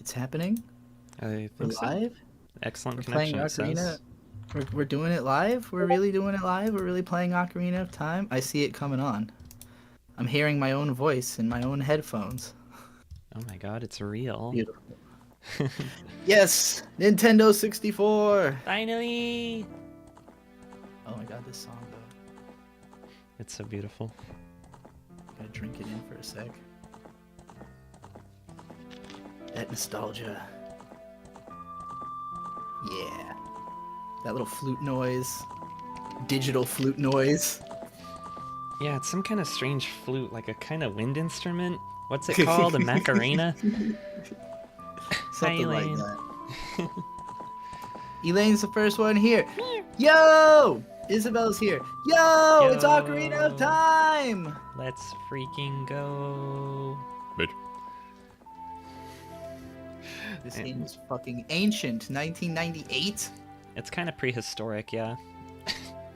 It's happening. I We're think so. live. Excellent We're connection, playing it Ocarina. says. We're doing it live. We're really doing it live. We're really playing Ocarina of Time. I see it coming on. I'm hearing my own voice in my own headphones. Oh my god, it's real. Beautiful. Yes, Nintendo 64. Finally! Oh my god, this song though. It's so beautiful. Gotta drink it in for a sec. That nostalgia. Yeah. That little flute noise. Digital flute noise. Yeah, it's some kind of strange flute, like a kind of wind instrument. What's it called? A Macarena? Something Hi, like Elaine. that. Elaine's the first one here. Yo! Isabel's here. Yo! It's Ocarina of Yo. Time! Let's freaking go. But This game is fucking ancient. 1998? it's kind of prehistoric, yeah.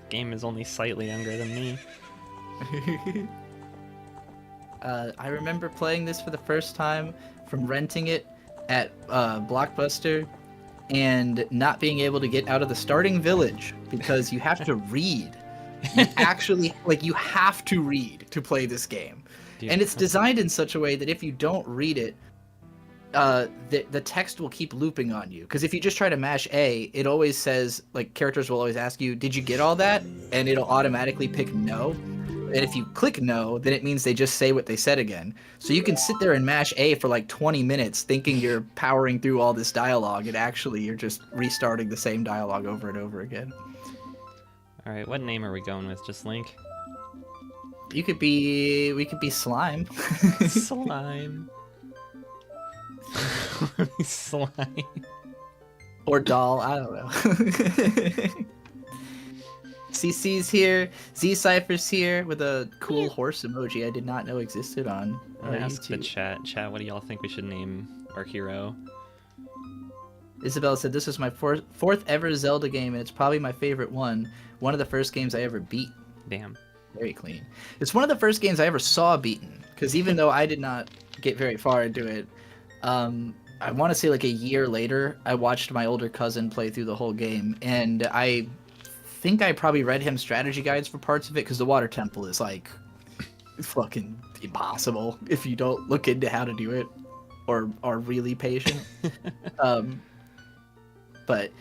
Game is only slightly younger than me. I remember playing this for the first time from renting it at Blockbuster and not being able to get out of the starting village because you have to read. You actually, you have to read to play this game. Dude, And it's designed in such a way that if you don't read it, the text will keep looping on you. Because if you just try to mash A, it always says, characters will always ask you, did you get all that? And it'll automatically pick no. And if you click no, then it means they just say what they said again. So you can sit there and mash A for 20 minutes thinking you're powering through all this dialogue, and actually you're just restarting the same dialogue over and over again. Alright, what name are we going with? Just Link? We could be Slime. Slime. Slime. Or Doll, I don't know. CC's here, Z-Cypher's here with a cool horse emoji I did not know existed on I'm gonna ask the YouTube. chat, what do y'all think we should name our hero? Isabella said, this is my fourth ever Zelda game, and it's probably my favorite one. One of the first games I ever beat. Damn. Very clean. It's one of the first games I ever saw beaten, because even though I did not get very far into it, I want to say a year later, I watched my older cousin play through the whole game, and I think I probably read him strategy guides for parts of it, because the water temple is fucking impossible if you don't look into how to do it or are really patient. But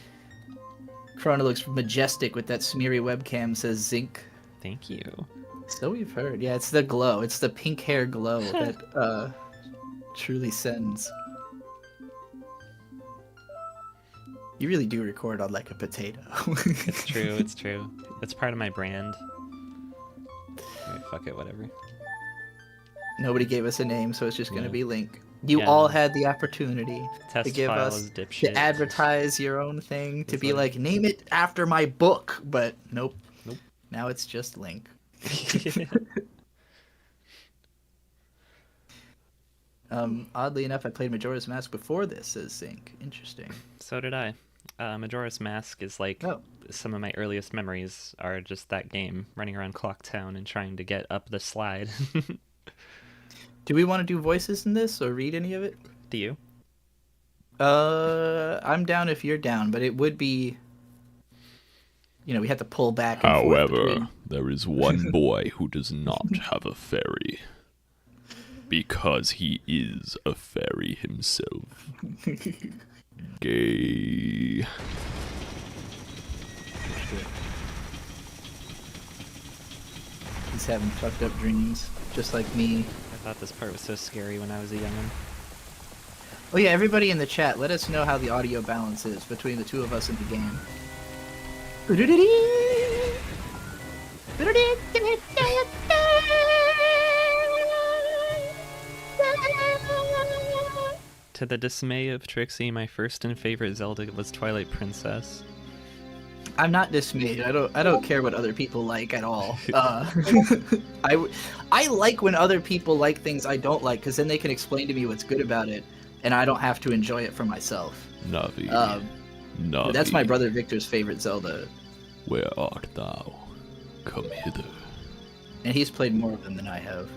Corona looks majestic with that smeary webcam, says Zinc. Thank you. So we've heard. Yeah, it's the glow. It's the pink hair glow that truly sends. You really do record on a potato. It's true, it's true. It's part of my brand. Alright, fuck it, whatever. Nobody gave us a name, so it's just going to Yeah. be Link. You Yeah. all had the opportunity Test to give files, us, dipshit. to advertise your own thing, to It's be like- name it after my book, but nope. Nope. Now it's just Link. Oddly enough, I played Majora's Mask before this, says Zinc. Interesting. So did I. Majora's Mask is Oh. some of my earliest memories are just that game, running around Clock Town and trying to get up the slide. Do we want to do voices in this or read any of it? Do you? I'm down if you're down, but it would be, we have to pull back and forth However, between- there is one boy who does not have a fairy. Because he is a fairy himself. Gay. He's having fucked up dreams, just like me. I thought this part was so scary when I was a youngin'. Oh yeah, everybody in the chat, let us know how the audio balance is between the two of us in the game. To the dismay of Trixie, my first and favorite Zelda was Twilight Princess. I'm not dismayed. I don't care what other people like at all. I like when other people like things I don't like, because then they can explain to me what's good about it, and I don't have to enjoy it for myself. Navi. But Navi. that's my brother Victor's favorite Zelda, Where art thou? Come hither. and he's played more of them than I have.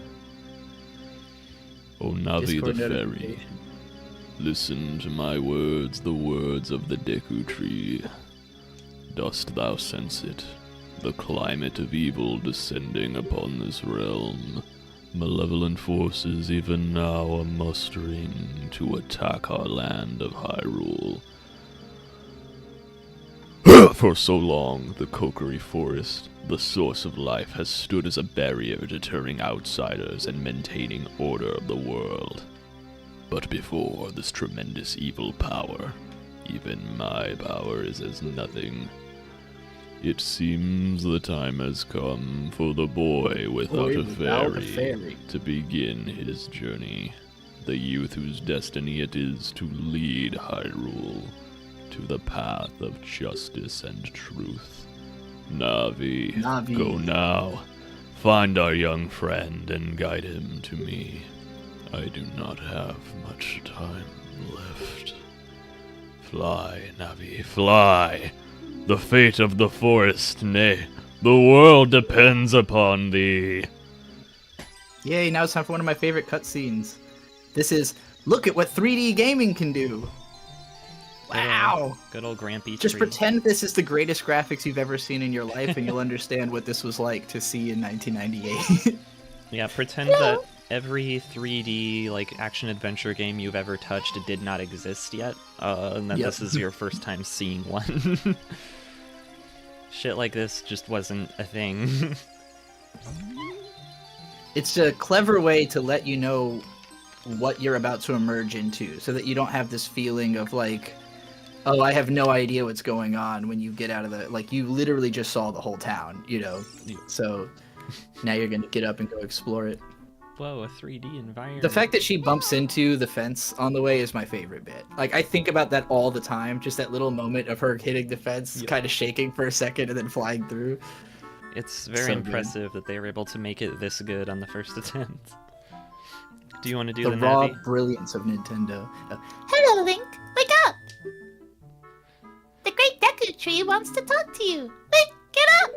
O Navi Discord the fairy. notification. Listen to my words, the words of the Deku Tree. Dost thou sense it? The climate of evil descending upon this realm. Malevolent forces even now are mustering to attack our land of Hyrule. For so long, the Kokiri forest, the source of life, has stood as a barrier deterring outsiders and maintaining order of the world. But before this tremendous evil power, even my power is as nothing. It seems the time has come for the boy without a fairy to begin his journey. The youth whose destiny it is to lead Hyrule to the path of justice and truth. Navi, go now. Find our young friend and guide him to me. I do not have much time left. Fly, Navi, fly! The fate of the forest, nay, the world depends upon thee. Yay, now it's time for one of my favorite cutscenes. This is, look at what 3D gaming can do! Wow! Good old Grampy Just Tree. pretend this is the greatest graphics you've ever seen in your life and you'll understand what this was like to see in 1998. Yeah, pretend that every 3D like action-adventure game you've ever touched did not exist yet, and that this is your first time seeing one. Shit like this just wasn't a thing. It's a clever way to let you know what you're about to emerge into, so that you don't have this feeling of like, oh, I have no idea what's going on when you get out of the, like, you literally just saw the whole town, you know? So now you're gonna get up and go explore it. Whoa, a 3D environment. The fact that she bumps into the fence on the way is my favorite bit. Like, I think about that all the time, just that little moment of her hitting the fence, kind of shaking for a second and then flying through. It's very So impressive that they were able to make it this good on the first attempt. Do you want to do The the raw Navi? brilliance of Nintendo. Hello, Link. Wake up! The Great Deku Tree wants to talk to you. Link, get up!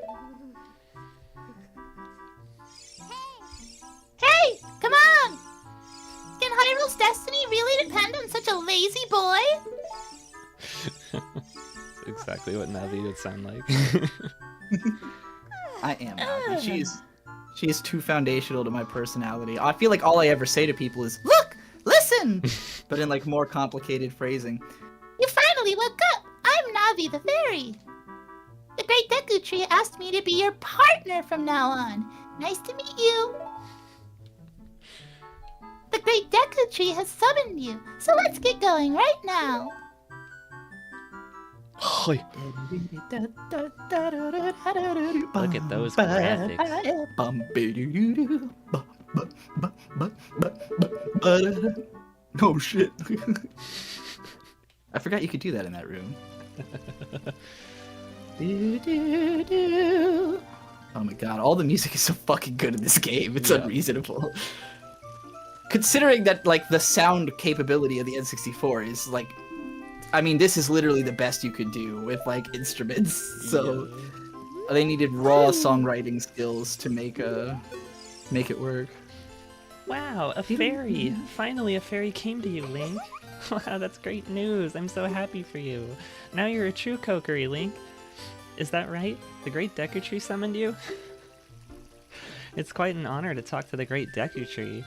Hey, come on! Can Hyrule's destiny really depend on such a lazy boy? That's exactly what Navi would sound like. I am happy. She's too foundational to my personality. I feel like all I ever say to people is, look, listen! But in like more complicated phrasing. You finally woke up. I'm Navi the fairy. The Great Deku Tree asked me to be your partner from now on. Nice to meet you. The Great Deku Tree has summoned you, so let's get going right now. Look at those graphics. Oh shit. I forgot you could do that in that room. Oh my god, all the music is so fucking good in this game. It's unreasonable. Considering that, like, the sound capability of the N64 is, like, I mean, this is literally the best you could do with, like, instruments. So they needed raw songwriting skills to make it work. Wow, a fairy! Finally a fairy came to you, Link. Wow, that's great news. I'm so happy for you. Now you're a true Kokiri, Link. Is that right? The Great Deku Tree summoned you? It's quite an honor to talk to the Great Deku Tree.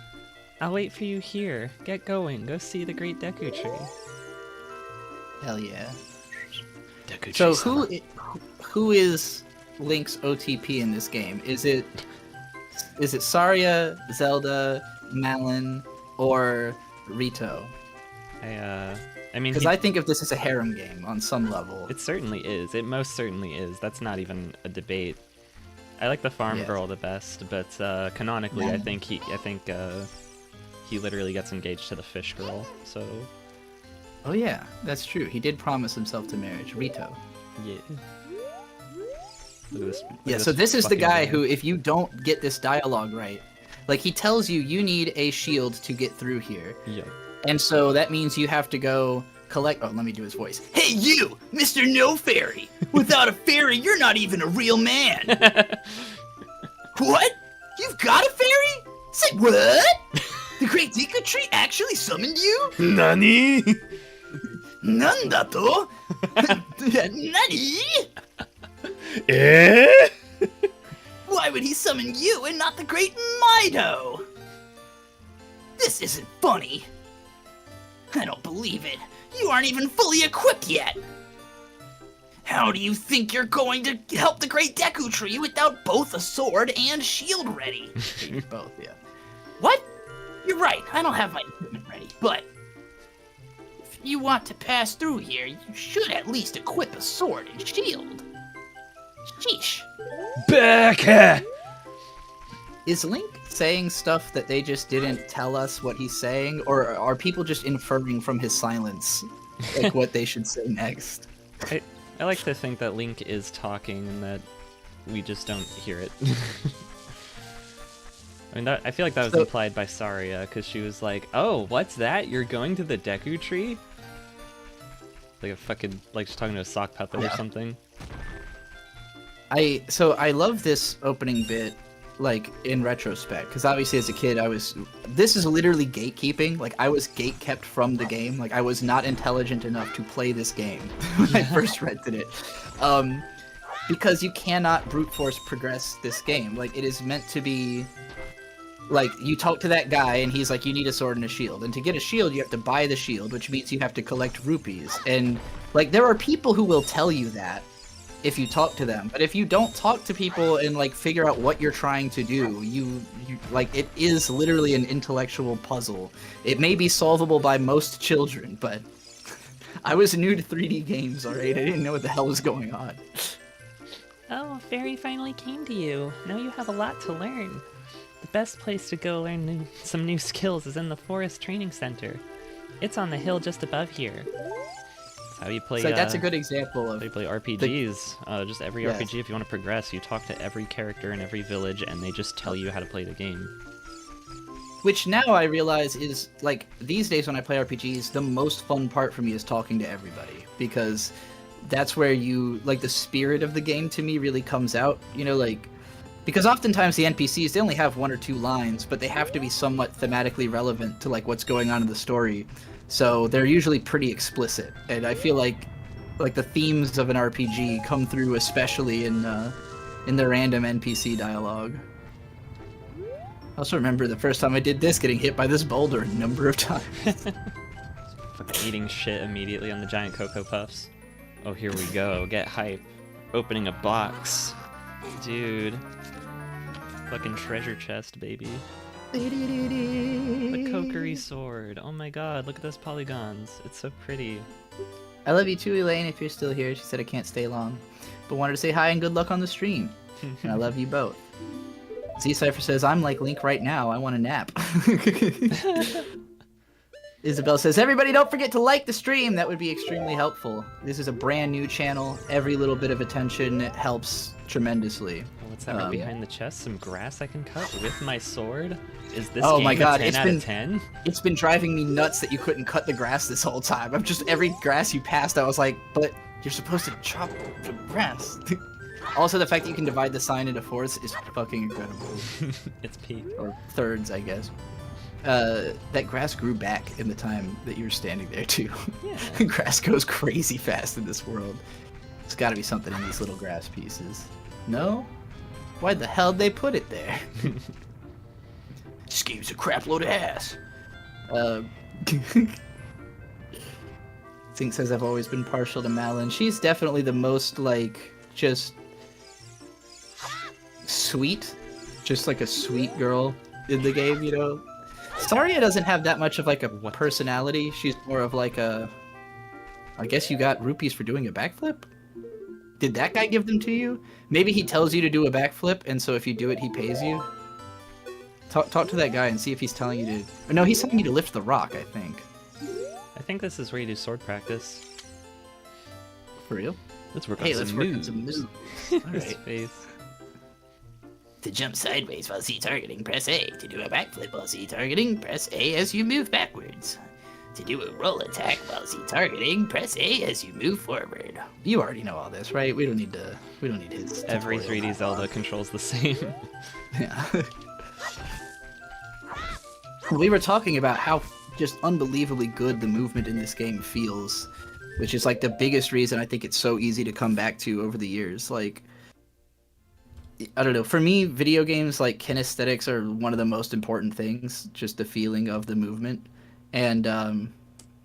I'll wait for you here. Get going. Go see the Great Deku Tree. Hell yeah. Deku So Tree who is Link's OTP in this game? Is it Saria, Zelda, Malon, or Rito? I mean, Because I think of this as a harem game on some level. it certainly is. It most certainly is. That's not even a debate. I like the farm girl the best, but canonically, I think he literally gets engaged to the fish girl. So Oh yeah, that's true. He did promise himself to marriage, Rito. yeah. Look at this, Yeah, so this is the guy who, if you don't get this dialogue right, like, he tells you you need a shield to get through here. Yeah. And so that means you have to go collect... Oh, let me do his voice. Hey, you! Mr. No Fairy! Without a fairy, you're not even a real man! What? You've got a fairy? Say what? The Great Great Deku Tree actually summoned you? Nani? Nandato? Nani? Eh? Why would he summon you and not the great Mido? This isn't funny. I don't believe it. You aren't even fully equipped yet. How do you think you're going to help the Great Deku Tree without both a sword and shield ready? You're both, yeah. What? You're right, I don't have my equipment ready, but if you want to pass through here, you should at least equip a sword and shield. Sheesh. Back! Is Link saying stuff that they just didn't tell us what he's saying, or are people just inferring from his silence, like, what they should say next? I like to think that Link is talking and that we just don't hear it. I mean, I feel like that was implied by Saria, because she was like, "Oh, what's that? You're going to the Deku Tree?" Like a fucking, like she's talking to a sock puppet or something. I love this opening bit, like, in retrospect, because obviously as a kid this is literally gatekeeping. Like, I was gatekept from the game. Like, I was not intelligent enough to play this game when I first rented it. Because you cannot brute force progress this game. Like, it is meant to be, like, you talk to that guy and he's like, you need a sword and a shield. And to get a shield, you have to buy the shield, which means you have to collect rupees. And, like, there are people who will tell you that if you talk to them, but if you don't talk to people and, like, figure out what you're trying to do, you like, it is literally an intellectual puzzle. It may be solvable by most children, but I was new to 3D games, alright? I didn't know what the hell was going on. Oh, Fairy finally came to you. Now you have a lot to learn. The best place to go learn some new skills is in the Forest Training Center. It's on the hill just above here. How you play? So that's a good example of. How you play RPGs. Just every RPG, if you want to progress, you talk to every character in every village, and they just tell you how to play the game. Which now I realize is, like, these days when I play RPGs, the most fun part for me is talking to everybody, because that's where you, like, the spirit of the game to me really comes out. You know, like, because oftentimes the NPCs, they only have 1 or 2 lines, but they have to be somewhat thematically relevant to, like, what's going on in the story. So they're usually pretty explicit, and I feel like the themes of an RPG come through especially in the random NPC dialogue. I also remember the first time I did this, getting hit by this boulder a number of times. Fucking eating shit immediately on the giant Cocoa Puffs. Oh, here we go. Get hype. Opening a box. Dude. Fucking treasure chest, baby. The Kokiri sword. Oh my god, look at those polygons. It's so pretty. I love you too, Elaine, if you're still here. She said I can't stay long, but wanted to say hi and good luck on the stream. And I love you both. Z-Cypher says, I'm like Link right now. I want a nap. Isabel says, everybody don't forget to like the stream. That would be extremely helpful. This is a brand new channel. Every little bit of attention helps tremendously. What's that right behind the chest? Some grass I can cut with my sword? Is this oh game my god, a 10 out of 10? It's been driving me nuts that you couldn't cut the grass this whole time. I'm just, every grass you passed, I was like, but you're supposed to chop the grass. Also, the fact that you can divide the sign into fourths is fucking incredible. It's peak. Or thirds, I guess. That grass grew back in the time that you were standing there, too. Yeah. Grass goes crazy fast in this world. There's gotta be something in these little grass pieces. No? Why the hell did they put it there? This game's a crap load of ass. Zink says I've always been partial to Malin. She's definitely the most, like, just sweet. Just like a sweet girl in the game, you know? Saria doesn't have that much of, like, a personality. She's more of, like, a... I guess you got rupees for doing a backflip? Did that guy give them to you? Maybe he tells you to do a backflip, and so if you do it, he pays you? Talk to that guy and see if he's telling you to... No, he's telling you to lift the rock, I think. I think this is where you do sword practice. For real? Let's work hey, on let's some work moves. on some moves. His Alright. face. To jump sideways while Z-targeting, press A. To do a backflip while Z-targeting, press A as you move backwards. To do a roll attack while Z-targeting, press A as you move forward. You already know all this, right? We don't need his Every tutorial. 3D Zelda controls the same. Yeah. we were talking about how just unbelievably good the movement in this game feels, which is like the biggest reason I think it's so easy to come back to over the years. Like, I don't know, for me, video games like kinesthetics are one of the most important things, just the feeling of the movement. And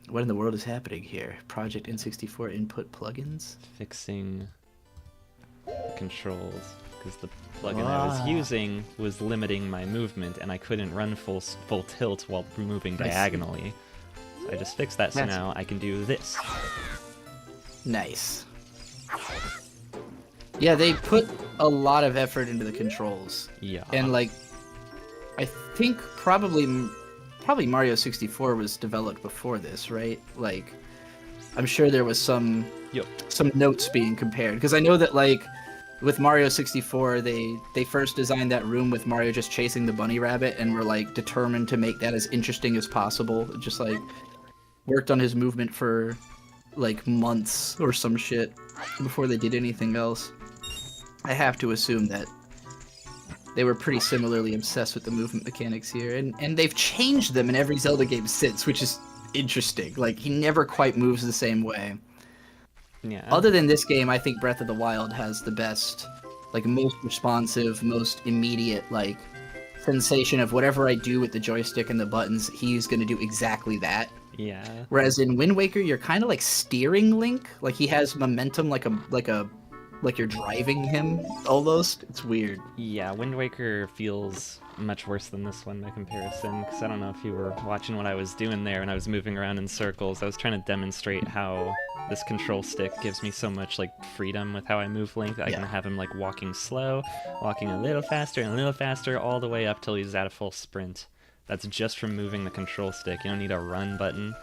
what in the world is happening here? Project N64 input plugins? Fixing the controls, because the plugin I was using was limiting my movement, and I couldn't run full tilt while moving diagonally. So I just fixed that, so now I can do this. Nice. Yeah, they put a lot of effort into the controls. Yeah. And like, I think probably Mario 64 was developed before this, right? Like, I'm sure there was some notes being compared, because I know that like with Mario 64, they first designed that room with Mario just chasing the bunny rabbit, and were like determined to make that as interesting as possible. Just like worked on his movement for like months or some shit before they did anything else. I have to assume that they were pretty similarly obsessed with the movement mechanics here, and they've changed them in every Zelda game since, which is interesting. Like, he never quite moves the same way. Yeah. Other than this game, I think Breath of the Wild has the best, like, most responsive, most immediate, like, sensation of whatever I do with the joystick and the buttons, he's gonna do exactly that. Yeah. Whereas in Wind Waker, you're kind of like steering Link. Like, he has momentum like you're driving him, almost. It's weird. Yeah, Wind Waker feels much worse than this one by comparison, because I don't know if you were watching what I was doing there when I was moving around in circles. I was trying to demonstrate how this control stick gives me so much like freedom with how I move Link. I can have him like walking slow, walking a little faster and a little faster, all the way up till he's at a full sprint. That's just from moving the control stick. You don't need a run button.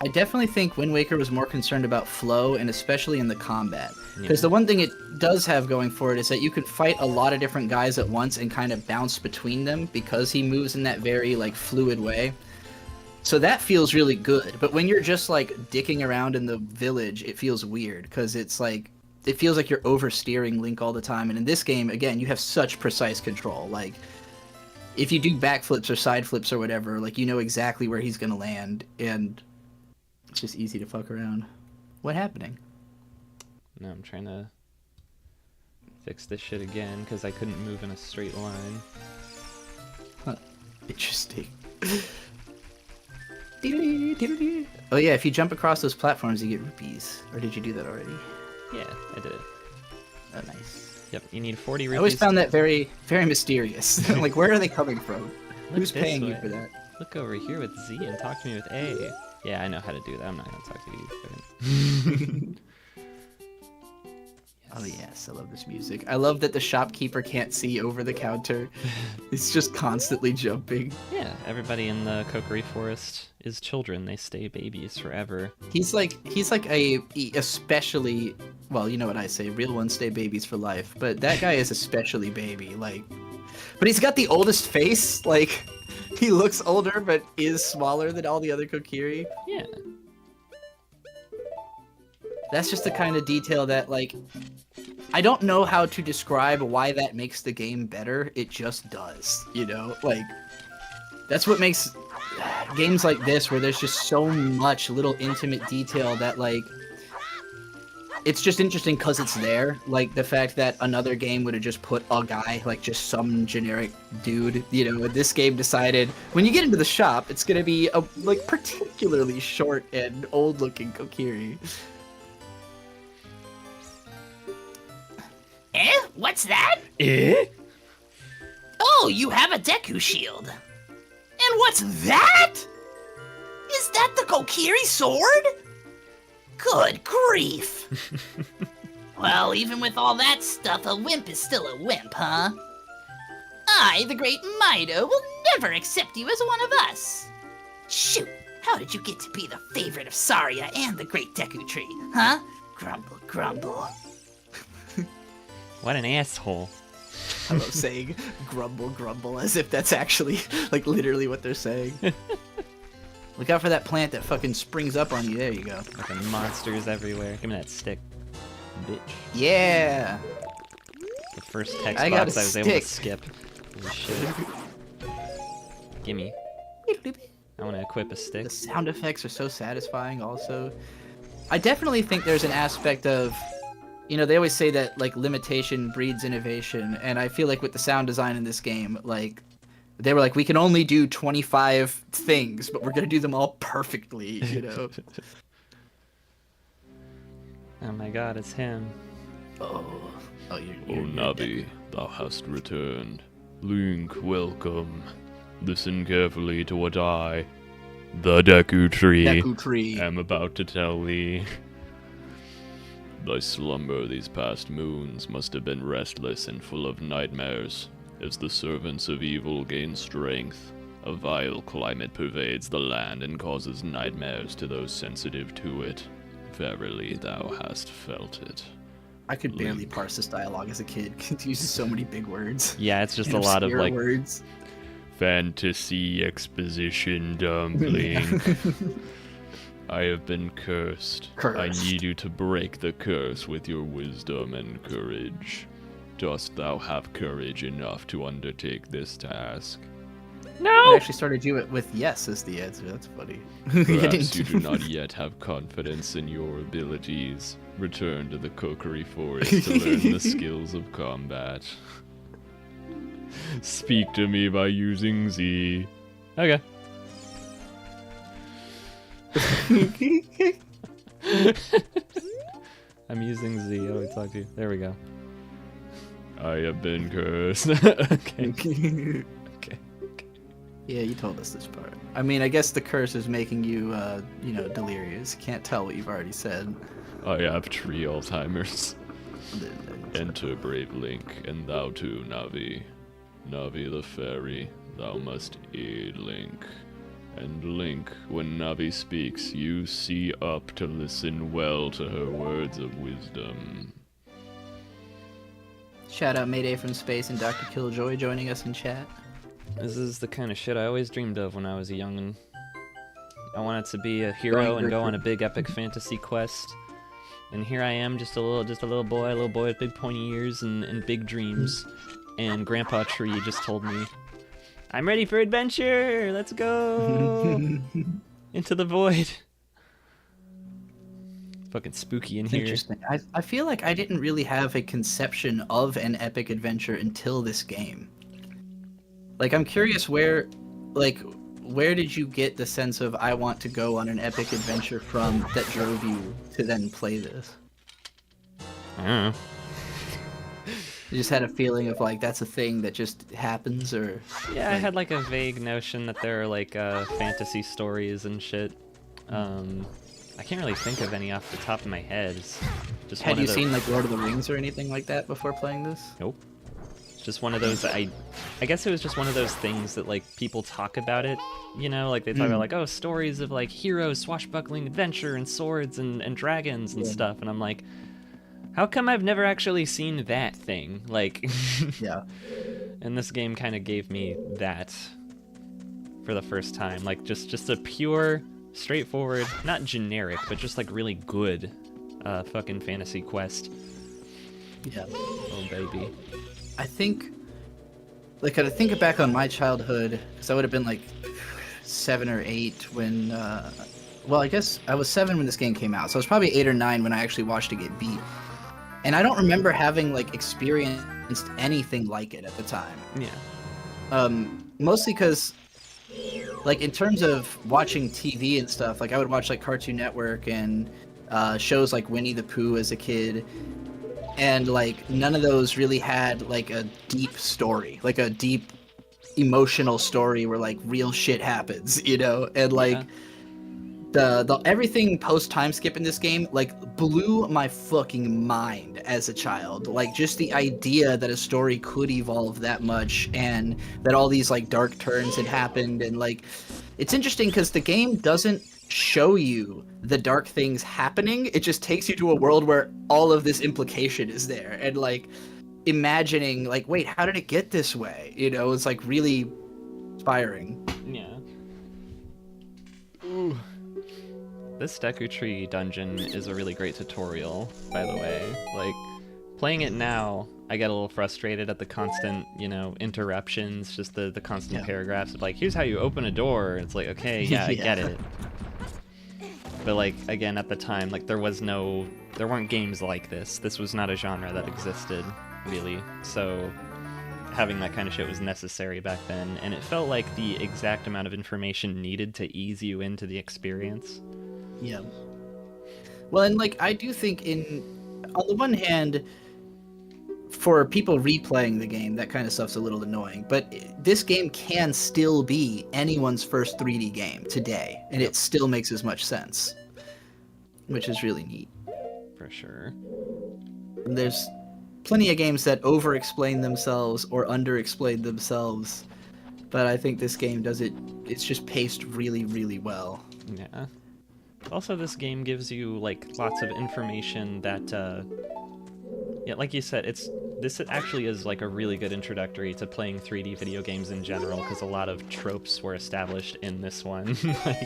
I definitely think Wind Waker was more concerned about flow, and especially in the combat. Because the one thing it does have going for it is that you could fight a lot of different guys at once and kind of bounce between them, because he moves in that very like fluid way. So that feels really good. But when you're just like dicking around in the village, it feels weird, because it's like, it feels like you're oversteering Link all the time. And in this game, again, you have such precise control. Like, if you do backflips or side flips or whatever, like, you know exactly where he's gonna land, and it's just easy to fuck around. What happening? No, I'm trying to fix this shit again, because I couldn't move in a straight line. Huh. Interesting. Oh yeah, if you jump across those platforms, you get rupees. Or did you do that already? Yeah, I did it. Oh, nice. Yep, you need 40 rupees. I always found that very, very mysterious. Like, where are they coming from? Who's this paying way. you for that? Look over here with Z and talk to me with A. Yeah, I know how to do that. I'm not gonna talk to you. Oh yes, I love this music. I love that the shopkeeper can't see over the counter. It's just constantly jumping. Yeah, everybody in the Kokiri Forest is children. They stay babies forever. He's like a especially, well, you know what I say, real ones stay babies for life. But that guy is especially baby, like. But he's got the oldest face. Like, he looks older, but is smaller than all the other Kokiri. Yeah. That's just the kind of detail that, like, I don't know how to describe why that makes the game better. It just does, you know? Like, that's what makes games like this, where there's just so much little intimate detail that, like, it's just interesting because it's there. Like, the fact that another game would have just put a guy, like, just some generic dude, you know, this game decided, when you get into the shop, it's gonna be a, like, particularly short and old-looking Kokiri. Eh? What's that? Eh? Oh, you have a Deku shield. And what's that? Is that the Kokiri sword? Good grief. Well, even with all that stuff, a wimp is still a wimp, huh? I, the great Mido, will never accept you as one of us. Shoot, how did you get to be the favorite of Saria and the Great Deku Tree, huh? Grumble, grumble. What an asshole. I love saying grumble, grumble, as if that's actually, like, literally what they're saying. Look out for that plant that fucking springs up on you. There you go. Fucking monsters everywhere. Give me that stick, bitch. Yeah! The first text I got box a I was able to stick. skip. Holy shit. Gimme. I want to equip a stick. The sound effects are so satisfying also. I definitely think there's an aspect of, you know, they always say that like limitation breeds innovation, and I feel like with the sound design in this game, like they were like, we can only do 25 things, but we're gonna do them all perfectly, you know. Oh my god, it's him. Oh, you're Navi, thou hast returned. Link, welcome. Listen carefully to what I, the Deku Tree, am about to tell thee. Thy slumber these past moons must have been restless and full of nightmares. As the servants of evil gain strength, a vile climate pervades the land and causes nightmares to those sensitive to it. Verily thou hast felt it. I could barely parse this dialogue as a kid. It uses so many big words. Yeah, it's just a And lot of obscure like words. Fantasy exposition dumpling. I have been cursed. I need you to break the curse with your wisdom and courage. Dost thou have courage enough to undertake this task? I actually started you with yes as the answer. That's funny. Perhaps you do not yet have confidence in your abilities. Return to the Kokiri Forest to learn the skills of combat. Speak to me by using Z. Okay. I'm using Z. How do I talk to you? There we go. I have been cursed. Okay. Yeah, you told us this part. I mean, I guess the curse is making you, you know, delirious. Can't tell what you've already said. I have tree Alzheimer's. Enter, brave Link, and thou too, Navi. Navi the fairy, thou must aid Link. And Link, when Navi speaks, you see up to listen well to her words of wisdom. Shout out Mayday from Space and Dr. Killjoy joining us in chat. This is the kind of shit I always dreamed of when I was a youngin'. I wanted to be a hero and go on a big epic fantasy quest. And here I am, just a little boy with big pointy ears and big dreams. And Grandpa Tree just told me, I'm ready for adventure! Let's go! Into the void. Fucking spooky in here. Interesting. I feel like I didn't really have a conception of an epic adventure until this game. Like, I'm curious where did you get the sense of I want to go on an epic adventure from that drove you to then play this? I don't know. You just had a feeling of like that's a thing that just happens, or Yeah, I had like a vague notion that there are like fantasy stories and shit. I can't really think of any off the top of my head. It's just had one you of the... seen like Lord of the Rings or anything like that before playing this? Nope. It's just one of those. I guess it was just one of those things that like people talk about it. You know, like they talk about like, oh, stories of like heroes, swashbuckling adventure, and swords and dragons and stuff, and I'm like, how come I've never actually seen that thing? Like, Yeah. And this game kind of gave me that for the first time. Like just a pure, straightforward, not generic, but just like really good fucking fantasy quest. Yeah. Oh baby. I think, like, I think back on my childhood, because I would have been like 7 or 8 when, well, I guess I was 7 when this game came out, so I was probably 8 or 9 when I actually watched it get beat. And I don't remember having like experienced anything like it at the time. Yeah. Mostly because, like, in terms of watching TV and stuff, like I would watch like Cartoon Network and shows like Winnie the Pooh as a kid. And like none of those really had like a deep story, like a deep emotional story where like real shit happens, you know? And like the everything post time skip in this game like blew my fucking mind as a child. Like just the idea that a story could evolve that much and that all these like dark turns had happened. And like it's interesting because the game doesn't show you the dark things happening. It just takes you to a world where all of this implication is there, and like imagining like, wait, how did it get this way? You know, it's like really inspiring. Yeah. Ooh. This Deku Tree dungeon is a really great tutorial, by the way. Like, Playing it now, I get a little frustrated at the constant, you know, interruptions, just the constant paragraphs of like, here's how you open a door. It's like, okay, yeah, I get it. But like, again, at the time, like there weren't games like this. This was not a genre that existed, really. So having that kind of shit was necessary back then, and it felt like the exact amount of information needed to ease you into the experience. Yeah. Well, and like, I do think on the one hand, for people replaying the game, that kind of stuff's a little annoying, but this game can still be anyone's first 3D game today, and it still makes as much sense, which is really neat. For sure. And there's plenty of games that over-explain themselves or under-explain themselves, but I think this game does it. It's just paced really, really well. Yeah. Also, this game gives you like lots of information that, yeah, like you said, this actually is like a really good introductory to playing 3D video games in general, because a lot of tropes were established in this one. Like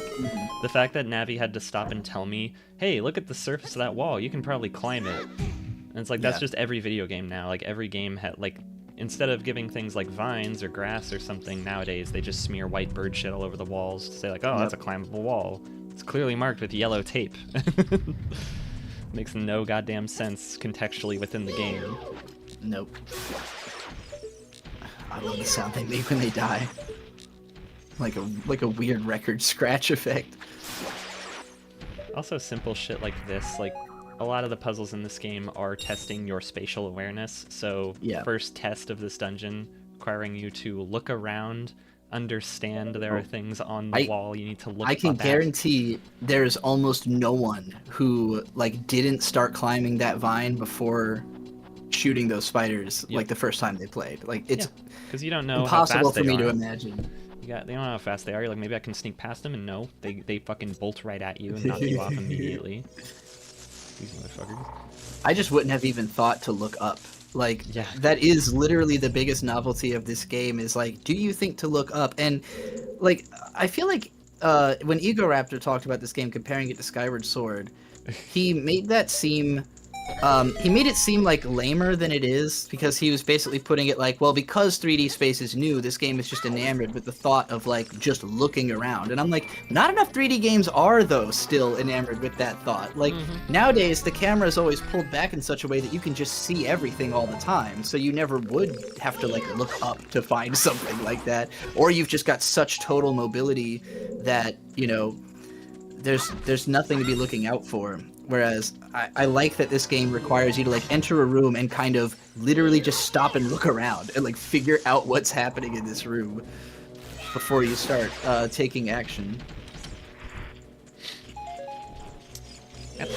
the fact that Navi had to stop and tell me, hey, look at the surface of that wall, you can probably climb it. And it's like, that's just every video game now. Like every game had, like, instead of giving things like vines or grass or something nowadays, they just smear white bird shit all over the walls to say like, oh, that's a climbable wall. It's clearly marked with yellow tape. Makes no goddamn sense contextually within the game. Nope. I love the sound they make when they die. Like a weird record scratch effect. Also, simple shit like this, like a lot of the puzzles in this game are testing your spatial awareness. So first test of this dungeon requiring you to look around, understand there are things on the wall you need to look at. I can guarantee there's almost no one who like didn't start climbing that vine before shooting those spiders like the first time they played. Like it's because you don't know impossible how fast for me they to are. imagine. They don't know how fast they are. You're like, maybe I can sneak past them, and no, they fucking bolt right at you and knock you off immediately. These motherfuckers. I just wouldn't have even thought to look up. Like, that is literally the biggest novelty of this game, is like, do you think to look up? And like, I feel like when Ego Raptor talked about this game, comparing it to Skyward Sword, he made that seem he made it seem like lamer than it is, because he was basically putting it like, well, because 3D space is new, this game is just enamored with the thought of like just looking around. And I'm like, not enough 3D games are though still enamored with that thought. Like nowadays the camera is always pulled back in such a way that you can just see everything all the time, so you never would have to like look up to find something like that, or you've just got such total mobility that, you know, there's nothing to be looking out for. Whereas I like that this game requires you to like enter a room and kind of literally just stop and look around and like figure out what's happening in this room before you start taking action. It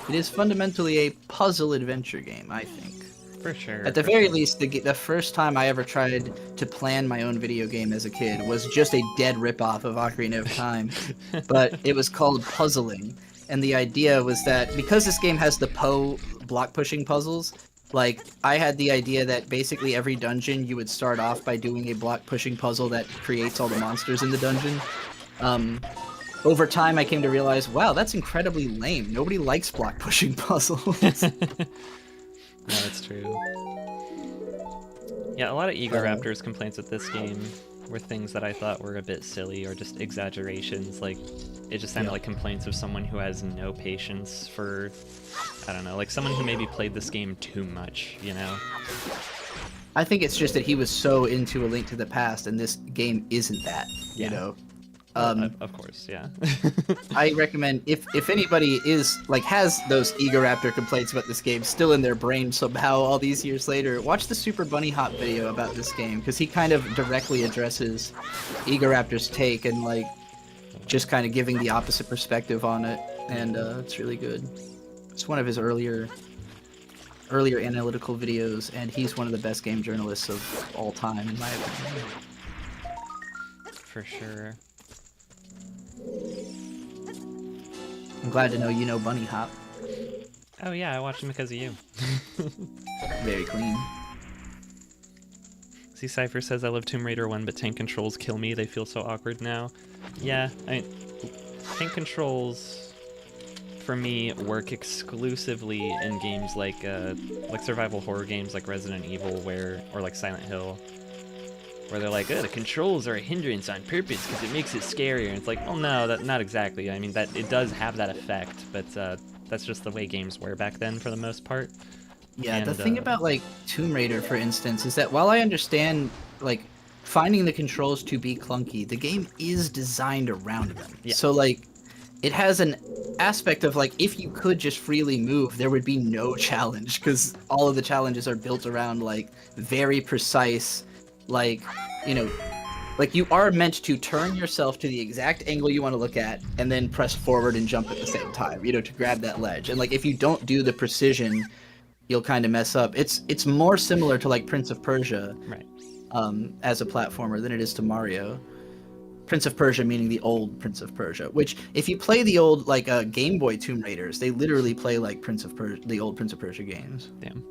is fundamentally a puzzle adventure game, I think. For sure. At the very least, the first time I ever tried to plan my own video game as a kid was just a dead ripoff of Ocarina of Time, but it was called Puzzling. And the idea was that because this game has the block pushing puzzles, like I had the idea that basically every dungeon you would start off by doing a block pushing puzzle that creates all the monsters in the dungeon. Over time I came to realize, wow, that's incredibly lame. Nobody likes block pushing puzzles. No, that's true. Yeah, a lot of Ego Raptor's complaints with this game were things that I thought were a bit silly or just exaggerations. Like, it just sounded like complaints of someone who has no patience for, I don't know, like someone who maybe played this game too much, you know? I think it's just that he was so into A Link to the Past, and this game isn't that, you know? Of course, yeah. I recommend, if anybody is like has those Ego Raptor complaints about this game still in their brain somehow all these years later, watch the Super Bunny Hop video about this game, because he kind of directly addresses Ego Raptor's take and like just kind of giving the opposite perspective on it, and it's really good. It's one of his earlier analytical videos, and he's one of the best game journalists of all time, in my opinion. For sure. I'm glad to know you know Bunny Hop. Oh yeah, I watched him because of you. Very clean. See, Cypher says, I love Tomb Raider 1, but tank controls kill me. They feel so awkward now. Yeah, I mean, tank controls for me, work exclusively in games like survival horror games like Resident Evil, or like Silent Hill, where they're like, oh, the controls are a hindrance on purpose because it makes it scarier. And it's like, well, no, not exactly. I mean, that it does have that effect, but that's just the way games were back then for the most part. Yeah, And, the thing about like Tomb Raider, for instance, is that while I understand like finding the controls to be clunky, the game is designed around them. Yeah. So like it has an aspect of like if you could just freely move, there would be no challenge because all of the challenges are built around like very precise, like, you know, like you are meant to turn yourself to the exact angle you want to look at and then press forward and jump at the same time, you know, to grab that ledge. And like if you don't do the precision, you'll kind of mess up. It's more similar to like Prince of Persia, Right. As a platformer than it is to Mario. Prince of Persia meaning the old Prince of Persia, which if you play the old like Game Boy Tomb Raiders, they literally play like the old Prince of Persia games. Damn.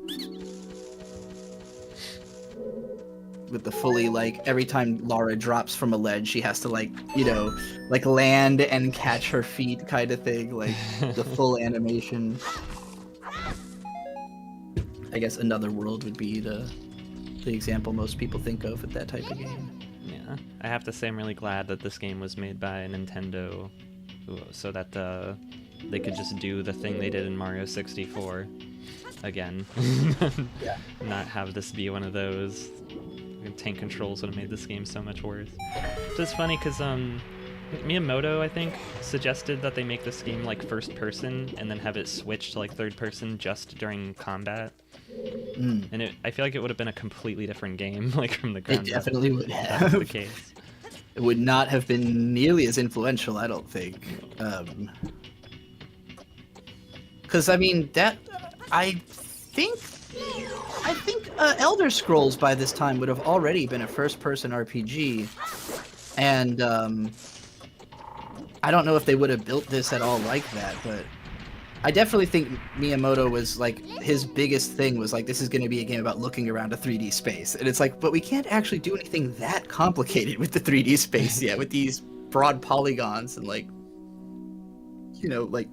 With the fully like every time Lara drops from a ledge, she has to like, you know, like land and catch her feet kind of thing, like the full animation. I guess Another World would be the example most people think of with that type of game. Yeah, I have to say I'm really glad that this game was made by Nintendo, so that they could just do the thing they did in Mario 64 again. Yeah. Not have this be one of those. Tank controls would have made this game so much worse. It's funny because Miyamoto, I think, suggested that they make this game like first person and then have it switch to like third person just during combat. And I feel like it would have been a completely different game, like from the ground It up. definitely would If have. that was the case. It would not have been nearly as influential, I don't think. Because I mean I think Elder Scrolls by this time would have already been a first-person RPG, and I don't know if they would have built this at all like that, but I definitely think Miyamoto was like, his biggest thing was like, this is going to be a game about looking around a 3D space, and it's like, but we can't actually do anything that complicated with the 3D space yet, with these broad polygons and like, you know, like,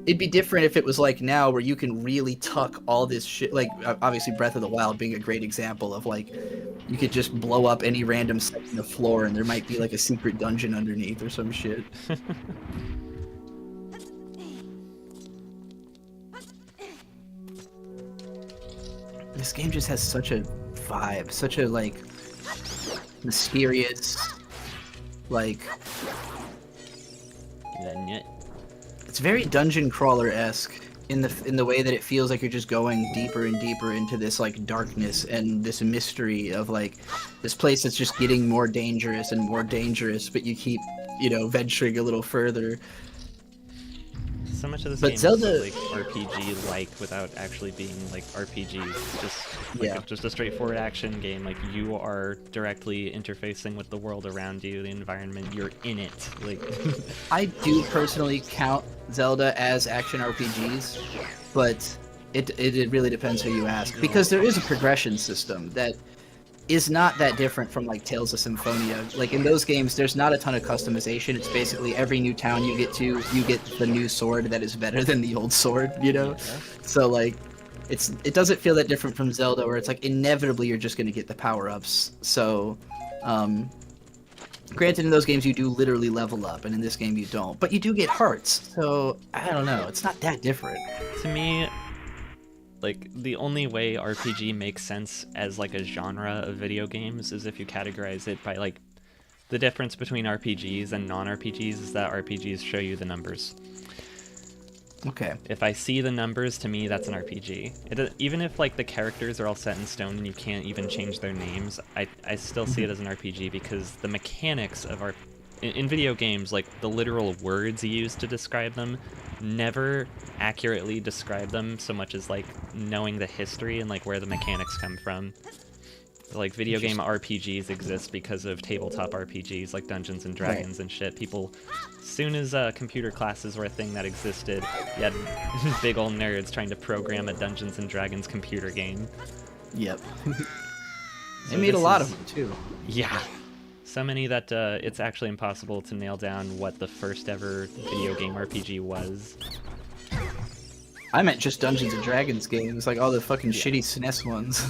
it'd be different if it was like now where you can really tuck all this shit, like obviously Breath of the Wild being a great example of like, you could just blow up any random section of floor and there might be like a secret dungeon underneath or some shit. This game just has such a vibe, such a like mysterious, like, it's very dungeon crawler-esque in the way that it feels like you're just going deeper and deeper into this like darkness and this mystery of like this place that's just getting more dangerous and more dangerous, but you keep, you know, venturing a little further. So much of this But game Zelda- is like RPG-like without actually being like RPG. It's just like just a straightforward action game. Like you are directly interfacing with the world around you, the environment. You're in it. Like I do personally count Zelda as action RPGs, but it really depends who you ask, because there is a progression system that is not that different from like Tales of Symphonia. Like in those games, there's not a ton of customization. It's basically every new town you get to, you get the new sword that is better than the old sword, you know? So like, it doesn't feel that different from Zelda, where it's like inevitably you're just gonna get the power-ups. So, granted in those games you do literally level up, and in this game you don't. But you do get hearts, so I don't know, it's not that different. to me, like the only way RPG makes sense as like a genre of video games is if you categorize it by like the difference between RPGs and non-RPGs is that RPGs show you the numbers. Okay. If I see the numbers, to me that's an RPG. Even if like the characters are all set in stone and you can't even change their names, I still see it as an RPG because the mechanics of in video games, like the literal words used to describe them never accurately describe them so much as like knowing the history and like where the mechanics come from. Like video game RPGs exist because of tabletop RPGs like Dungeons and Dragons and shit. People, as soon as computer classes were a thing that existed, you had big old nerds trying to program a Dungeons and Dragons computer game. Yep. So They made a this lot is- of them too. Yeah. So many that it's actually impossible to nail down what the first ever video game RPG was. I meant just Dungeons and Dragons games, like all the fucking shitty SNES ones.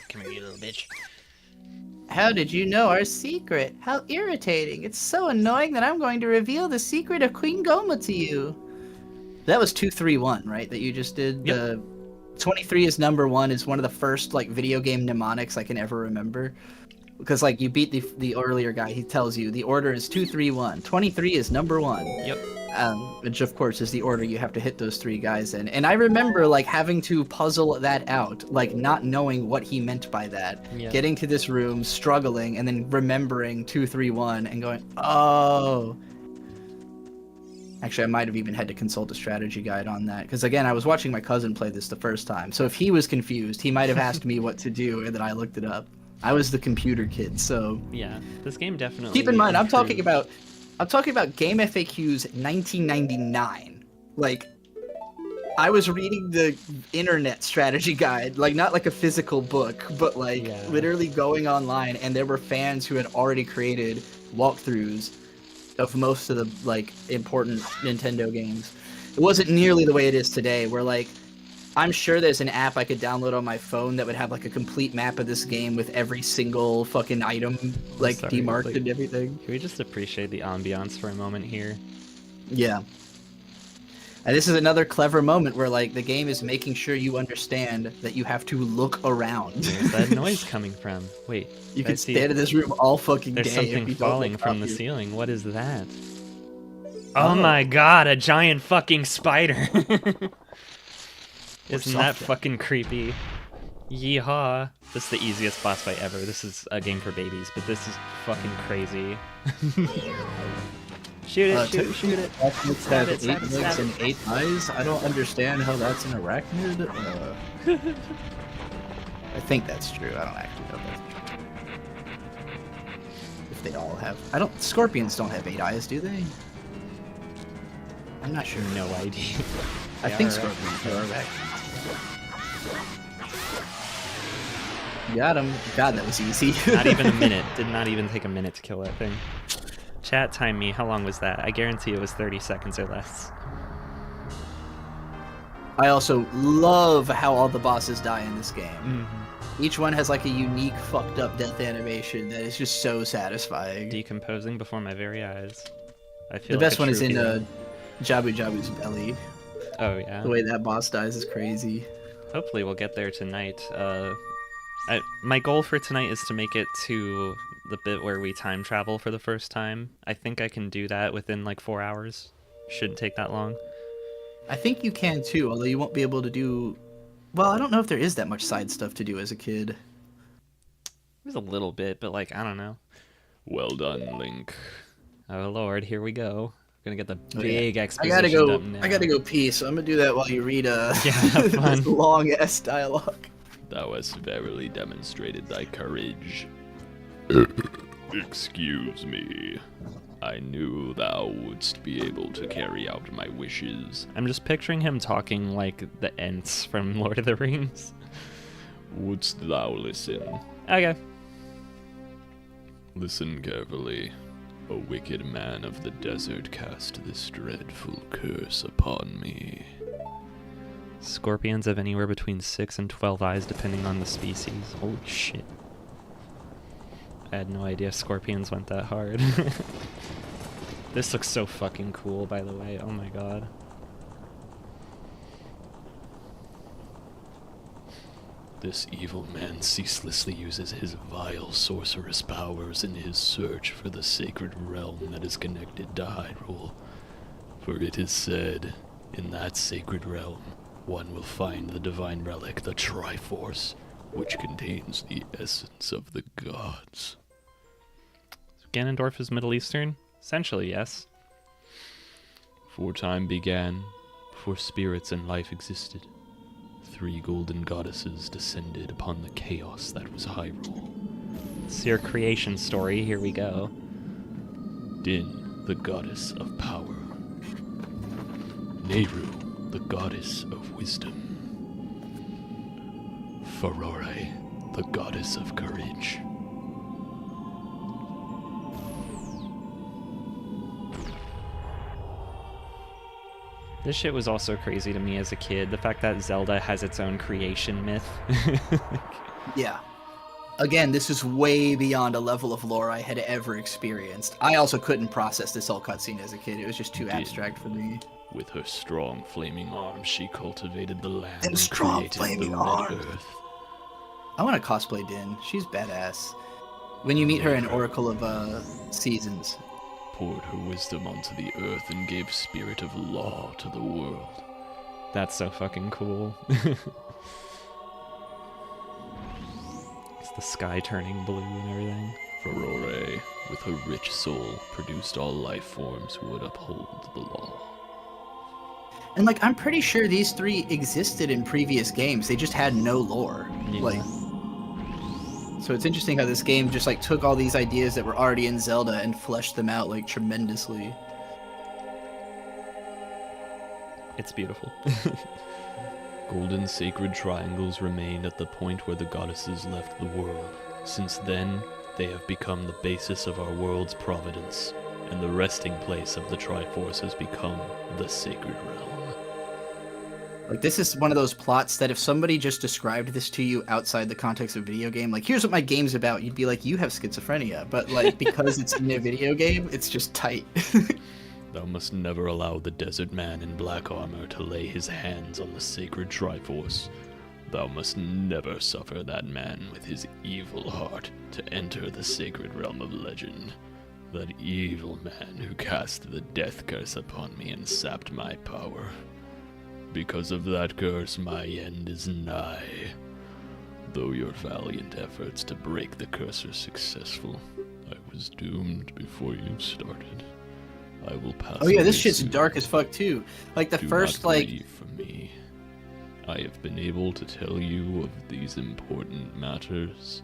Come here, you little bitch. How did you know our secret? How irritating. It's so annoying that I'm going to reveal the secret of Queen Gohma to you. That was 231, right? That you just did? Yep. The 23 is number 1 is one of the first like video game mnemonics I can ever remember. Because like you beat the earlier guy, he tells you the order is 231. 23 is number 1. Yep. Which of course is the order you have to hit those 3 guys in. And I remember like having to puzzle that out, like not knowing what he meant by that. Yeah. Getting to this room, struggling, and then remembering 231 and going, oh. Actually, I might have even had to consult a strategy guide on that. Because again, I was watching my cousin play this the first time. So if he was confused, he might have asked me what to do, and then I looked it up. I was the computer kid, so Yeah, this game definitely. keep in mind, I'm talking improved. about Game FAQs 1999. Like, I was reading the internet strategy guide, like not like a physical book, but like Yeah. literally going online, and there were fans who had already created walkthroughs of most of the like important Nintendo games. It wasn't nearly the way it is today, where like I'm sure there's an app I could download on my phone that would have like a complete map of this game with every single fucking item like Sorry, demarked like- and everything. Can we just appreciate the ambiance for a moment here? Yeah. And this is another clever moment where like the game is making sure you understand that you have to look around. Where's that noise coming from? Wait, You I can see- stand in this room all fucking There's day. something if you don't falling look from up the here. ceiling. What is that? Oh. Oh my god, a giant fucking spider! Isn't that soft. fucking creepy? Yeehaw. This is the easiest boss fight ever. This is a game for babies, but this is fucking crazy. Shoot it, shoot it. Arachnids Stab have it, stab 8 it, legs stab and 8 eyes. I don't understand how that's an arachnid. I think that's true. I don't actually know if that's true. If they all have, scorpions don't have 8 eyes, do they? I'm not sure. No idea. I They think are scorpions are arachnids. Got him. God, that was easy. Not even a minute. Did not even take a minute to kill that thing. Chat, time me. How long was that? I guarantee it was 30 seconds or less. I also love how all the bosses die in this game. Mm-hmm. Each one has like a unique fucked up death animation that is just so satisfying. Decomposing before my very eyes. I feel The best like one is in hero. Jabu Jabu's belly. Oh yeah. The way that boss dies is crazy. Hopefully we'll get there tonight. My goal for tonight is to make it to the bit where we time travel for the first time. I think I can do that within like 4 hours. Shouldn't take that long. I think you can too, although you won't be able to do... Well, I don't know if there is that much side stuff to do as a kid. There's a little bit, but like, I don't know. Well done, Link. Oh lord, here we go. Gonna get the Oh, yeah. big I exposition gotta go. up now. I gotta go pee, so I'm gonna do that while you read Yeah, have fun. this long ass dialogue. Thou hast verily demonstrated thy courage. Excuse me. I knew thou wouldst be able to carry out my wishes. I'm just picturing him talking like the Ents from Lord of the Rings. Wouldst thou listen? Okay. Listen carefully. A wicked man of the desert cast this dreadful curse upon me. Scorpions have anywhere between 6 and 12 eyes depending on the species. Holy shit. I had no idea scorpions went that hard. This looks so fucking cool, by the way. Oh my god. This evil man ceaselessly uses his vile sorcerous powers in his search for the sacred realm that is connected to Hyrule. For it is said, in that sacred realm, one will find the divine relic, the Triforce, which contains the essence of the gods. Ganondorf is Middle Eastern? Essentially, yes. Before time began, before spirits and life existed, 3 golden goddesses descended upon the chaos that was Hyrule. It's your creation story. Here we go. Din, the goddess of power. Nehru, the goddess of wisdom. Farore, the goddess of courage. This shit was also crazy to me as a kid. The fact that Zelda has its own creation myth. Yeah. Again, this is way beyond a level of lore I had ever experienced. I also couldn't process this whole cutscene as a kid. It was just too abstract for me. With her strong flaming arms, she cultivated the land And strong created flaming the Red arms. Earth. I want to cosplay Din. She's badass. When you meet her in Oracle of Seasons. Poured her wisdom onto the earth and gave spirit of law to the world. That's so fucking cool. It's the sky turning blue and everything. Ferore, with her rich soul, produced all life forms who would uphold the law. And like, I'm pretty sure these three existed in previous games. They just had no lore. Yeah. Like, so it's interesting how this game just like took all these ideas that were already in Zelda and fleshed them out like tremendously. It's beautiful. Golden sacred triangles remained at the point where the goddesses left the world. Since then, they have become the basis of our world's providence, and the resting place of the Triforce has become the sacred realm. Like, this is one of those plots that if somebody just described this to you outside the context of a video game, like, here's what my game's about, you'd be like, you have schizophrenia. But, like, because it's in a video game, it's just tight. Thou must never allow the desert man in black armor to lay his hands on the sacred Triforce. Thou must never suffer that man with his evil heart to enter the sacred realm of legend. That evil man who cast the death curse upon me and sapped my power. Because of that curse, my end is nigh. Though your valiant efforts to break the curse are successful, I was doomed before you started. I will pass. Oh yeah, this away shit's soon. dark as fuck too. Like the Do first not like grieve for me. I have been able to tell you of these important matters.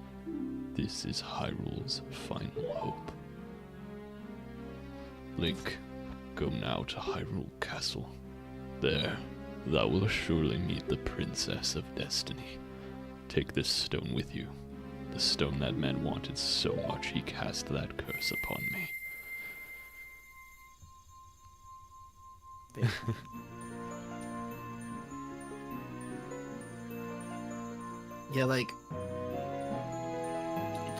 This is Hyrule's final hope. Link, go now to Hyrule Castle. There, thou wilt surely meet the Princess of Destiny. Take this stone with you. The stone that man wanted so much he cast that curse upon me. yeah, like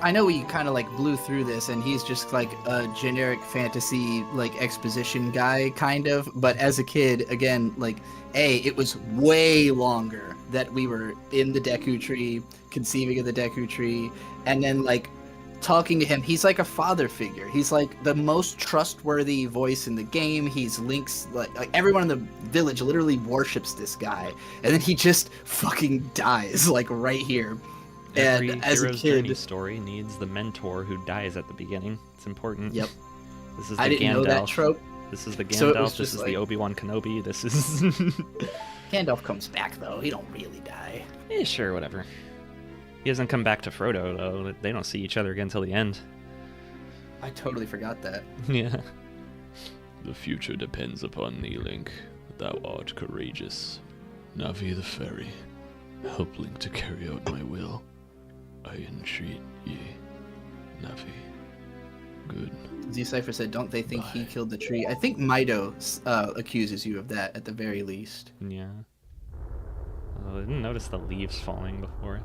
I know we kind of like blew through this and he's just like a generic fantasy like exposition guy kind of, but as a kid, again, like it was way longer that we were in the Deku Tree, conceiving of the Deku Tree, and then like talking to him. He's like a father figure. He's like the most trustworthy voice in the game. He's Link's like everyone in the village literally worships this guy, and then he just fucking dies like right here. Every And as a hero's journey kid, story needs the mentor who dies at the beginning. It's important. Yep. This is the I didn't Gandalf. know that trope. This is the Gandalf. So it was this just is like- the Obi-Wan Kenobi. This is. Gandalf comes back though. He don't really die. Sure, whatever. He doesn't come back to Frodo though. They don't see each other again till the end. I totally forgot that. Yeah. The future depends upon thee, Link. Thou art courageous. Navi the fairy, help Link to carry out my will. I entreat ye, Navi. Good. Z-Cypher said, don't they think he Bye. killed the tree? I think Mido accuses you of that at the very least. Yeah. Oh, I didn't notice the leaves falling before.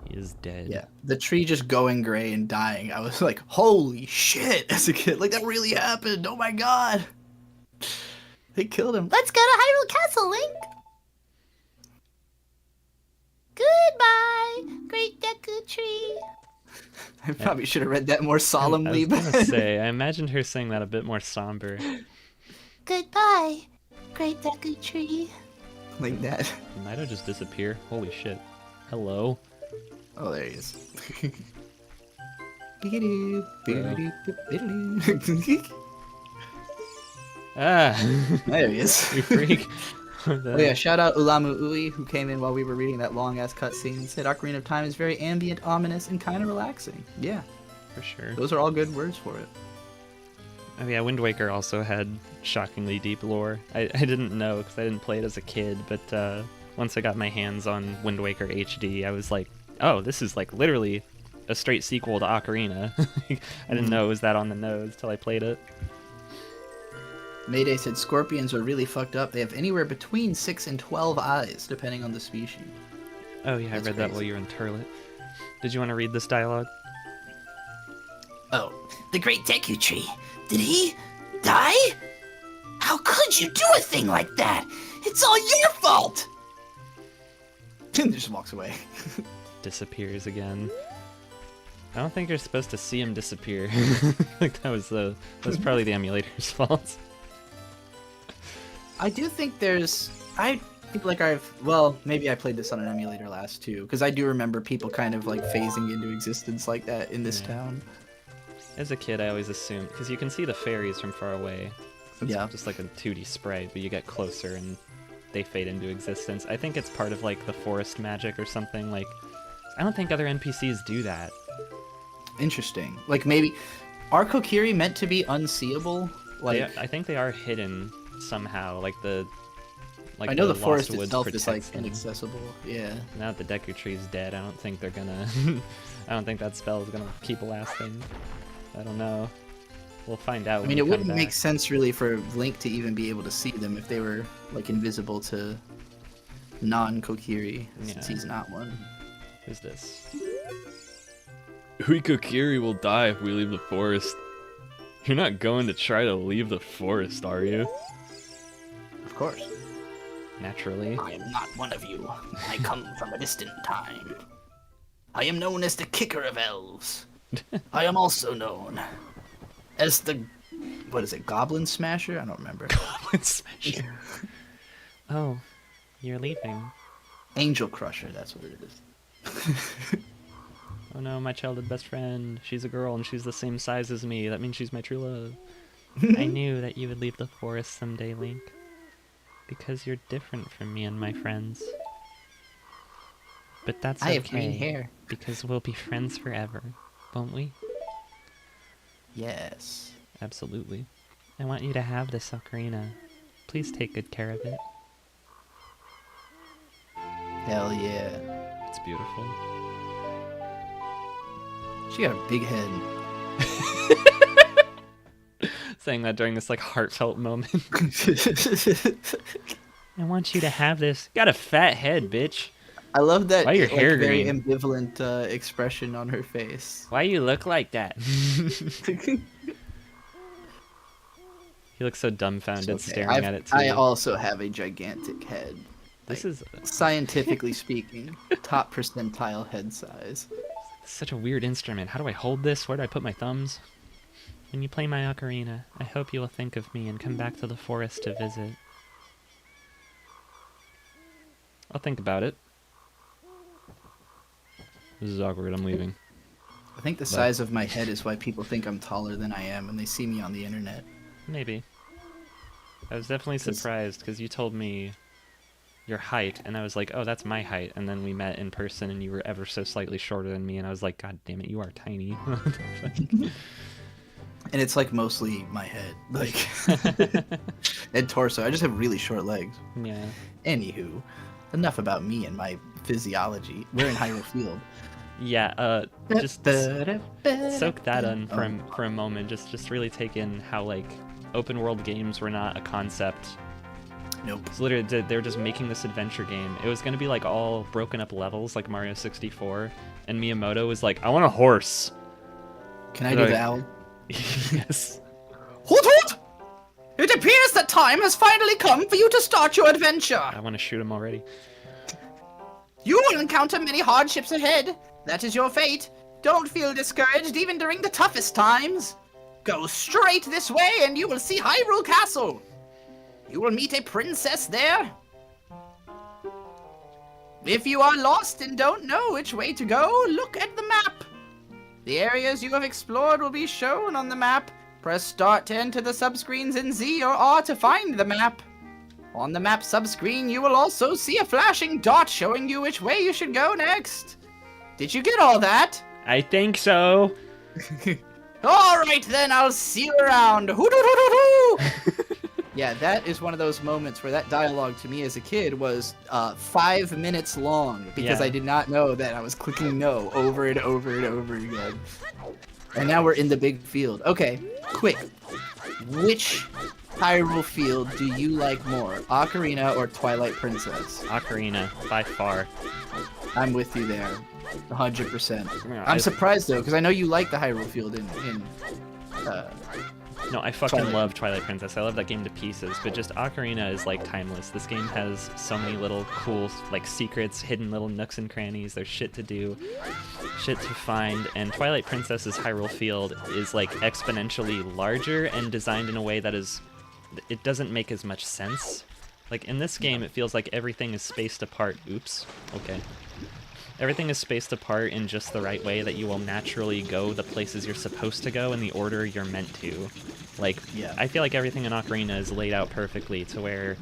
He is dead. Yeah, the tree just going gray and dying. I was like, holy shit, as a kid. Like, that really happened. Oh my god. They killed him. Let's go to Hyrule Castle, Link. Goodbye, Great Deku Tree. I probably should have read that more I solemnly, was but gonna say, I imagined her saying that a bit more somber. Goodbye, Great Deku Tree. like that. Did Mido just disappear? Holy shit. Hello? Oh, there he is. Ah! There he is. You freak. What the Oh yeah, shout out Ulamu Ui, who came in while we were reading that long-ass cutscene and said Ocarina of Time is very ambient, ominous, and kind of relaxing. Yeah, For sure. those are all good words for it. Oh yeah, Wind Waker also had shockingly deep lore. I didn't know because I didn't play it as a kid, but once I got my hands on Wind Waker HD, I was like, oh, this is like literally a straight sequel to Ocarina. I didn't know it was that on the nose till I played it. Mayday said scorpions are really fucked up. They have anywhere between 6 and 12 eyes, depending on the species. Oh yeah, That's I read that crazy. while you were in Turlet. Did you want to read this dialogue? Oh, the Great Deku Tree. Did he die? How could you do a thing like that? It's all your fault! And just walks away. Disappears again. I don't think you're supposed to see him disappear. Like that was probably the emulator's fault. I do think I feel like maybe I played this on an emulator last too, because I do remember people kind of like phasing into existence like that in this town. As a kid, I always assumed, because you can see the fairies from far away. It's Yeah. just like a 2D sprite, but you get closer and they fade into existence. I think it's part of like the forest magic or something. Like, I don't think other NPCs do that. Interesting. Like maybe are Kokiri meant to be unseeable? Like I think they are hidden somehow. Like I know the Lost forest Woods itself is like protects them. inaccessible. Yeah. Now that the Deku Tree's dead, I don't think they're gonna. I don't think that spell is gonna keep lasting. I don't know. We'll find out. I when mean, we it come wouldn't back. make sense really for Link to even be able to see them if they were like invisible to non-Kokiri, since Yeah. he's not one. Who's this? We Kokiri will die if we leave the forest. You're not going to try to leave the forest, are you? Of course. Naturally. I am not one of you. I come from a distant time. I am known as the Kicker of Elves. I am also known as the... What is it? Goblin Smasher? I don't remember. Oh, you're leaving. Angel Crusher. That's what it is. Oh no, my childhood best friend. She's a girl and she's the same size as me. That means she's my true love. I knew that you would leave the forest someday, Link. Because you're different from me and my friends. But that's okay. I have green hair. Because we'll be friends forever, won't we? Yes. Absolutely. I want you to have this ocarina. Please take good care of it. Hell yeah. It's beautiful. She got a big head. Saying that during this like heartfelt moment. I want you to have this. Got a fat head, bitch. I love that Why your like, hair very green? ambivalent expression on her face. Why you look like that? He looks so dumbfounded It's okay. staring at it too. I also have a gigantic head. This is Scientifically speaking, top percentile head size. such a weird instrument. How do I hold this? Where do I put my thumbs? When you play my ocarina, I hope you will think of me and come back to the forest to visit. I'll think about it. This is awkward. I'm leaving. I think the size of my head is why people think I'm taller than I am when they see me on the internet. Maybe. I was definitely surprised because you told me your height, and I was like, oh, that's my height. And then we met in person, and you were ever so slightly shorter than me, and I was like, God damn it, you are tiny. And it's like mostly my head, like and torso. I just have really short legs. Yeah. Anywho, enough about me and my physiology. We're in Hyrule Field. Yeah, just soak that in Oh. for a moment. Just really take in how like open world games were not a concept. Nope. It's literally they were just making this adventure game. It was gonna be like all broken up levels like Mario 64, and Miyamoto was like, I want a horse. Can I do Like- the owl? Yes. Hoot hoot! It appears that time has finally come for you to start your adventure. I want to shoot him already. You will encounter many hardships ahead. That is your fate. Don't feel discouraged even during the toughest times. Go straight this way and you will see Hyrule Castle. You will meet a princess there. If you are lost and don't know which way to go, look at the map. The areas you have explored will be shown on the map. Press start to enter the subscreens in Z or R to find the map. On the map subscreen, you will also see a flashing dot showing you which way you should go next. Did you get all that? I think so. Alright then, I'll see you around. Hoo-doo-doo-doo-doo! Yeah, that is one of those moments where that dialogue to me as a kid was 5 minutes long because Yeah. I did not know that I was clicking no over and over and over again. And now we're in the big field. Okay, quick. Which Hyrule Field do you like more, Ocarina or Twilight Princess? Ocarina, by far. I'm with you there, 100%. Yeah, I'm surprised though, because I know you like the Hyrule Field in No, I fucking Twilight. love Twilight Princess. I love that game to pieces, but just Ocarina is like timeless. This game has so many little cool like secrets, hidden little nooks and crannies. There's shit to do, shit to find, and Twilight Princess's Hyrule Field is like exponentially larger and designed in a way that it doesn't make as much sense. Like in this game, it feels like everything is spaced apart. Oops. Okay. Everything is spaced apart in just the right way that you will naturally go the places you're supposed to go in the order you're meant to. Like, Yeah. I feel like everything in Ocarina is laid out perfectly to where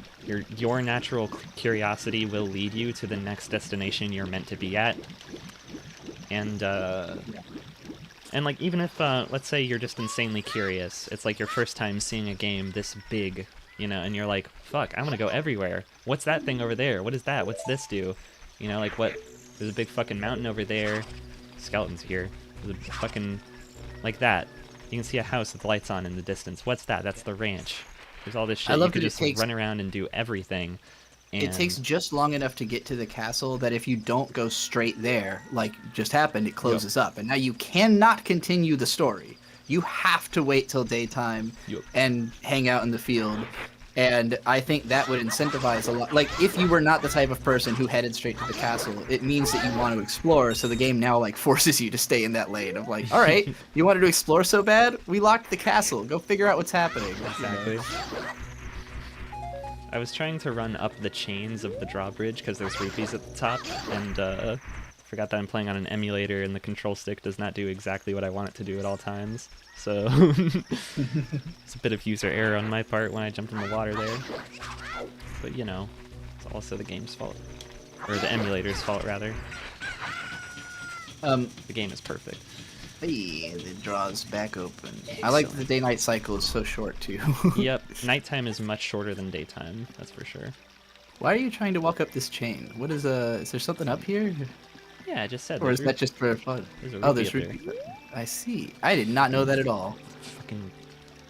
your natural curiosity will lead you to the next destination you're meant to be at. And like, even if, let's say you're just insanely curious, it's like your first time seeing a game this big, you know, and you're like, fuck, I want to go everywhere. What's that thing over there? What is that? What's this do? You know, like, what... There's a big fucking mountain over there. Skeletons here. There's a fucking... Like that. You can see a house with lights on in the distance. What's that? That's the ranch. There's all this shit. I love You could that it just takes- run around and do everything. And It takes just long enough to get to the castle that if you don't go straight there, like just happened, it closes up. And now you cannot continue the story. You have to wait till daytime Yup. and hang out in the field. And I think that would incentivize a lot. Like, if you were not the type of person who headed straight to the castle, it means that you want to explore, so the game now, like, forces you to stay in that lane of, like, all right, you wanted to explore so bad? We locked the castle. Go figure out what's happening. Exactly. I was trying to run up the chains of the drawbridge because there's rupees at the top, and forgot that I'm playing on an emulator and the control stick does not do exactly what I want it to do at all times. So it's a bit of user error on my part when I jumped in the water there. But you know, it's also the game's fault. Or the emulator's fault, rather. The game is perfect. Hey, and it draws back open. I like that the day-night cycle is so short, too. Yep, nighttime is much shorter than daytime, that's for sure. Why are you trying to walk up this chain? What is there something up here? Yeah, I just said Or there's is that just for fun? there's a Oh, rupee there's up there. rupee. I see. I did not know that at all. Fucking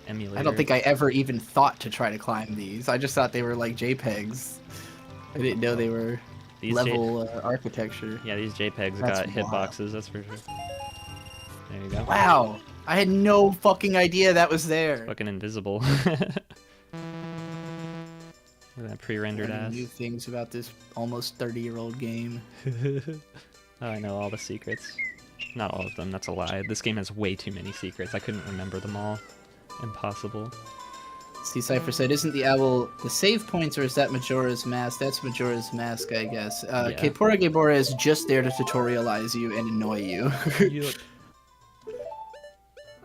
emulator. I don't think I ever even thought to try to climb these. I just thought they were like JPEGs. I didn't know they were These level architecture. Yeah, these JPEGs That's got wild. hitboxes, that's for sure. There you go. Wow. I had no fucking idea that was there. Fucking invisible. Look at that pre-rendered Learning ass. new things about this almost 30-year-old game. Oh, I know all the secrets. Not all of them, that's a lie. This game has way too many secrets. I couldn't remember them all. Impossible. See, Cypher said, isn't the owl the save points, or is that Majora's Mask? That's Majora's Mask, I guess. Yeah. Kepora Gebora is just there to tutorialize you and annoy you. Yup.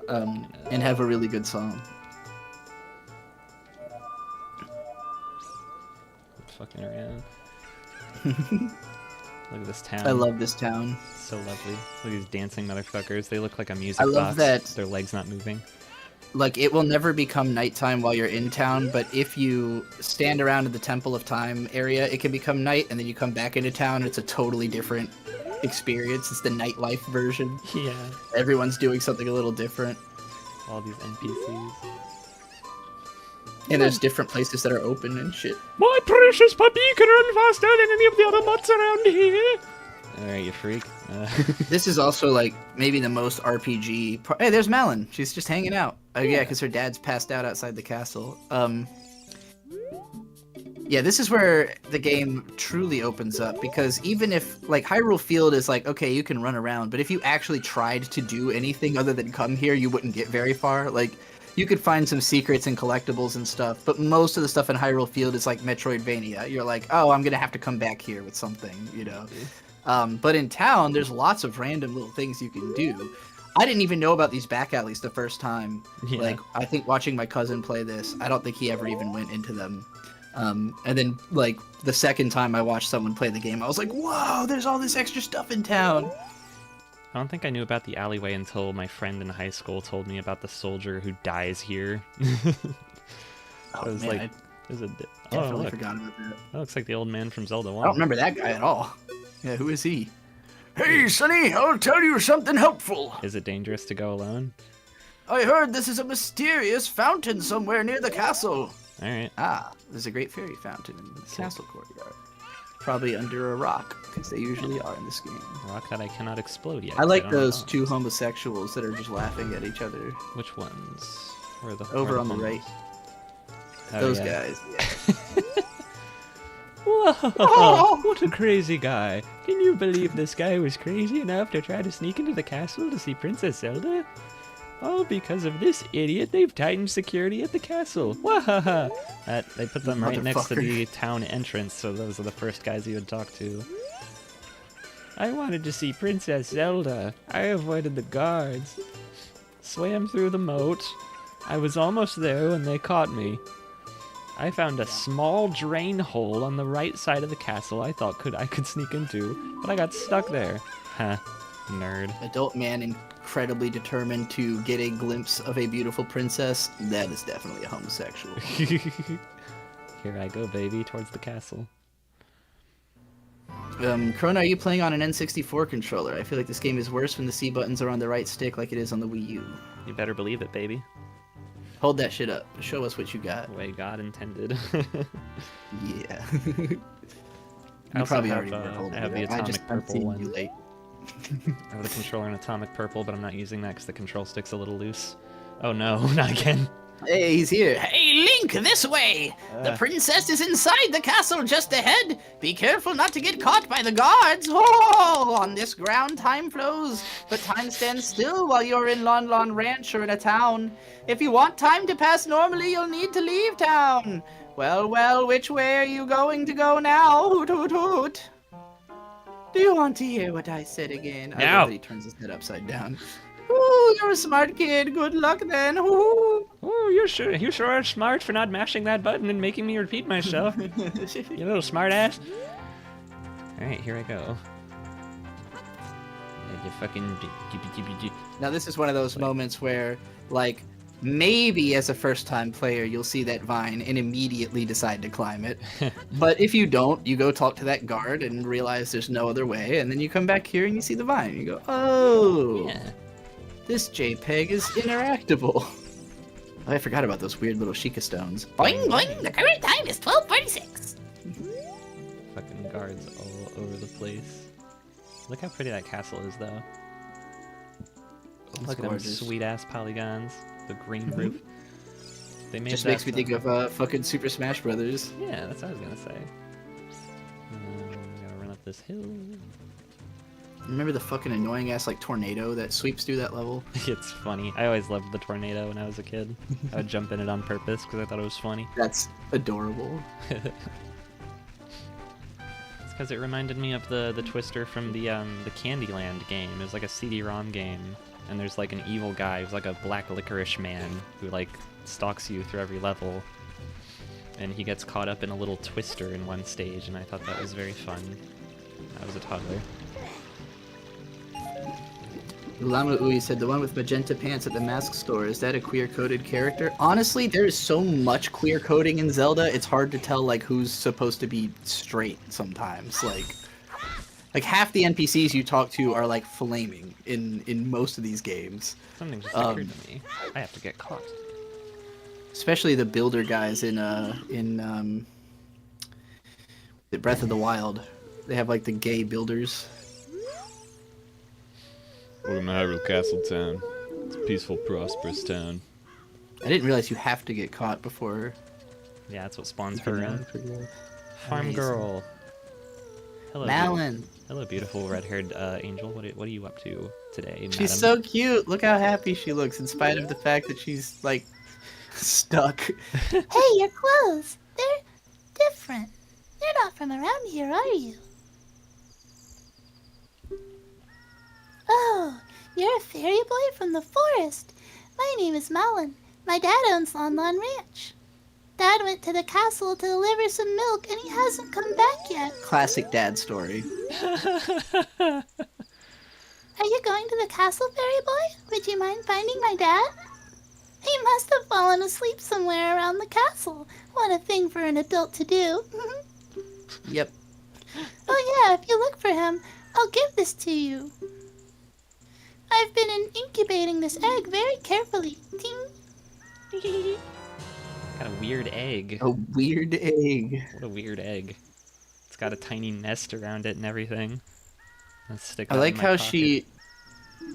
And have a really good song. Fucking around. Look at this town. I love this town. So lovely. Look at these dancing motherfuckers. They look like a music I love box. that- Their legs not moving. Like, it will never become nighttime while you're in town, but if you stand around in the Temple of Time area, it can become night, and then you come back into town, and it's a totally different experience. It's the nightlife version. Yeah. Everyone's doing something a little different. All these NPCs. And there's different places that are open and shit. My precious puppy can run faster than any of the other mutts around here. Alright, you freak. This is also, like, maybe the most RPG... Hey, there's Malin. She's just hanging out. Yeah, because her dad's passed out outside the castle. Yeah, this is where the game truly opens up, because even if, like, Hyrule Field is like, okay, you can run around, but if you actually tried to do anything other than come here, you wouldn't get very far. Like, you could find some secrets and collectibles and stuff, but most of the stuff in Hyrule Field is like Metroidvania. You're like, oh, I'm gonna have to come back here with something, you know? But in town, there's lots of random little things you can do. I didn't even know about these back alleys the first time. Yeah. Like, I think watching my cousin play this, I don't think he ever even went into them. And then, like, the second time I watched someone play the game, I was like, whoa, there's all this extra stuff in town. I don't think I knew about the alleyway until my friend in high school told me about the soldier who dies here. I was like, there's a... Oh, Definitely look. forgot about that. That looks like the old man from Zelda 1. I don't remember that guy at all. Yeah, who is he? Hey, Sonny, I'll tell you something helpful. Is it dangerous to go alone? I heard this is a mysterious fountain somewhere near the castle. All right. Ah, there's a great fairy fountain in the castle courtyard. Probably under a rock, because they usually are in this game. Rock that I cannot explode yet. I like don't know those how. two homosexuals that are just laughing at each other. Which ones? Where are the Over where are on the homies? right. Oh, Those yeah. guys. Whoa! What a crazy guy! Can you believe this guy was crazy enough to try to sneak into the castle to see Princess Zelda? All because of this idiot, they've tightened security at the castle. Wahaha! They put them right next to the town entrance, so those are the first guys you would talk to. I wanted to see Princess Zelda. I avoided the guards. Swam through the moat. I was almost there when they caught me. I found a small drain hole on the right side of the castle I thought I could sneak into, but I got stuck there. Huh. Nerd. Adult man incredibly determined to get a glimpse of a beautiful princess. That is definitely a homosexual. Here I go, baby, towards the castle. Krona, are you playing on an N64 controller? I feel like this game is worse when the C buttons are on the right stick like it is on the Wii U. You better believe it, baby. Hold that shit up. Show us what you got. The way God intended. Yeah. I You also probably have, already were holding I have it. the I just atomic I'm purple seeing one. you late. I have the controller in atomic purple, but I'm not using that because the control stick's a little loose. Oh no, not again. Hey, he's here. Hey, Link, this way! The princess is inside the castle just ahead. Be careful not to get caught by the guards. Oh, on this ground time flows, but time stands still while you're in Lon Lon Ranch or in a town. If you want time to pass normally, you'll need to leave town. Well, well, which way are you going to go now? Hoot, hoot, hoot. Do you want to hear what I said again? I No. love that he turns his head upside down. Ooh, you're a smart kid. Good luck then. Ooh. Oh, you sure are smart for not mashing that button and making me repeat myself. You little smart ass. Alright, here I go. Yeah, you fucking... Now this is one of those moments where, like, maybe as a first-time player you'll see that vine and immediately decide to climb it. But if you don't, you go talk to that guard and realize there's no other way, and then you come back here and you see the vine. You go, oh, Yeah. this JPEG is interactable. Oh, I forgot about those weird little Sheikah stones. Boing, boing, the current time is 12:46. Fucking guards all over the place. Look how pretty that castle is, though. It's Look at them gorgeous. sweet-ass polygons. The green roof. They made Just that, makes me think of fucking Super Smash Brothers. Yeah, that's what I was gonna say. Gotta run up this hill. Remember the fucking annoying ass like tornado that sweeps through that level? It's funny. I always loved the tornado when I was a kid. I would jump in it on purpose because I thought it was funny. That's adorable. It's because it reminded me of the Twister from the Candyland game. It was like a CD-ROM game, and there's like an evil guy who's like a black licorice man who like stalks you through every level, and he gets caught up in a little twister in one stage, and I thought that was very fun. I was a toddler. Lama Ui said, the one with magenta pants at the mask store, is that a queer-coded character? Honestly, there is so much queer coding in Zelda, it's hard to tell, like, who's supposed to be straight sometimes. Like half the NPCs you talk to are, like, flaming in most of these games. Something just occurred to me. I have to get caught. Especially the builder guys in the Breath of the Wild. They have, like, the gay builders. Welcome to Hyrule Castle Town. It's a peaceful, prosperous town. I didn't realize you have to get caught before... Yeah, that's what spawns you can, her in. forget. Farm Amazing. girl. Hello, Malin. Hello, beautiful red-haired angel. What are you up to today, She's madam? so cute. Look how happy she looks, in spite of the fact that she's, like, stuck. Hey, your clothes. They're different. You're not from around here, are you? Oh, you're a fairy boy from the forest. My name is Malin. My dad owns Lon Lon Ranch. Dad went to the castle to deliver some milk, and he hasn't come back yet. Classic dad story. Are you going to the castle, fairy boy? Would you mind finding my dad? He must have fallen asleep somewhere around the castle. What a thing for an adult to do. Yep. Oh yeah, if you look for him, I'll give this to you. I've been incubating this egg very carefully. Ting. Got a weird egg. A weird egg. What a weird egg. It's got a tiny nest around it and everything. Let's stick that I like in my how pocket. she,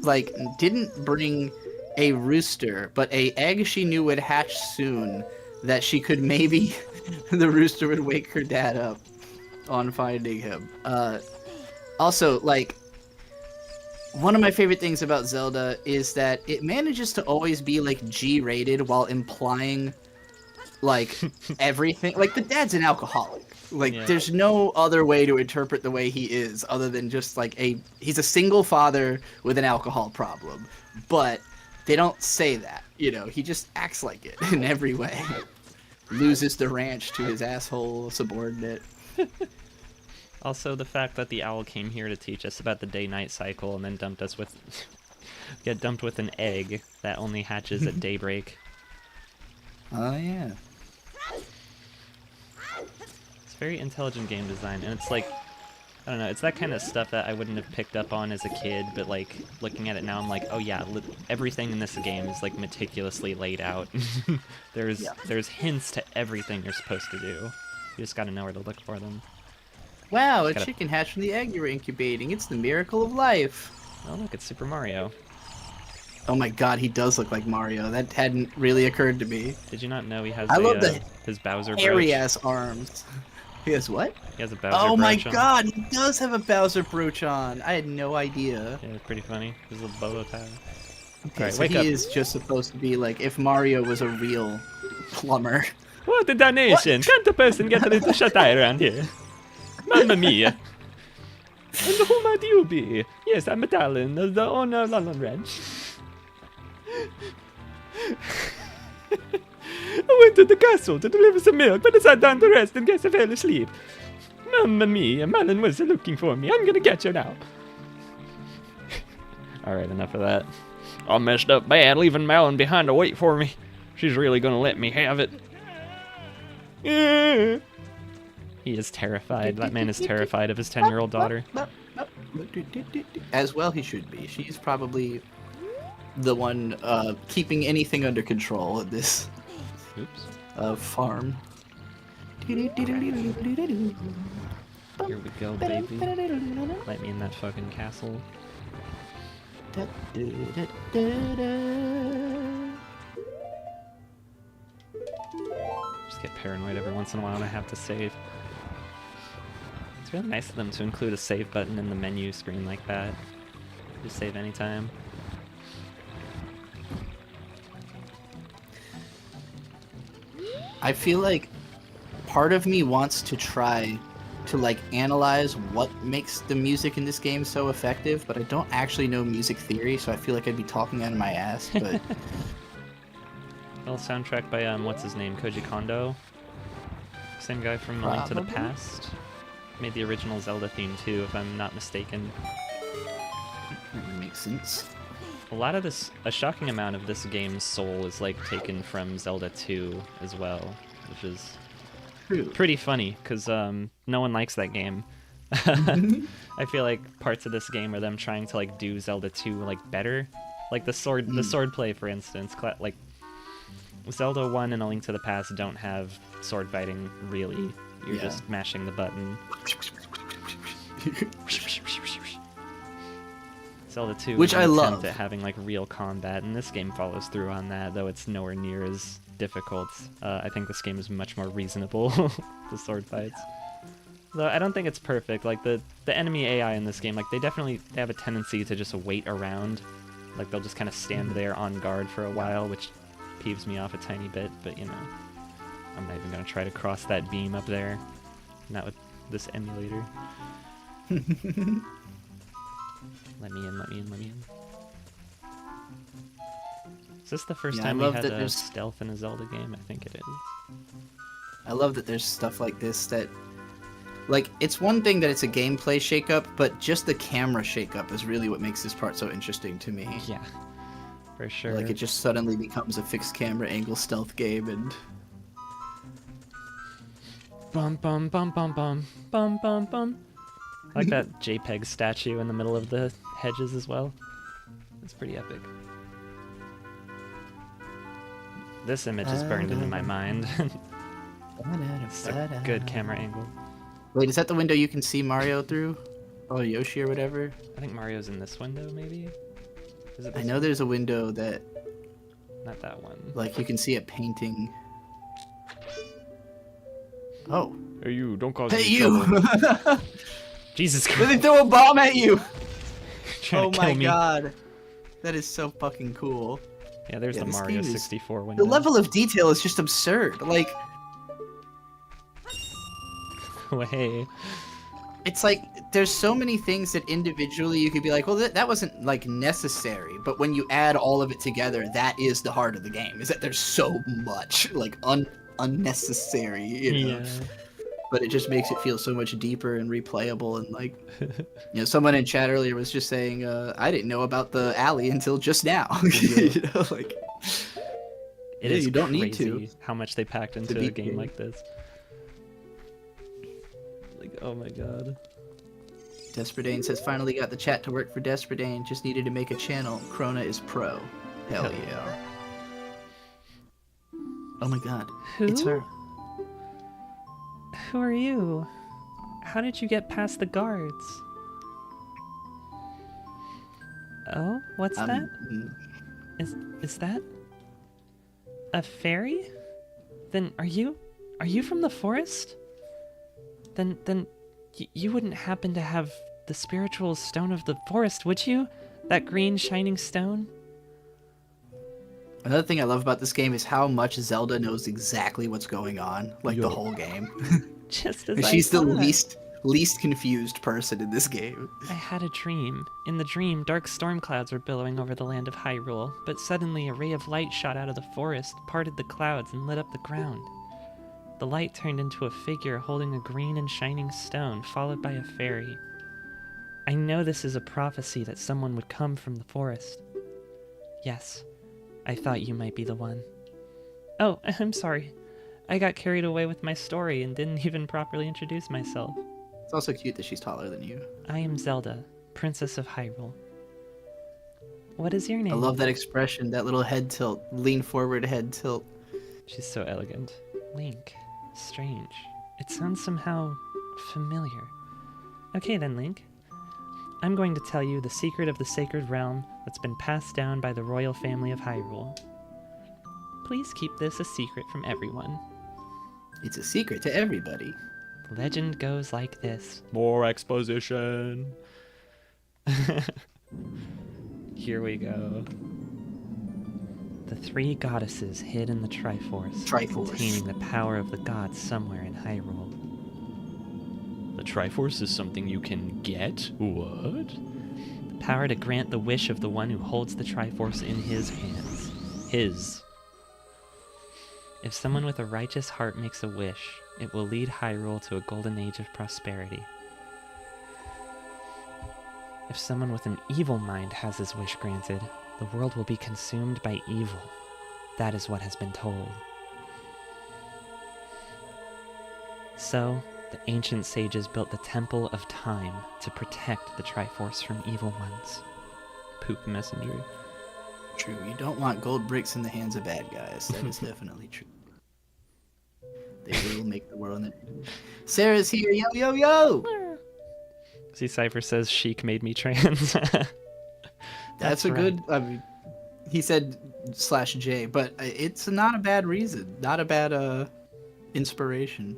like, didn't bring a rooster, but a egg she knew would hatch soon, that she could maybe, the rooster would wake her dad up on finding him. Also, like, one of my favorite things about Zelda is that it manages to always be, like, G-rated while implying, like, everything. Like, the dad's an alcoholic. Like, Yeah. there's no other way to interpret the way he is other than just, like, he's a single father with an alcohol problem. But they don't say that, you know? He just acts like it in every way. Loses the ranch to his asshole subordinate. Also, the fact that the owl came here to teach us about the day-night cycle and then dumped us with... get dumped with an egg that only hatches at daybreak. Oh, yeah. It's very intelligent game design, and it's like... I don't know, it's that kind of stuff that I wouldn't have picked up on as a kid, but like, looking at it now, I'm like, oh yeah, everything in this game is like meticulously laid out. There's hints to everything you're supposed to do. You just gotta know where to look for them. Wow, a Gotta- chicken hatched from the egg you were incubating. It's the miracle of life. Oh look, it's Super Mario. Oh my god, he does look like Mario. That hadn't really occurred to me. Did you not know he has I love the his Bowser Hairy brooch? ass arms. He has what? He has a Bowser Oh my brooch on. god, he does have a Bowser brooch on. I had no idea. Yeah, it's pretty funny. His little bow tie. Okay, Alright, so wake he up. is just supposed to be like if Mario was a real plumber. What a donation! Can't a person get a little shut-eye around here? Mamma mia! And who might you be? Yes, I'm Talon, the owner of London Ranch. I went to the castle to deliver some milk, but I sat down to rest and guess I fell asleep. Mamma mia, Malin was looking for me. I'm gonna get you now. Alright, enough of that. I messed up bad, leaving Malin behind to wait for me. She's really gonna let me have it. He is terrified. That man is terrified of his 10-year-old daughter. As well he should be. She's probably the one keeping anything under control at this farm. Here we go, baby. Let me in that fucking castle. Just get paranoid every once in a while and I have to save. It's really nice of them to include a save button in the menu screen like that. Just save anytime. I feel like part of me wants to try to like analyze what makes the music in this game so effective, but I don't actually know music theory, so I feel like I'd be talking out of my ass. But Well, soundtrack by what's his name, Koji Kondo. Same guy from A Link to the Probably. Past. Made the original Zelda theme too, if I'm not mistaken. that makes sense. A shocking amount of this game's soul is like taken from Zelda 2 as well, which is True. pretty funny because no one likes that game. I feel like parts of this game are them trying to like do Zelda 2 like better, like the sword play, for instance. Like Zelda 1 and A Link to the Past don't have sword fighting really. You're Yeah. just mashing the button. Zelda 2 Which is an I attempt love. at having like real combat, and this game follows through on that, though it's nowhere near as difficult. I think this game is much more reasonable, the sword fights. Though I don't think it's perfect. Like the enemy AI in this game, like they have a tendency to just wait around. Like they'll just kind of stand there on guard for a while, which peeves me off a tiny bit, but you know, I'm not even gonna try to cross that beam up there. Not with this emulator. Let me in, let me in, let me in. Is this the first Yeah, I time we love had that a there's- stealth in a Zelda game? I think it is. I love that there's stuff like this that, like, it's one thing that it's a gameplay shakeup, but just the camera shakeup is really what makes this part so interesting to me. Yeah, for sure. Like, it just suddenly becomes a fixed camera angle stealth game, and Bum bum bum bum bum bum bum bum. I like that JPEG statue in the middle of the hedges as well. It's pretty epic. This image is burned into my mind. It's a good camera angle. Wait, is that the window you can see Mario through? Oh, Yoshi or whatever? I think Mario's in this window, maybe? Is it I this know one? there's a window that, Not that one. like, you can see a painting. Oh. Hey, you, don't cause Hey, any you! trouble. Jesus Let Christ. me throw a bomb at you! Trying Oh to my kill me. god. That is so fucking cool. Yeah, there's Yeah, the this Mario game is- 64 window. The level of detail is just absurd. Like, Way. it's like there's so many things that individually you could be like, well, that wasn't like necessary, but when you add all of it together, that is the heart of the game. Is that there's so much like unnecessary, you know. Yeah. But it just makes it feel so much deeper and replayable. And like, you know, someone in chat earlier was just saying, I didn't know about the alley until just now. You know, like, It yeah, is you don't need crazy how much they packed into a beat game game. like this. Like, oh my god. Desperdane says, finally got the chat to work for Desperdane. Just needed to make a channel. Krona is pro. Hell Hell yeah. Oh my god. Who? It's her. Who are you? How did you get past the guards? Oh, what's that? mm, Is that a fairy? Then are you from the forest? Then you wouldn't happen to have the spiritual stone of the forest, would you? That green shining stone? Another thing I love about this game is how much Zelda knows exactly what's going on, like the Yo. whole game. Just as And I she's the thought. least confused person in this game. I had a dream. In the dream, dark storm clouds were billowing over the land of Hyrule, but suddenly a ray of light shot out of the forest, parted the clouds, and lit up the ground. The light turned into a figure holding a green and shining stone, followed by a fairy. I know this is a prophecy that someone would come from the forest. Yes, I thought you might be the one. Oh, I'm sorry. I got carried away with my story and didn't even properly introduce myself. It's also cute that she's taller than you. I am Zelda, Princess of Hyrule. What is your name? I love that expression, that little head tilt, lean forward head tilt. She's so elegant. Link. Strange. It sounds somehow familiar. Okay then, Link. I'm going to tell you the secret of the sacred realm that's been passed down by the royal family of Hyrule. Please keep this a secret from everyone. It's a secret to everybody. The legend goes like this. More exposition. Here we go. The three goddesses hid in the Triforce, Triforce. containing the power of the gods somewhere in Hyrule. The Triforce is something you can get? What? The power to grant the wish of the one who holds the Triforce in his hands. His. If someone with a righteous heart makes a wish, it will lead Hyrule to a golden age of prosperity. If someone with an evil mind has his wish granted, the world will be consumed by evil. That is what has been told. So, the ancient sages built the Temple of Time to protect the Triforce from evil ones. Poop messenger. True, you don't want gold bricks in the hands of bad guys. That is definitely true. They will make the world. Sarah's here. Yo, yo, yo! See, Cypher says Sheik made me trans. That's a right. good. I mean, he said /J, but it's not a bad reason. Not a bad inspiration.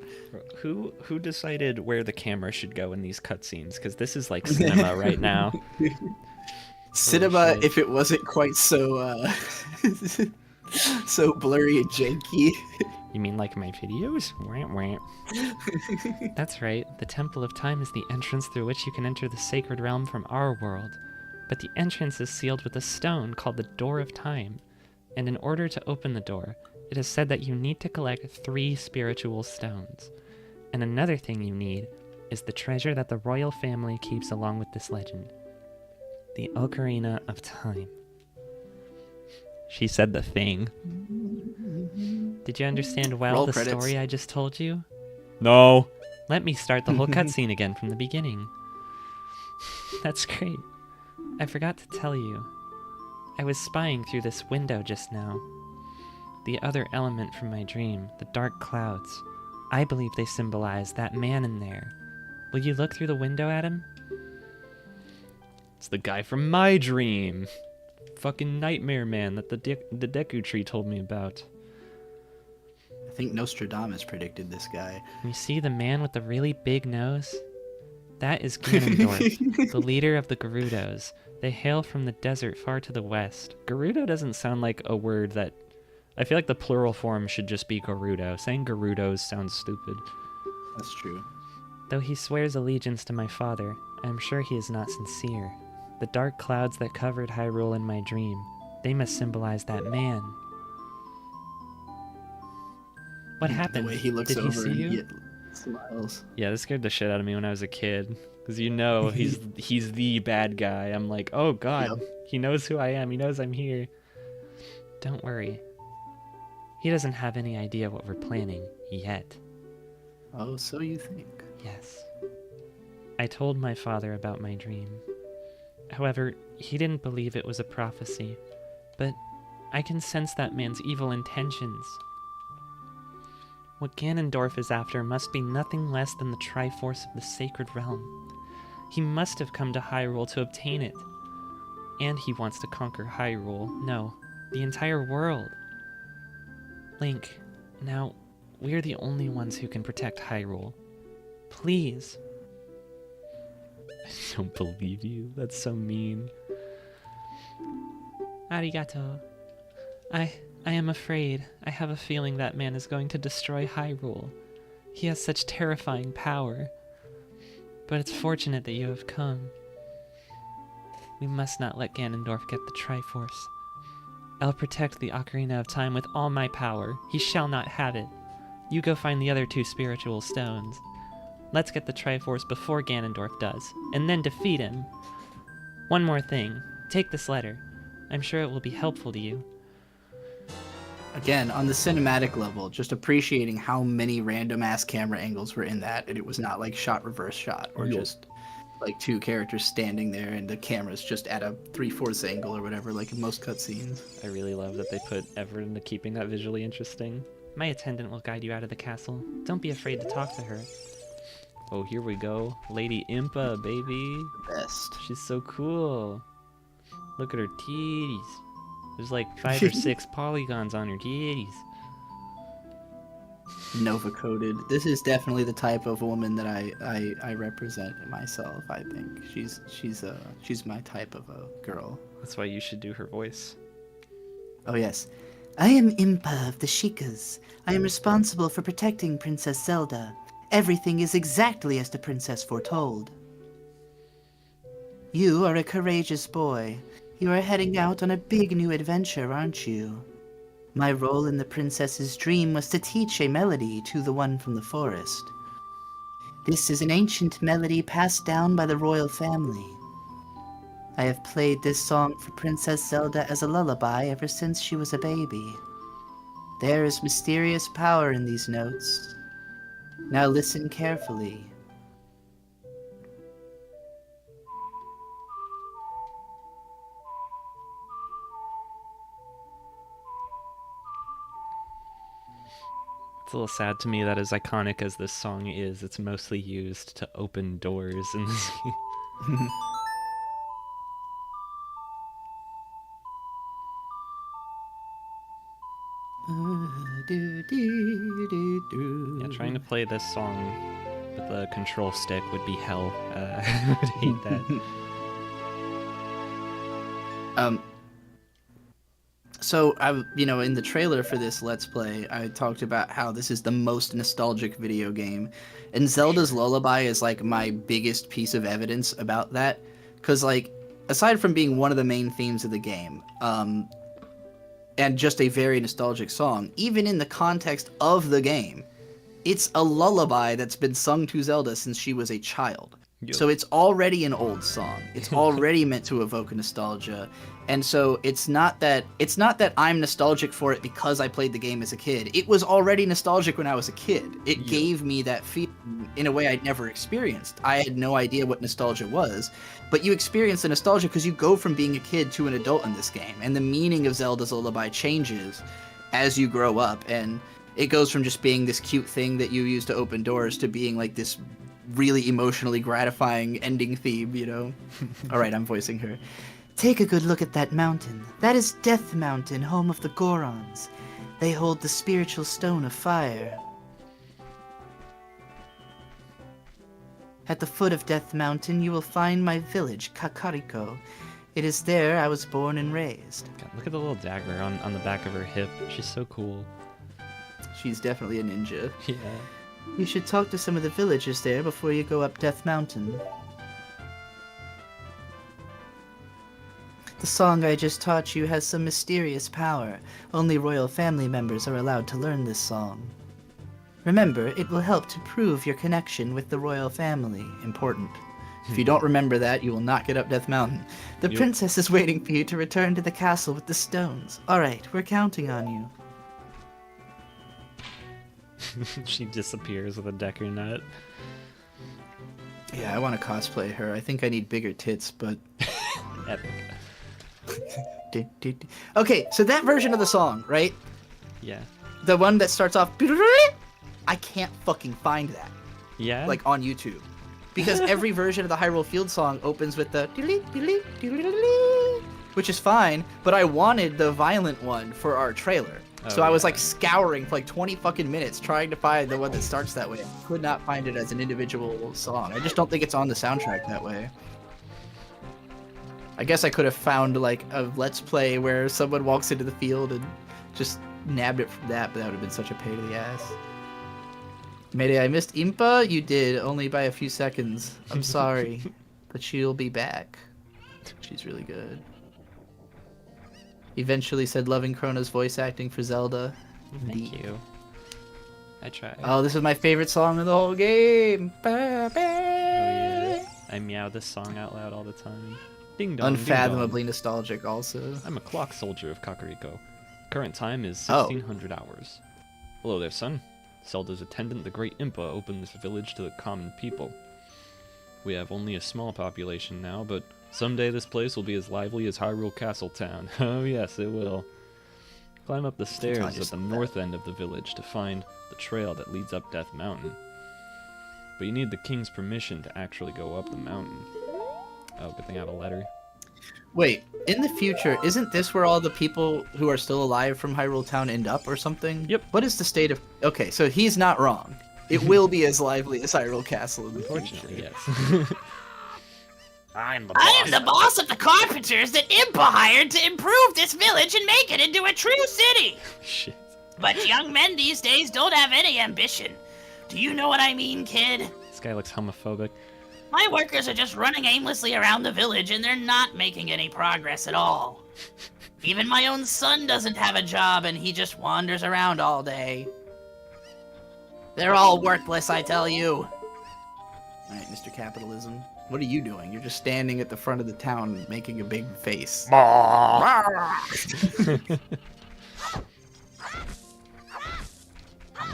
Who decided where the camera should go in these cutscenes? Because this is like cinema right now. Cinema, shit. if it wasn't quite so so blurry and janky. You mean like my videos? Wah, wah. That's right. The Temple of Time is the entrance through which you can enter the sacred realm from our world. But the entrance is sealed with a stone called the Door of Time. And in order to open the door, it is said that you need to collect 3 spiritual stones. And another thing you need is the treasure that the royal family keeps along with this legend. The Ocarina of Time. She said the thing. Did you understand well Roll the credits. story I just told you? No. Let me start the whole cutscene again from the beginning. That's great. I forgot to tell you. I was spying through this window just now. The other element from my dream, the dark clouds. I believe they symbolize that man in there. Will you look through the window at him? It's the guy from my dream. Fucking nightmare man that the Deku Tree told me about. I think Nostradamus predicted this guy. You see the man with the really big nose? That is Ganondorf, the leader of the Gerudos. They hail from the desert far to the west. Gerudo doesn't sound like a word that... I feel like the plural form should just be Gerudo. Saying Gerudos sounds stupid. That's true. Though he swears allegiance to my father, I am sure he is not sincere. The dark clouds that covered Hyrule in my dream, they must symbolize that man. What happened? The way he looks Did over he see you? and smiles. Yeah, this scared the shit out of me when I was a kid. Because you know he's the bad guy. I'm like, oh god, Yep. He knows who I am. He knows I'm here. Don't worry. He doesn't have any idea what we're planning yet. Oh, so you think. Yes. I told my father about my dream. However, he didn't believe it was a prophecy. But I can sense that man's evil intentions. What Ganondorf is after must be nothing less than the Triforce of the Sacred Realm. He must have come to Hyrule to obtain it. And he wants to conquer Hyrule. No, the entire world. Link, now, we're the only ones who can protect Hyrule. Please. I don't believe you. That's so mean. Arigato. I am afraid. I have a feeling that man is going to destroy Hyrule. He has such terrifying power. But it's fortunate that you have come. We must not let Ganondorf get the Triforce. I'll protect the Ocarina of Time with all my power. He shall not have it. You go find the other 2 spiritual stones. Let's get the Triforce before Ganondorf does, and then defeat him. One more thing. Take this letter. I'm sure it will be helpful to you. Again, on the cinematic level, just appreciating how many random ass camera angles were in that, and it was not like shot reverse shot or just like 2 characters standing there and the camera's just at a 3/4 angle or whatever, like in most cutscenes. I really love that they put effort into keeping that visually interesting. My attendant will guide you out of the castle. Don't be afraid to talk to her. Oh, here we go. Lady Impa, baby. Best. She's so cool. Look at her titties. There's like 5 or 6 polygons on her titties. Nova coded. This is definitely the type of woman that I represent myself. I think she's my type of a girl. That's why you should do her voice. Oh yes, I am Impa of the Shikas. I am responsible for protecting Princess Zelda. Everything is exactly as the princess foretold. You are a courageous boy. You are heading out on a big new adventure, aren't you? My role in the princess's dream was to teach a melody to the one from the forest. This is an ancient melody passed down by the royal family. I have played this song for Princess Zelda as a lullaby ever since she was a baby. There is mysterious power in these notes. Now listen carefully. It's a little sad to me that as iconic as this song is, it's mostly used to open doors in this game. Yeah, trying to play this song with a control stick would be hell. I would hate that. So in the trailer for this Let's Play, I talked about how this is the most nostalgic video game, and Zelda's Lullaby is like my biggest piece of evidence about that, because like aside from being one of the main themes of the game, and just a very nostalgic song, even in the context of the game, it's a lullaby that's been sung to Zelda since she was a child. Yep. So it's already an old song. It's already meant to evoke a nostalgia. And so it's not that I'm nostalgic for it because I played the game as a kid. It was already nostalgic when I was a kid. It gave me that feeling in a way I'd never experienced. I had no idea what nostalgia was, but you experience the nostalgia because you go from being a kid to an adult in this game, and the meaning of Zelda's Lullaby changes as you grow up, and it goes from just being this cute thing that you use to open doors to being like this really emotionally gratifying ending theme, you know? All right, I'm voicing her. Take a good look at that mountain. That is Death Mountain, home of the Gorons. They hold the spiritual stone of fire. At the foot of Death Mountain, you will find my village, Kakariko. It is there I was born and raised. God, look at the little dagger on the back of her hip. She's so cool. She's definitely a ninja. Yeah. You should talk to some of the villagers there before you go up Death Mountain. The song I just taught you has some mysterious power. Only royal family members are allowed to learn this song. Remember, it will help to prove your connection with the royal family. Important. If you don't remember that, you will not get up Death Mountain. The princess is waiting for you to return to the castle with the stones. Alright, we're counting on you. She disappears with a Deku nut. Yeah, I want to cosplay her. I think I need bigger tits, but... Epic. Okay, so that version of the song, right? Yeah. The one that starts off... I can't fucking find that. Yeah? Like, on YouTube. Because every version of the Hyrule Field song opens with the... which is fine, but I wanted the violent one for our trailer. So I was like scouring for like 20 fucking minutes trying to find the one that starts that way. I could not find it as an individual song. I just don't think it's on the soundtrack that way. I guess I could have found like a Let's Play where someone walks into the field and just nabbed it from that, but that would have been such a pain in the ass. Mayday, I missed Impa? You did, only by a few seconds. I'm sorry, but she'll be back. She's really good. Eventually said loving Krona's voice acting for Zelda. Thank you. I tried. Oh, this is my favorite song in the whole game. Oh, yeah. I meow this song out loud all the time. Ding dong. Unfathomably ding dong. nostalgic also. I'm a clock soldier of Kakariko. Current time is Oh. 1600 hours. Hello there, son. Zelda's attendant, the Great Impa, opened this village to the common people. We have only a small population now, but someday this place will be as lively as Hyrule Castle Town. Oh yes, it will. Climb up the stairs at the north end of the village to find the trail that leads up Death Mountain. But you need the king's permission to actually go up the mountain. Oh, good thing I have a letter. Wait, in the future, isn't this where all the people who are still alive from Hyrule Town end up or something? Yep. What is the state of... Okay, so he's not wrong. It will be as lively as Hyrule Castle in the Unfortunately, future. yes. I am the boss of the carpenters that Impa hired to improve this village and make it into a true city. Shit. But young men these days don't have any ambition. Do you know what I mean, kid? This guy looks homophobic. My workers are just running aimlessly around the village and they're not making any progress at all. Even my own son doesn't have a job and he just wanders around all day. They're all worthless, I tell you. Alright, Mr. Capitalism. What are you doing? You're just standing at the front of the town making a big face.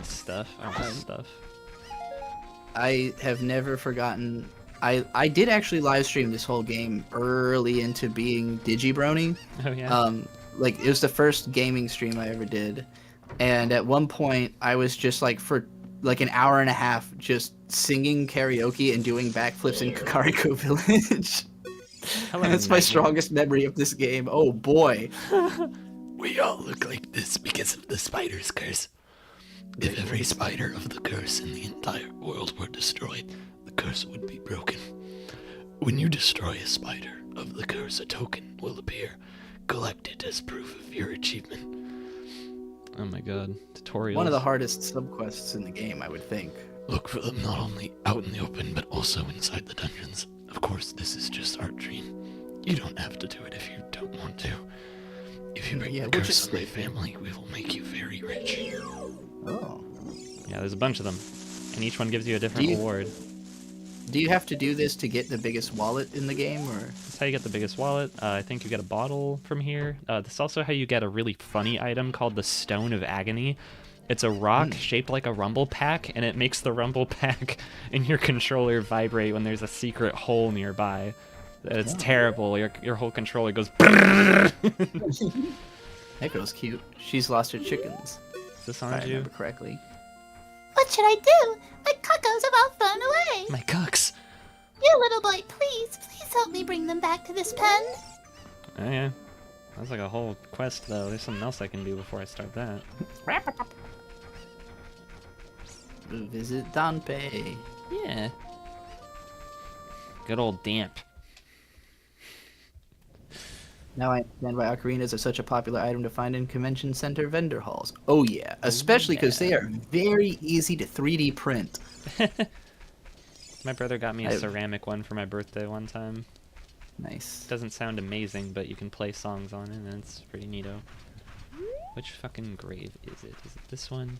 Stuff. I want stuff. I have never forgotten... I did actually live stream this whole game early into being Digibrony. Oh yeah. Like, it was the first gaming stream I ever did. And at one point, I was just like, for like an hour and a half, just singing karaoke and doing backflips in Kakariko Village. That's my strongest memory of this game. Oh boy. We all look like this because of the spider's curse. If every spider of the curse in the entire world were destroyed, the curse would be broken. When you destroy a spider of the curse, a token will appear. Collect it as proof of your achievement. Oh my god. Tutorials. One of the hardest subquests in the game, I would think. Look for them not only out in the open, but also inside the dungeons. Of course, this is just our dream. You don't have to do it if you don't want to. If you break the curse on my family, we will make you very rich. Oh. Yeah, there's a bunch of them. And each one gives you a different reward. Do you have to do this to get the biggest wallet in the game, or? That's how you get the biggest wallet. I think you get a bottle from here. That's also how you get a really funny item called the Stone of Agony. It's a rock shaped like a rumble pack, and it makes the rumble pack in your controller vibrate when there's a secret hole nearby. It's terrible. Your whole controller goes. That girl's cute. She's lost her chickens. Is this If I on you? remember correctly. What should I do? My cuckoos have all flown away. My cucks. You little boy, please help me bring them back to this pen. Oh yeah. That's like a whole quest though. There's something else I can do before I start that. Visit Danpei. Yeah. Good old Damp. Now I understand why ocarinas are such a popular item to find in convention center vendor halls. Oh yeah, especially because they are very easy to 3D print. My brother got me a ceramic one for my birthday one time. Nice. Doesn't sound amazing, but you can play songs on it, and it's pretty neato. Which fucking grave is it? Is it this one?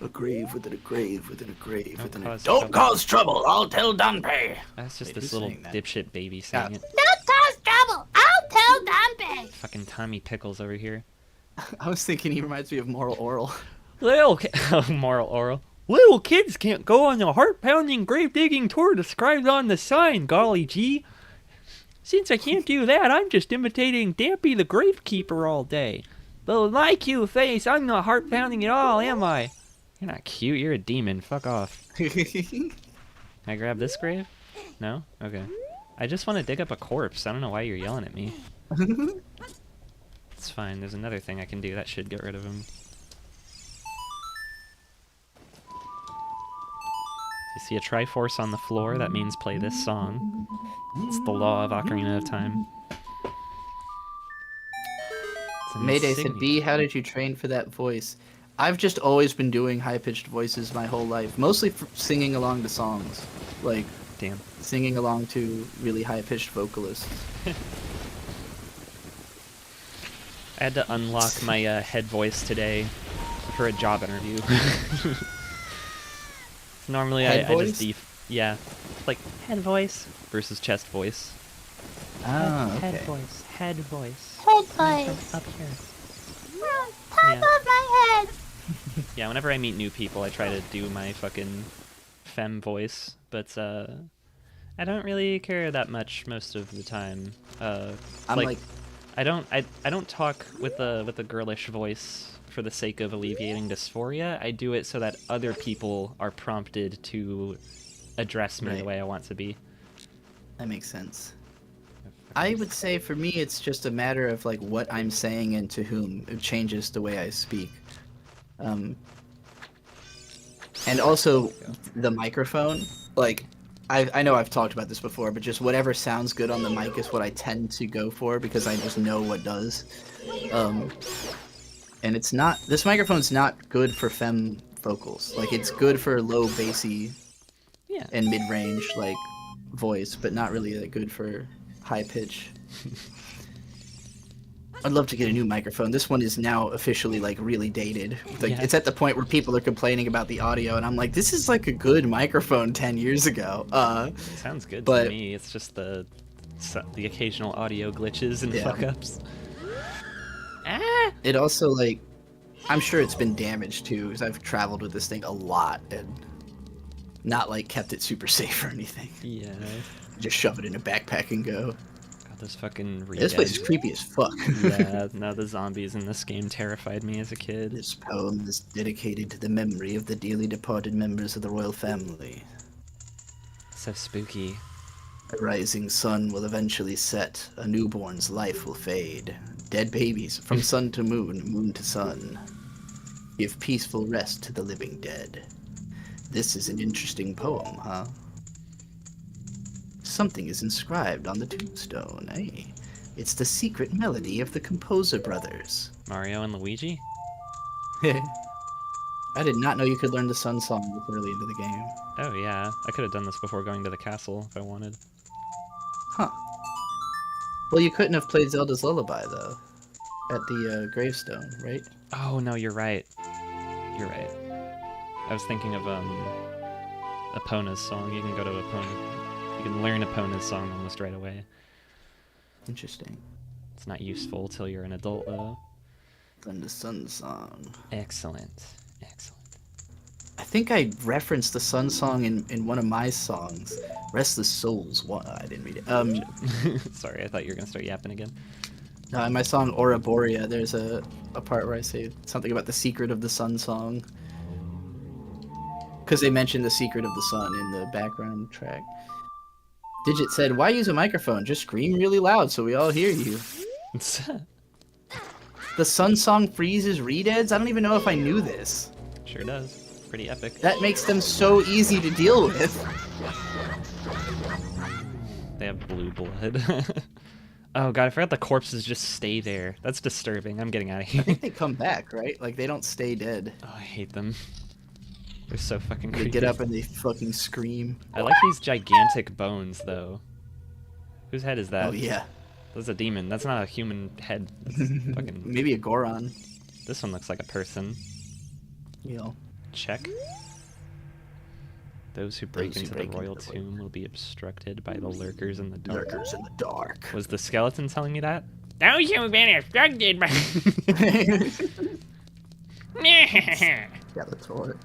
A grave within a grave within a grave within a... cause Don't cause trouble, I'll tell Danpei. That's just Wait, this who's little saying that? dipshit baby saying it. Don't cause trouble. I'll tell Danpei. Fucking Tommy Pickles over here. I was thinking he reminds me of Moral Oral. Moral oral. Little kids can't go on the heart-pounding grave-digging tour described on the sign, golly gee. Since I can't do that, I'm just imitating Dampy the Gravekeeper all day. But with my cute face, I'm not heart-pounding at all, am I? You're not cute, you're a demon. Fuck off. Can I grab this grave? No? Okay. I just want to dig up a corpse. I don't know why you're yelling at me. It's fine, there's another thing I can do. That should get rid of him. You see a Triforce on the floor, that means play this song. It's the law of Ocarina of Time. It's an Mayday said, insignia. B, how did you train for that voice? I've just always been doing high-pitched voices my whole life. Mostly singing along to songs. Like, Damn. singing along to really high-pitched vocalists. I had to unlock my head voice today for a job interview. Normally Head I voice? just yeah, like head voice versus chest voice. Ah, okay. Head voice. Head voice. Up here. Top Yeah. of my head. Yeah, whenever I meet new people, I try to do my fucking femme voice, but I don't really care that much most of the time. I'm like I don't talk with a girlish voice for the sake of alleviating dysphoria. I do it so that other people are prompted to address me the Right. way I want to be. that makes sense. I would say for me it's just a matter of like what I'm saying and to whom. It changes the way I speak. And also the microphone. Like I know I've talked about this before, but just whatever sounds good on the mic is what I tend to go for because I just know what does. And it's not, this microphone's not good for femme vocals. Like it's good for low bassy Yeah. and mid-range like voice, but not really that good for high pitch. I'd love to get a new microphone. This one is now officially like really dated. Like Yeah. it's at the point where people are complaining about the audio, and I'm like, this is like a good microphone 10 years ago. Sounds good but- to me. It's just the occasional audio glitches and Yeah. fuck-ups. It also like, I'm sure it's been damaged too, because I've traveled with this thing a lot and not like kept it super safe or anything. Yeah. Just shove it in a backpack and go. God, those fucking This place is creepy as fuck. Yeah, no, the zombies in this game terrified me as a kid. This poem is dedicated to the memory of the dearly departed members of the royal family. So spooky. A rising sun will eventually set, a newborn's life will fade. Dead babies, from sun to moon, moon to sun. Give peaceful rest to the living dead. This is an interesting poem, huh? Something is inscribed on the tombstone, eh? It's the secret melody of the Composer Brothers. Mario and Luigi? I did not know you could learn the Sun Song this early into the game. Oh yeah, I could have done this before going to the castle if I wanted. Huh. Well, you couldn't have played Zelda's Lullaby, though. At the gravestone, right? Oh no, you're right. You're right. I was thinking of Epona's song. You can go to Epona. You can learn Epona's song almost right away. Interesting. It's not useful till you're an adult, though. Then the Sun Song. Excellent. Excellent. I think I referenced the Sun Song in one of my songs. Restless Souls. What? I didn't read it. Sorry, I thought you were gonna start yapping again. In my song Aura Borea, there's a part where I say something about the secret of the Sun Song. Because they mentioned the secret of the sun in the background track. Digit said, "Why use a microphone? Just scream really loud so we all hear you." The Sun Song freezes redeads? I don't even know if I knew this. Sure does. Pretty epic. That makes them so easy to deal with. They have blue blood. Oh god, I forgot the corpses just stay there. That's disturbing. I'm getting out of I here. think they come back, right? Like, they don't stay dead. Oh, I hate them. They're so fucking They creepy. get up and they fucking scream. I like these gigantic bones, though. Whose head is that? Oh, yeah. That's a demon. That's not a human head. That's fucking... Maybe a Goron. This one looks like a person. You know. Check. Those who break into the royal tomb will be obstructed by the lurkers in the dark. Lurkers in the dark. Was the skeleton telling you that? Those who've been obstructed by... Skeletor.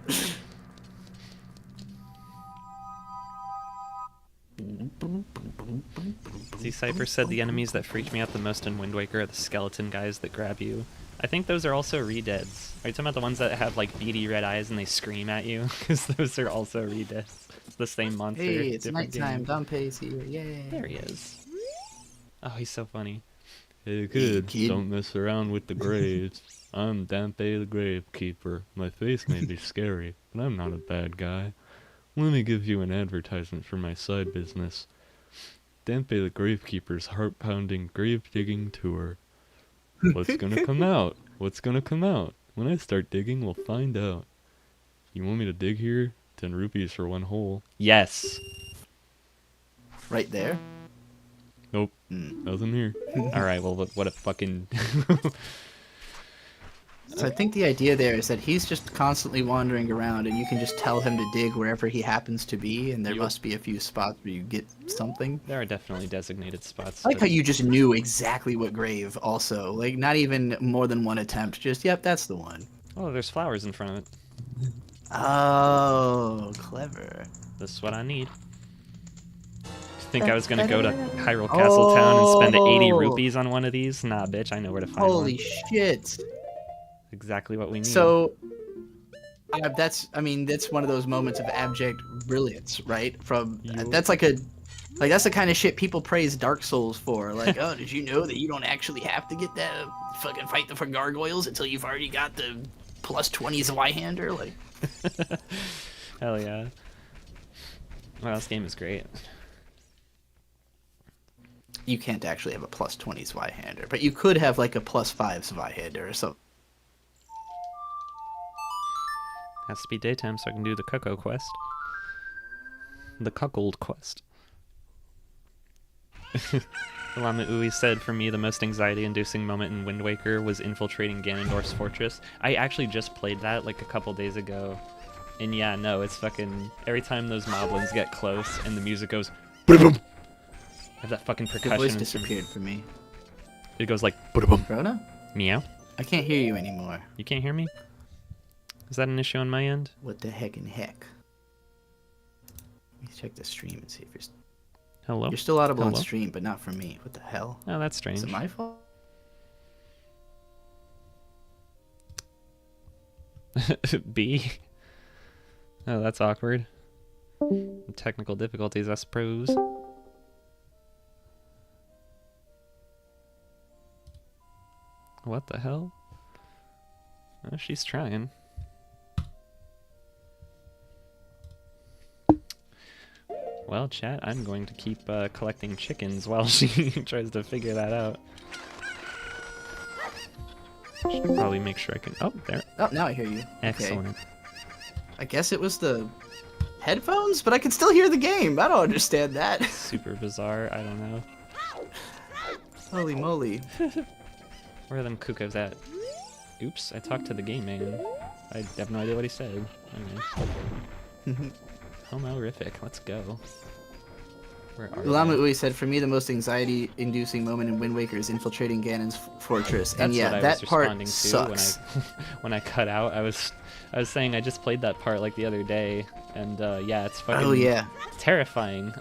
See, Cypher said the enemies that freaked me out the most in Wind Waker are the skeleton guys that grab you. I think those are also redeads. Are you talking about the ones that have like beady red eyes and they scream at you? Because those are also redeads. It's the same monster. Hey, it's different nighttime. game. Dante's here. Yay. There he is. Oh, he's so funny. Hey kids, kid. don't mess around with the graves. I'm Dante the Gravekeeper. My face may be scary, but I'm not a bad guy. Let me give you an advertisement for my side business. Dante the Gravekeeper's heart-pounding grave-digging tour. What's gonna come out? What's gonna come out? When I start digging, we'll find out. You want me to dig here? 10 rupees for one hole. Yes. Right there? Nope, nothing here. Alright, well, what a fucking... So I think the idea there is that he's just constantly wandering around and you can just tell him to dig wherever he happens to be, and there must be a few spots where you get something. There are definitely designated spots. I like how you just knew exactly what grave also. Like, not even more than one attempt. Just, yep, that's the one. Oh, there's flowers in front of it. Oh, clever. This is what I need. Think I was gonna go to Hyrule Castle Town and spend 80 rupees on one of these? Nah, bitch, I know where to find one. Holy shit. Exactly what we need. So, that's one of those moments of abject brilliance, right? That's that's the kind of shit people praise Dark Souls for. Like, oh, did you know that you don't actually have to get that fucking fight for gargoyles until you've already got the plus 20s Y-hander? Like, hell yeah. Wow, this game is great. You can't actually have a plus 20s Y-hander, but you could have like a plus 5s Y-hander or something. Has to be daytime so I can do the Cuckoo quest. The Cuckold quest. Lama Ui said, for me, the most anxiety-inducing moment in Wind Waker was infiltrating Ganondorf's fortress. I actually just played that like a couple days ago. And yeah, no, it's fucking... Every time those moblins get close and the music goes... I have that fucking percussion. Your voice disappeared for me. It goes like... Rona? Meow. I can't hear you anymore. You can't hear me? Is that an issue on my end? What the heck in heck? Let me check the stream and see if you're... Hello? You're still audible on Hello? stream, but not from me. What the hell? Oh, that's strange. Is it my fault? B? Oh, that's awkward. Technical difficulties, I suppose. What the hell? Oh, she's trying. Well, chat, I'm going to keep collecting chickens while she tries to figure that out. Should probably make sure I can... Oh, there. Oh, now I hear you. Excellent. Okay. I guess it was the headphones, but I can still hear the game. I don't understand that. Super bizarre. I don't know. Holy moly. Where are them cuckoos at? Oops, I talked to the game man. I have no idea what he said. Okay. Homorific. Let's go. Where are Ulama you? Ui said, for me, the most anxiety-inducing moment in Wind Waker is infiltrating Ganon's fortress. That's And yeah, what I that was part responding sucks. to when I cut out. I was saying I just played that part like the other day, and yeah, it's fucking Oh yeah. terrifying.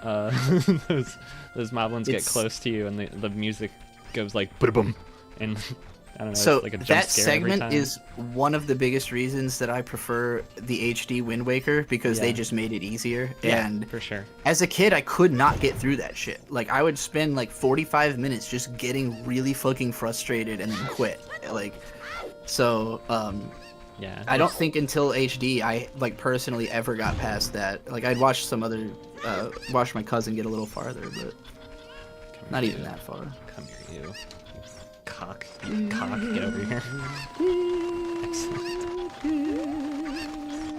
Those moblins get It's- close to you, and the music goes like boom, and I don't know. So it's like a jump that scare every segment time. is one of the biggest reasons that I prefer the HD Wind Waker, because they Yeah. just made it easier. Yeah, And for sure. as a kid, I could not get through that shit. Like, I would spend like 45 minutes just getting really fucking frustrated and then quit. Like, so Yeah. I don't think until HD I like personally ever got past that. Like, I'd watch some other watch my cousin get a little farther, but Come not here, even you. that far. Come here, you. Cock. Cock, get over here. Excellent.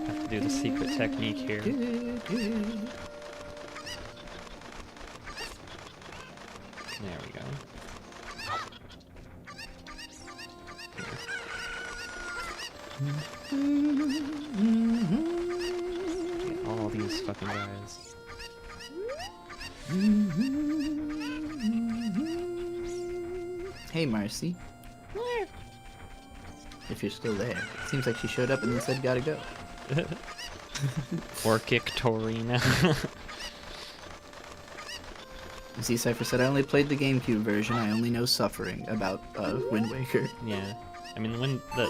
Have to do the secret technique here. There we go. Get all these fucking guys. Hey, Marcy. If you're still there. It seems like she showed up and then said, gotta go. Orcic Torina. Z Cypher said, I only played the GameCube version. I only know suffering about Wind Waker. Yeah, I mean, the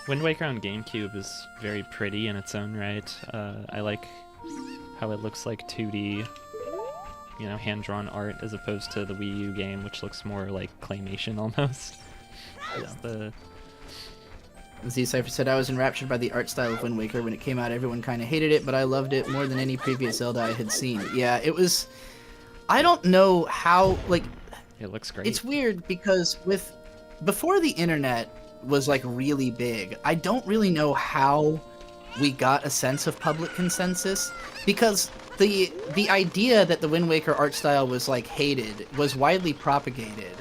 Wind Waker on GameCube is very pretty in its own right. I like how it looks like 2D, you know, hand-drawn art, as opposed to the Wii U game, which looks more like claymation almost. It's the Z Cypher said, I was enraptured by the art style of Wind Waker. When it came out, everyone kind of hated it, but I loved it more than any previous Zelda I had seen. Yeah, it was... I don't know how, like... it looks great. It's weird because before the internet was like really big, I don't really know how we got a sense of public consensus, because the idea that the Wind Waker art style was like hated was widely propagated,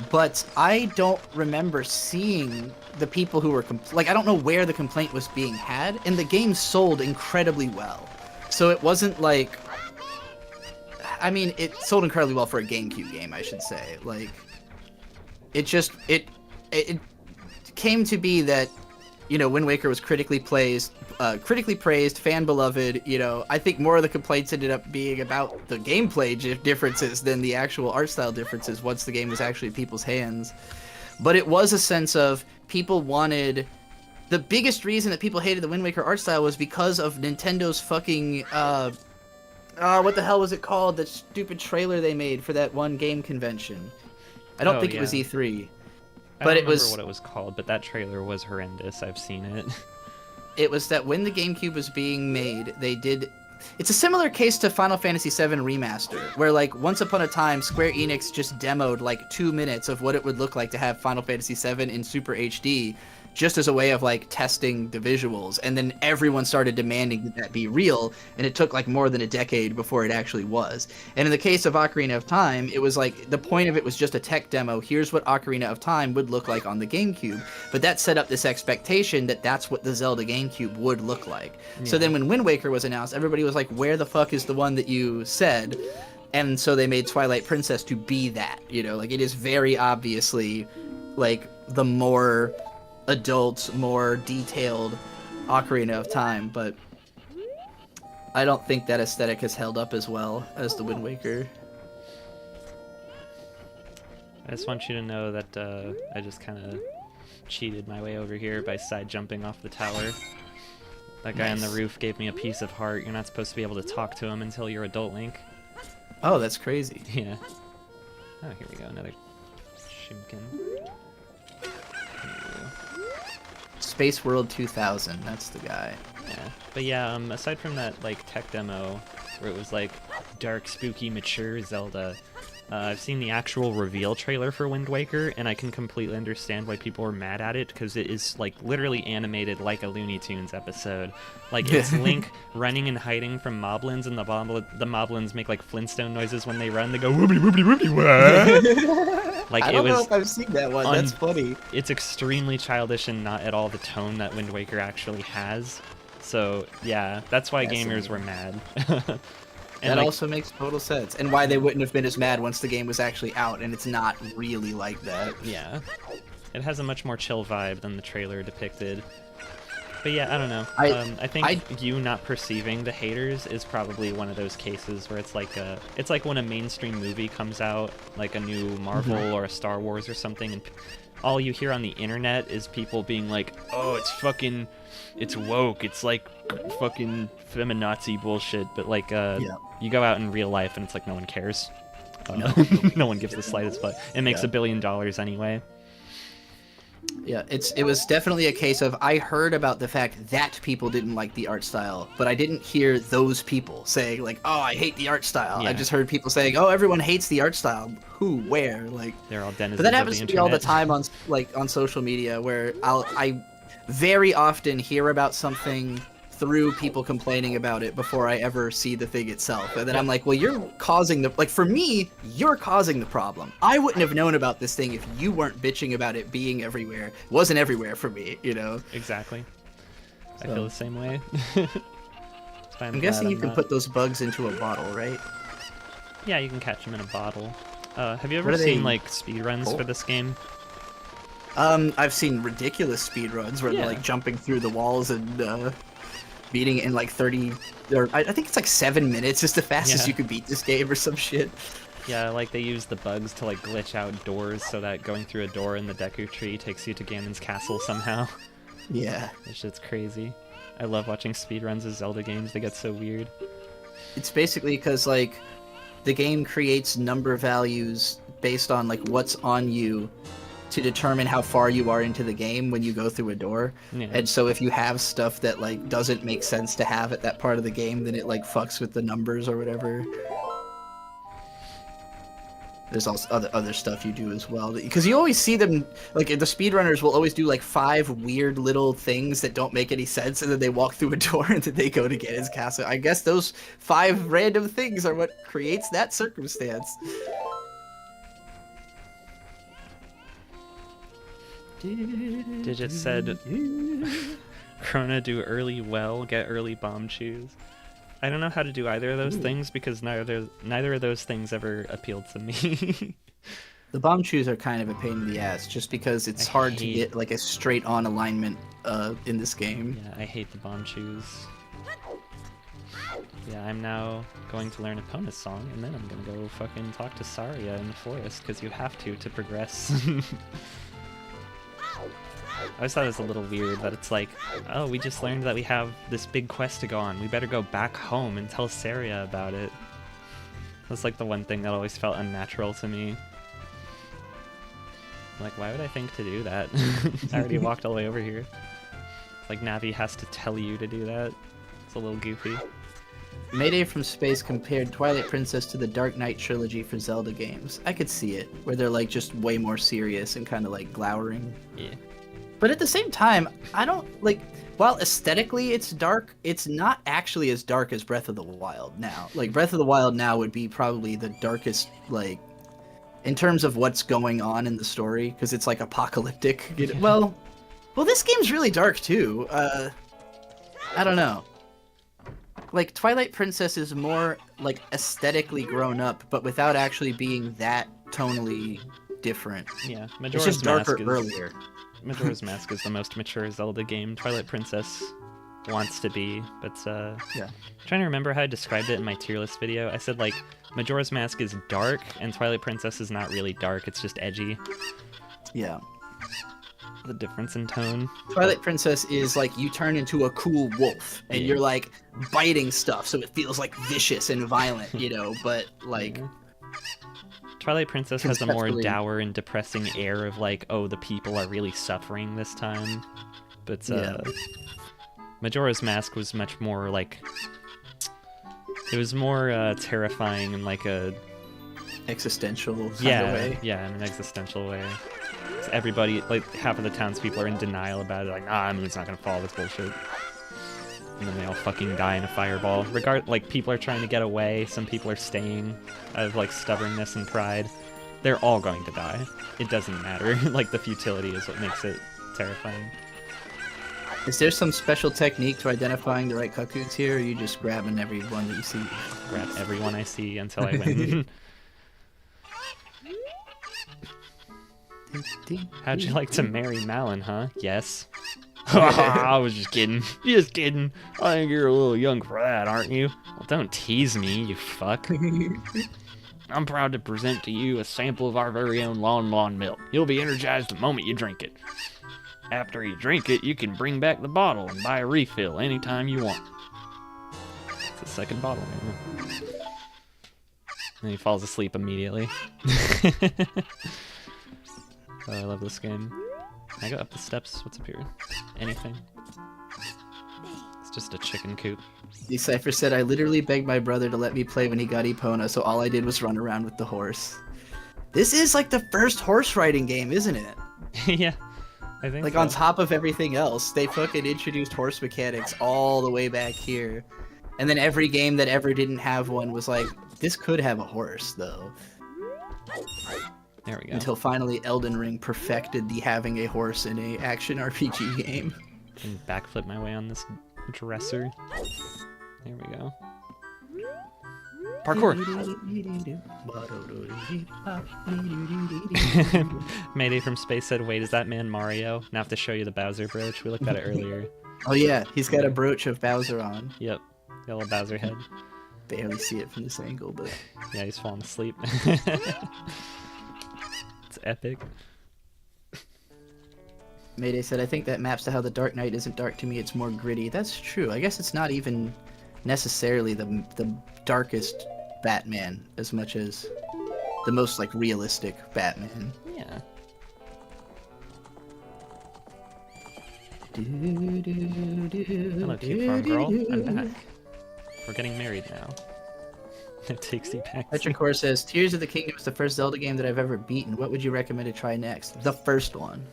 but I don't remember seeing the people who were like, I don't know where the complaint was being had, and the game sold incredibly well, so it wasn't like, I mean, it sold incredibly well for a GameCube game, I should say. Like, it came to be that, you know, Wind Waker was critically praised, fan beloved. You know, I think more of the complaints ended up being about the gameplay differences than the actual art style differences once the game was actually in people's hands. But it was a sense of people wanted... The biggest reason that people hated the Wind Waker art style was because of Nintendo's fucking... what the hell was it called? That stupid trailer they made for that one game convention. I don't think it was yeah. E3. I But don't it was... remember what it was called, but that trailer was horrendous. I've seen it. It was that when the GameCube was being made, they did... It's a similar case to Final Fantasy VII Remaster, where, like, once upon a time, Square Enix just demoed, like, 2 minutes of what it would look like to have Final Fantasy VII in Super HD, just as a way of, like, testing the visuals, and then everyone started demanding that that be real, and it took, like, more than a decade before it actually was. And in the case of Ocarina of Time, it was, like, the point of it was just a tech demo. Here's what Ocarina of Time would look like on the GameCube. But that set up this expectation that that's what the Zelda GameCube would look like. So then when Wind Waker was announced, everybody was like, where the fuck is the one that you said? And so they made Twilight Princess to be that, you know? Like, it is very obviously, like, the more... adult, more detailed Ocarina of Time, but I don't think that aesthetic has held up as well as the Wind Waker. I just want you to know that I just kind of cheated my way over here by side jumping off the tower. That guy on the Nice. roof gave me a piece of heart. You're not supposed to be able to talk to him until you're adult Link. Oh, that's crazy. Yeah. Oh, here we go. Another Shimkin. Space World 2000, that's the guy. Yeah. But yeah, aside from that, like, tech demo where it was like dark, spooky, mature Zelda, I've seen the actual reveal trailer for Wind Waker, and I can completely understand why people were mad at it, because it is, like, literally animated like a Looney Tunes episode. Like, it's Link running and hiding from moblins, and the moblins make, like, Flintstone noises when they run. They go, whoopity, whoopity, whoopity, what? Like, I don't know if I've seen that one, that's funny. It's extremely childish and not at all the tone that Wind Waker actually has. So yeah, that's why gamers Fascinating. were mad. That like, also makes total sense, and why they wouldn't have been as mad once the game was actually out, and it's not really like that. yeah, it has a much more chill vibe than the trailer depicted. But yeah, I don't know. I think you not perceiving the haters is probably one of those cases where it's like when a mainstream movie comes out, like a new Marvel or a Star Wars or something, and all you hear on the internet is people being like, "Oh, it's woke, it's like fucking feminazi bullshit." But like, you go out in real life and it's like no one cares. No one gives the slightest fuck. It makes $1 billion anyway. Yeah, it was definitely a case of I heard about the fact that people didn't like the art style, but I didn't hear those people saying like, "Oh, I hate the art style." Yeah. I just heard people saying, "Oh, everyone hates the art style." Who, where, like? They're all denizens But that of happens the to me all the internet. time on social media, where I very often hear about something through people complaining about it before I ever see the thing itself, and then I'm like, well, you're causing the, like, for me, you're causing the problem. I wouldn't have known about this thing if you weren't bitching about it being everywhere. It wasn't everywhere for me, you know. Exactly. I So. feel the same way. I'm guessing you can put those bugs into a bottle, right? Yeah, you can catch them in a bottle. Have you ever What are seen they like speedruns for called? this game? I've seen ridiculous speedruns where Yeah. they're like jumping through the walls and beating it in like 30, or I think it's like 7 minutes is the fastest Yeah. you could beat this game or some shit. Yeah, like they use the bugs to like glitch out doors so that going through a door in the Deku Tree takes you to Ganon's castle somehow. Yeah. This shit's crazy. I love watching speedruns of Zelda games. They get so weird. It's basically because like the game creates number values based on like what's on you to determine how far you are into the game when you go through a door. Yeah. And so if you have stuff that like doesn't make sense to have at that part of the game, then it like fucks with the numbers or whatever. There's also other stuff you do as well, because you always see them, like the speedrunners will always do like 5 weird little things that don't make any sense, and then they walk through a door and then they go to get his castle. I guess those 5 random things are what creates that circumstance. Digit said, Krona do early well, get early bomb choose. I don't know how to do either of those things because neither of those things ever appealed to me. The bomb shoes are kind of a pain in the ass, just because it's hard to get like a straight on alignment in this game. Yeah, I hate the bomb shoes. Yeah, I'm now going to learn Epona's song, and then I'm gonna go fucking talk to Saria in the forest, because you have to progress. I always thought it was a little weird that it's like, oh, we just learned that we have this big quest to go on. We better go back home and tell Saria about it. That's like the one thing that always felt unnatural to me. Like, why would I think to do that? I already walked all the way over here. It's like Navi has to tell you to do that. It's a little goofy. Mayday from Space compared Twilight Princess to the Dark Knight trilogy for Zelda games. I could see it, where they're like just way more serious and kind of like glowering. Yeah. But at the same time, I don't like, while aesthetically it's dark, it's not actually as dark as Breath of the Wild now. Like Breath of the Wild now would be probably the darkest, like, in terms of what's going on in the story, because it's like apocalyptic. Well, this game's really dark too. I don't know. Like Twilight Princess is more like aesthetically grown up, but without actually being that tonally different. Yeah, It's Majora's just darker Mask earlier. Majora's Mask is the most mature Zelda game. Twilight Princess wants to be, but Yeah. I'm trying to remember how I described it in my tier list video. I said like Majora's Mask is dark and Twilight Princess is not really dark, it's just edgy. Yeah. The difference in tone. Twilight Princess is like you turn into a cool wolf and Yeah. you're like biting stuff, so it feels like vicious and violent, you know, but like Twilight Princess has a more Conceptually- dour and depressing air of like, oh, the people are really suffering this time. But Yeah. Majora's Mask was much more like, it was more terrifying in like a existential kind of yeah, way. yeah, in an existential way. So everybody, like half of the townspeople are in denial about it, like, nah, Moon's not gonna fall, that's bullshit. And then they all fucking die in a fireball. Like people are trying to get away, some people are staying out of like stubbornness and pride. They're all going to die. It doesn't matter. Like the futility is what makes it terrifying. Is there some special technique to identifying the right cuckoos here, or are you just grabbing every one that you see? Grab everyone I see until I win. How'd you like to marry Malin, huh? Yes. I was just kidding. Just kidding. I think you're a little young for that, aren't you? Well, don't tease me, you fuck. I'm proud to present to you a sample of our very own Lon milk. You'll be energized the moment you drink it. After you drink it, you can bring back the bottle and buy a refill anytime you want. It's the second bottle, man. And he falls asleep immediately. Oh, I love this game. Can I go up the steps? What's up here? Anything? It's just a chicken coop. Decipher said, I literally begged my brother to let me play when he got Epona, so all I did was run around with the horse. This is like the first horse riding game, isn't it? Yeah, I think Like so. on top of everything else, they fucking introduced horse mechanics all the way back here. And then every game that ever didn't have one was like, this could have a horse, though. There we go. Until finally Elden Ring perfected the having a horse in a action RPG game. Can backflip my way on this dresser. There we go. Parkour! Mayday from Space said, wait, is that man Mario? Now I have to show you the Bowser brooch. We looked at it earlier. Oh yeah, he's got a brooch of Bowser on. Yep. Got a little Bowser head. Barely see it from this angle, but... Yeah, he's falling asleep. It's epic. Mayday said, I think that maps to how the Dark Knight isn't dark to me, it's more gritty. That's true. I guess it's not even necessarily the darkest Batman as much as the most, like, realistic Batman. Yeah. Hello, cute farm girl. I'm back. We're getting married now. It takes you back. Petrichor says, Tears of the Kingdom is the first Zelda game that I've ever beaten. What would you recommend to try next? The first one.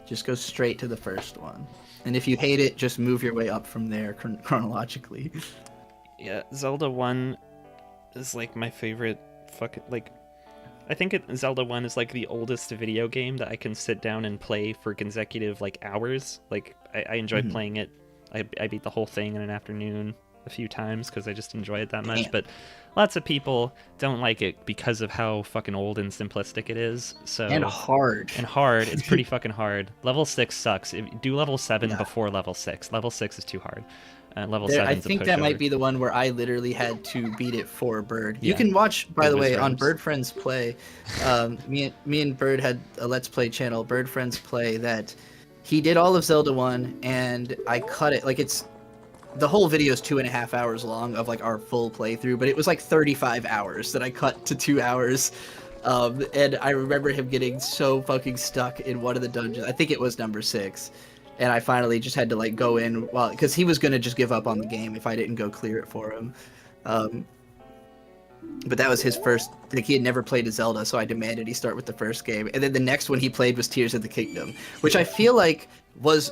Just go straight to the first one. And if you hate it, just move your way up from there chronologically. Yeah, Zelda 1 is like my favorite fucking, like, I think Zelda 1 is like the oldest video game that I can sit down and play for consecutive, like, hours. Like, I enjoyed playing it. I beat the whole thing in an afternoon a few times because I just enjoy it that much. But lots of people don't like it because of how fucking old and simplistic it is. So And hard. And hard. It's pretty fucking hard. Level 6 sucks. Do level 7 before level 6. Level 6 is too hard. Level 7 I think that might be the one where I literally had to beat it for Bird. You Yeah. can watch, by the way, on Rams. Bird Friends Play. Me and Bird had a Let's Play channel, Bird Friends Play, that he did all of Zelda 1, and I cut it. Like, it's... The whole video is 2.5 hours long of, like, our full playthrough, but it was, like, 35 hours that I cut to 2 hours. And I remember him getting so fucking stuck in one of the dungeons. I think it was number 6. And I finally just had to, like, go in, well, because he was going to just give up on the game if I didn't go clear it for him. But that was his first, like, he had never played a Zelda, so I demanded he start with the first game. And then the next one he played was Tears of the Kingdom, which I feel like was,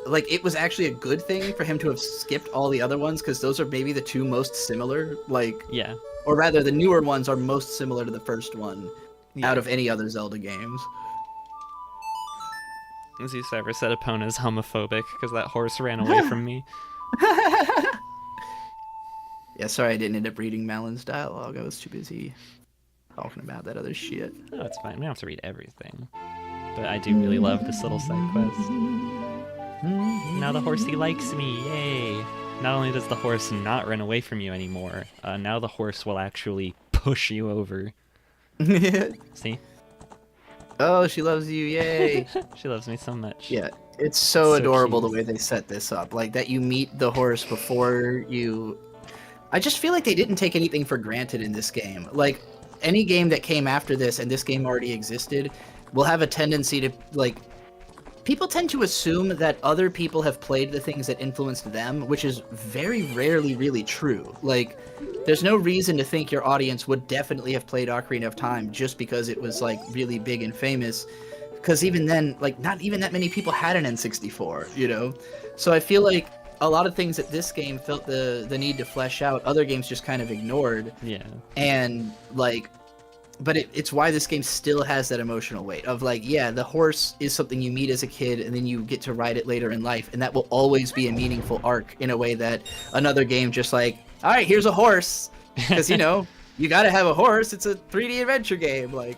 like, it was actually a good thing for him to have skipped all the other ones, because those are maybe the two most similar, like, Yeah. or rather, the newer ones are most similar to the first one Yeah. out of any other Zelda games. Z-Cyber said Epona is homophobic because that horse ran away from me. Yeah, sorry I didn't end up reading Malin's dialogue. I was too busy talking about that other shit. Oh, it's fine. We don't have to read everything. But I do really love this little side quest. Now the horsey likes me, yay! Not only does the horse not run away from you anymore, now the horse will actually push you over. See? Oh, she loves you, yay! She loves me so much. Yeah, it's so So adorable cute. the way they set this up. Like, that you meet the horse before you... I just feel like they didn't take anything for granted in this game. Like, any game that came after this, and this game already existed, will have a tendency to, like... People tend to assume that other people have played the things that influenced them, which is very rarely really true. Like, there's no reason to think your audience would definitely have played Ocarina of Time just because it was, like, really big and famous. Because even then, like, not even that many people had an N64, you know? So I feel like a lot of things that this game felt the need to flesh out, other games just kind of ignored. Yeah. And, like, but it's why this game still has that emotional weight of like, yeah, the horse is something you meet as a kid and then you get to ride it later in life, and that will always be a meaningful arc in a way that another game just like, all right, here's a horse, because you know you got to have a horse. It's a 3D adventure game. Like,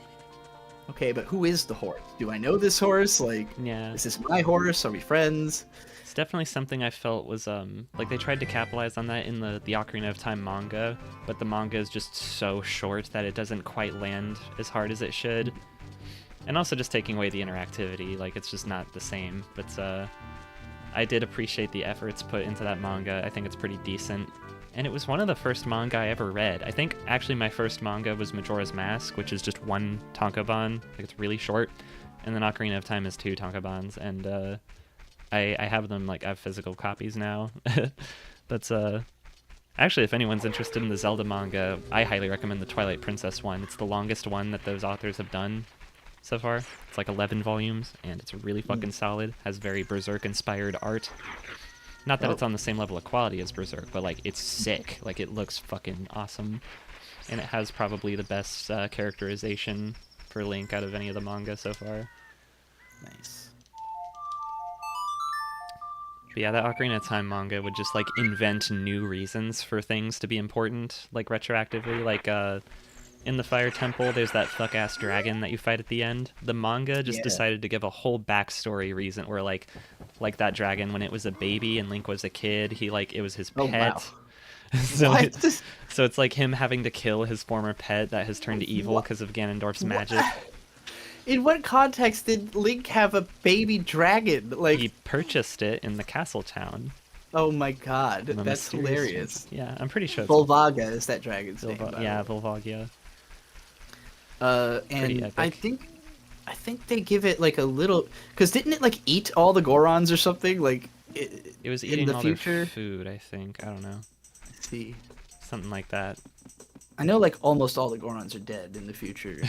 okay, but who is the horse? Do I know this horse? Like, Yeah. is this my horse? Are we friends? It's definitely something I felt was like they tried to capitalize on that in the Ocarina of Time manga, but the manga is just so short that it doesn't quite land as hard as it should. And also just taking away the interactivity, like it's just not the same. But I did appreciate the efforts put into that manga. I think it's pretty decent. And it was one of the first manga I ever read. I think actually my first manga was Majora's Mask, which is just one tankobon. Like it's really short. And then Ocarina of Time is 2 tankobons, and I have them, like I have physical copies now. But actually, if anyone's interested in the Zelda manga, I highly recommend the Twilight Princess one. It's the longest one that those authors have done so far. It's like 11 volumes, and it's really fucking solid. Has very Berserk-inspired art. Not that it's on the same level of quality as Berserk, but like it's sick. Like it looks fucking awesome. And it has probably the best characterization for Link out of any of the manga so far. Nice. But yeah, that Ocarina of Time manga would just like invent new reasons for things to be important, like retroactively. Like in the Fire Temple, there's that fuck-ass dragon that you fight at the end. The manga just decided to give a whole backstory reason where like that dragon, when it was a baby and Link was a kid, he like it was his pet. Wow. So it's like him having to kill his former pet that has turned evil because of Ganondorf's magic. In what context did Link have a baby dragon? Like, He purchased it in the castle town. oh my god, The that's mysterious hilarious. one. Yeah, I'm pretty sure it's Volvaga is that dragon's name. by the yeah, way. Volvagia. And epic. I think they give it like a little, because didn't it like eat all the Gorons or something? Like, It was in eating the all future. their food, I think. I don't know. Let's see. Something like that. I know like almost all the Gorons are dead in the future.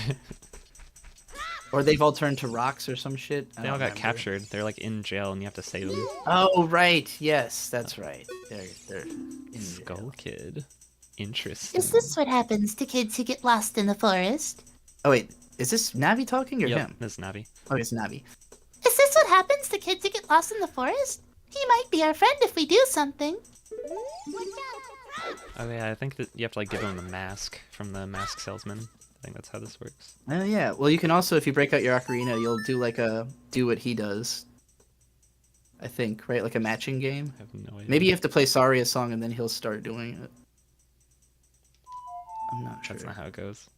Or they've all turned to rocks or some shit. I They don't all got remember. captured. They're like in jail and you have to save them. Oh right, yes, that's right. They're in jail. Skull Kid. Interesting. Is this what happens to kids who get lost in the forest? Oh wait, is this Navi talking or Yep, him? this is Navi. Oh, it's Navi. Is this what happens to kids who get lost in the forest? He might be our friend if we do something. Oh yeah, I think that you have to like give him the mask from the mask salesman. I think that's how this works. Oh yeah. Well, you can also, if you break out your ocarina, you'll do like do what he does. I think, right? Like a matching game. I have no idea. Maybe you have to play Saria's song and then he'll start doing it. I'm not sure. That's not how it goes.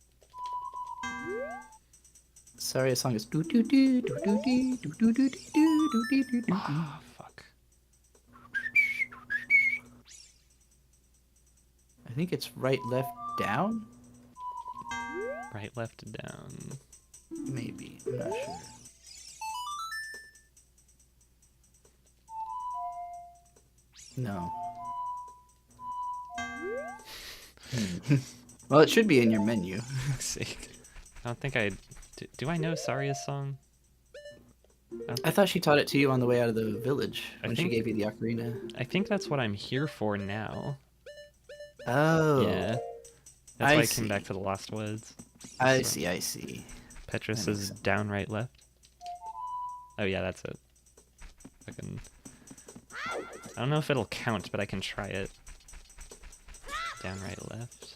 Saria's song is do do do do do do do do do do do do do do. Oh, fuck. I think it's right, left, down. Right, left, down. Maybe. I'm not sure. No. Well, it should be in your menu. Fuck's sake. I don't think I... Do I know Saria's song? I thought she taught it to you on the way out of the village I when she think- gave you the ocarina. I think that's what I'm here for now. Oh. Yeah. That's why I see. came back to the Lost Woods. I So, see, I see. Petrus That makes is sense. down, right, left. Oh yeah, that's it. I don't know if it'll count, but I can try it. Down, right, left.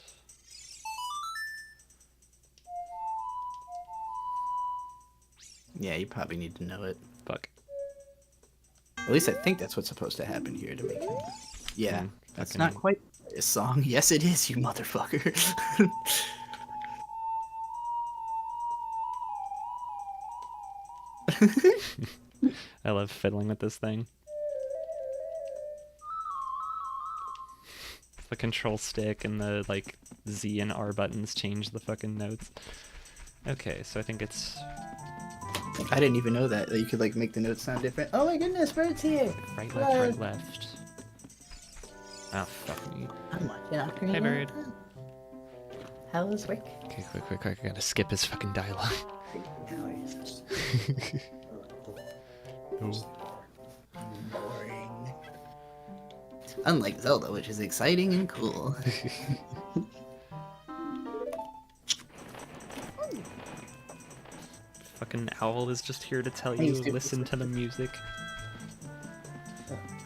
Yeah, you probably need to know it. Fuck. At least I think that's what's supposed to happen here to make him. Yeah, Hmm, that's fucking- not quite a song. Yes, it is, you motherfucker. I love fiddling with this thing. The control stick and the like Z and R buttons change the fucking notes. Okay, so I think it's I didn't even know that you could like make the notes sound different. Oh my goodness, Bird's here. right, left, right, left. Oh, fuck me. I'm watching Ocarina. Hey, Bird. How was work? Okay, quick, I gotta skip his fucking dialogue. Boring. Unlike Zelda, which is exciting and cool. Fucking owl is just here to tell Hey, you, stupid. listen to the music.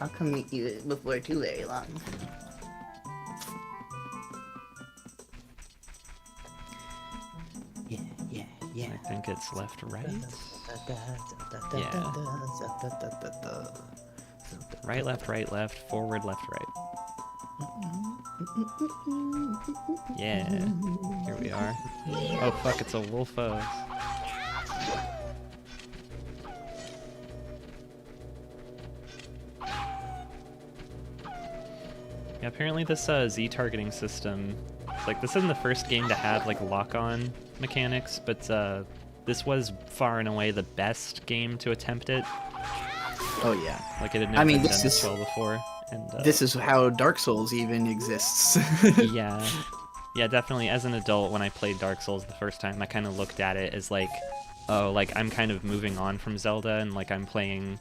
I'll come meet you before too very long. Yeah. I think it's left, right? Yeah. Right, left, forward, left, right. Yeah. Here we are. Oh fuck, it's a wolf. Yeah, apparently this Z targeting system, like this isn't the first game to have like lock-on mechanics, but this was far and away the best game to attempt it. Oh yeah. Like it had never been done this well before. And this is how Dark Souls even exists. yeah. Yeah, definitely as an adult when I played Dark Souls the first time, I kind of looked at it as like, oh, like I'm kind of moving on from Zelda and like I'm playing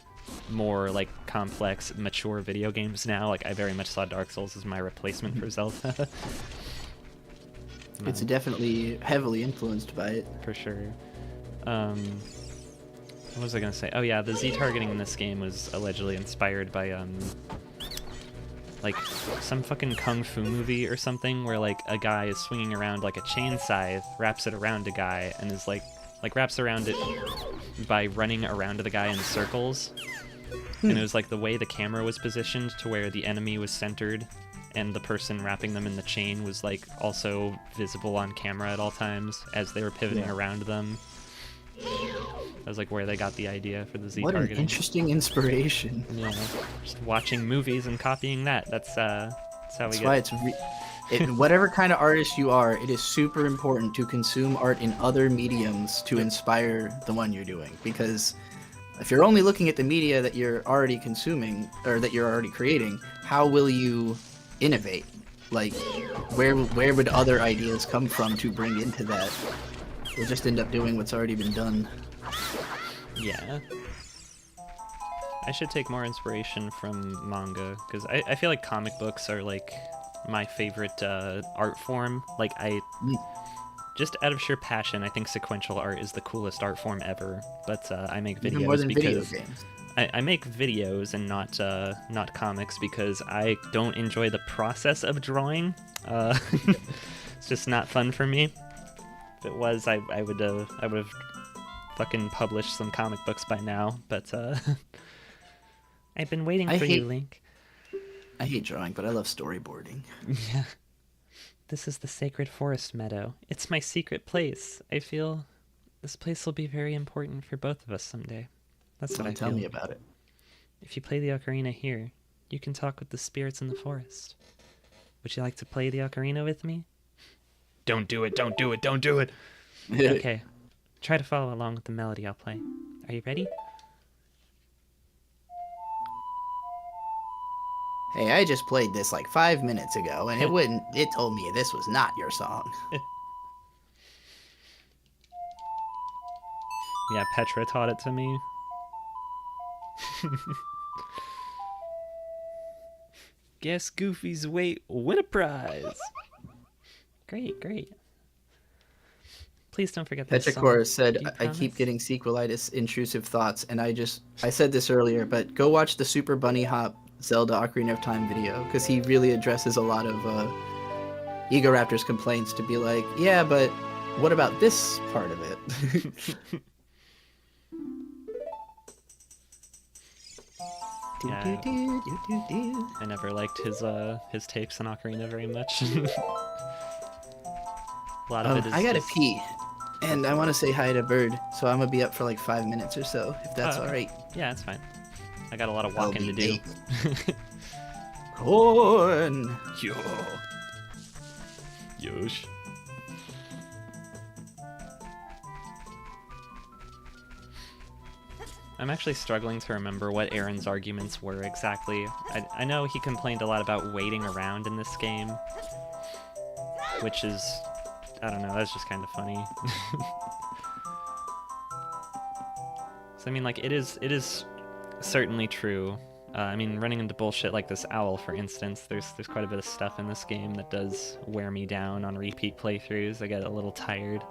more like complex, mature video games now. Like I very much saw Dark Souls as my replacement for Zelda. It's definitely heavily influenced by it. For sure. What was I gonna say? Oh yeah, the Z targeting in this game was allegedly inspired by like some fucking kung fu movie or something where like a guy is swinging around like a chain scythe, wraps it around a guy, and is like wraps around it by running around the guy in circles. And it was like the way the camera was positioned to where the enemy was centered and the person wrapping them in the chain was like also visible on camera at all times as they were pivoting around them. That was like where they got the idea for the Z targeting. What an interesting inspiration. Yeah, just watching movies and copying that. That's how That's we why get. it's whatever kind of artist you are, it is super important to consume art in other mediums to inspire the one you're doing. Because if you're only looking at the media that you're already consuming or that you're already creating, how will you innovate? Like, where would other ideas come from to bring into that? You'll just end up doing what's already been done. Yeah. I should take more inspiration from manga, because I feel like comic books are like my favorite art form. Like just out of sheer passion, I think sequential art is the coolest art form ever. But I make videos Even more than video because games. I make videos and not comics because I don't enjoy the process of drawing. It's just not fun for me. If it was, I would have fucking published some comic books by now. But I've been waiting for you, Link. I hate drawing, but I love storyboarding. Yeah. This is the Sacred Forest Meadow. It's my secret place. I feel this place will be very important for both of us someday. That's what I feel. Tell me about it. If you play the ocarina here, you can talk with the spirits in the forest. Would you like to play the ocarina with me? Don't do it, don't do it, don't do it! Okay. Try to follow along with the melody I'll play. Are you ready? Hey, I just played this like 5 minutes ago, and it told me this was not your song. Yeah, Petra taught it to me. Guess Goofy's weight, win a prize! Great, great. Please don't forget that song. Petrichor said, I promise? keep getting sequelitis, intrusive thoughts, and I said this earlier, but go watch the Super Bunny Hop Zelda Ocarina of Time video, because he really addresses a lot of Egoraptor's complaints to be like, yeah, but what about this part of it? Yeah. I never liked his takes on Ocarina very much. A lot of it is I gotta just... pee, and I want to say hi to Bird, so I'm gonna be up for like 5 minutes or so, if that's alright. Yeah, it's fine. I got a lot of walking to do. Corn! Yo. Yosh. I'm actually struggling to remember what Aaron's arguments were exactly. I know he complained a lot about waiting around in this game, which is, I don't know, that's just kind of funny. So I mean, like, it is certainly true. I mean, running into bullshit like this owl, for instance, there's quite a bit of stuff in this game that does wear me down on repeat playthroughs. I get a little tired.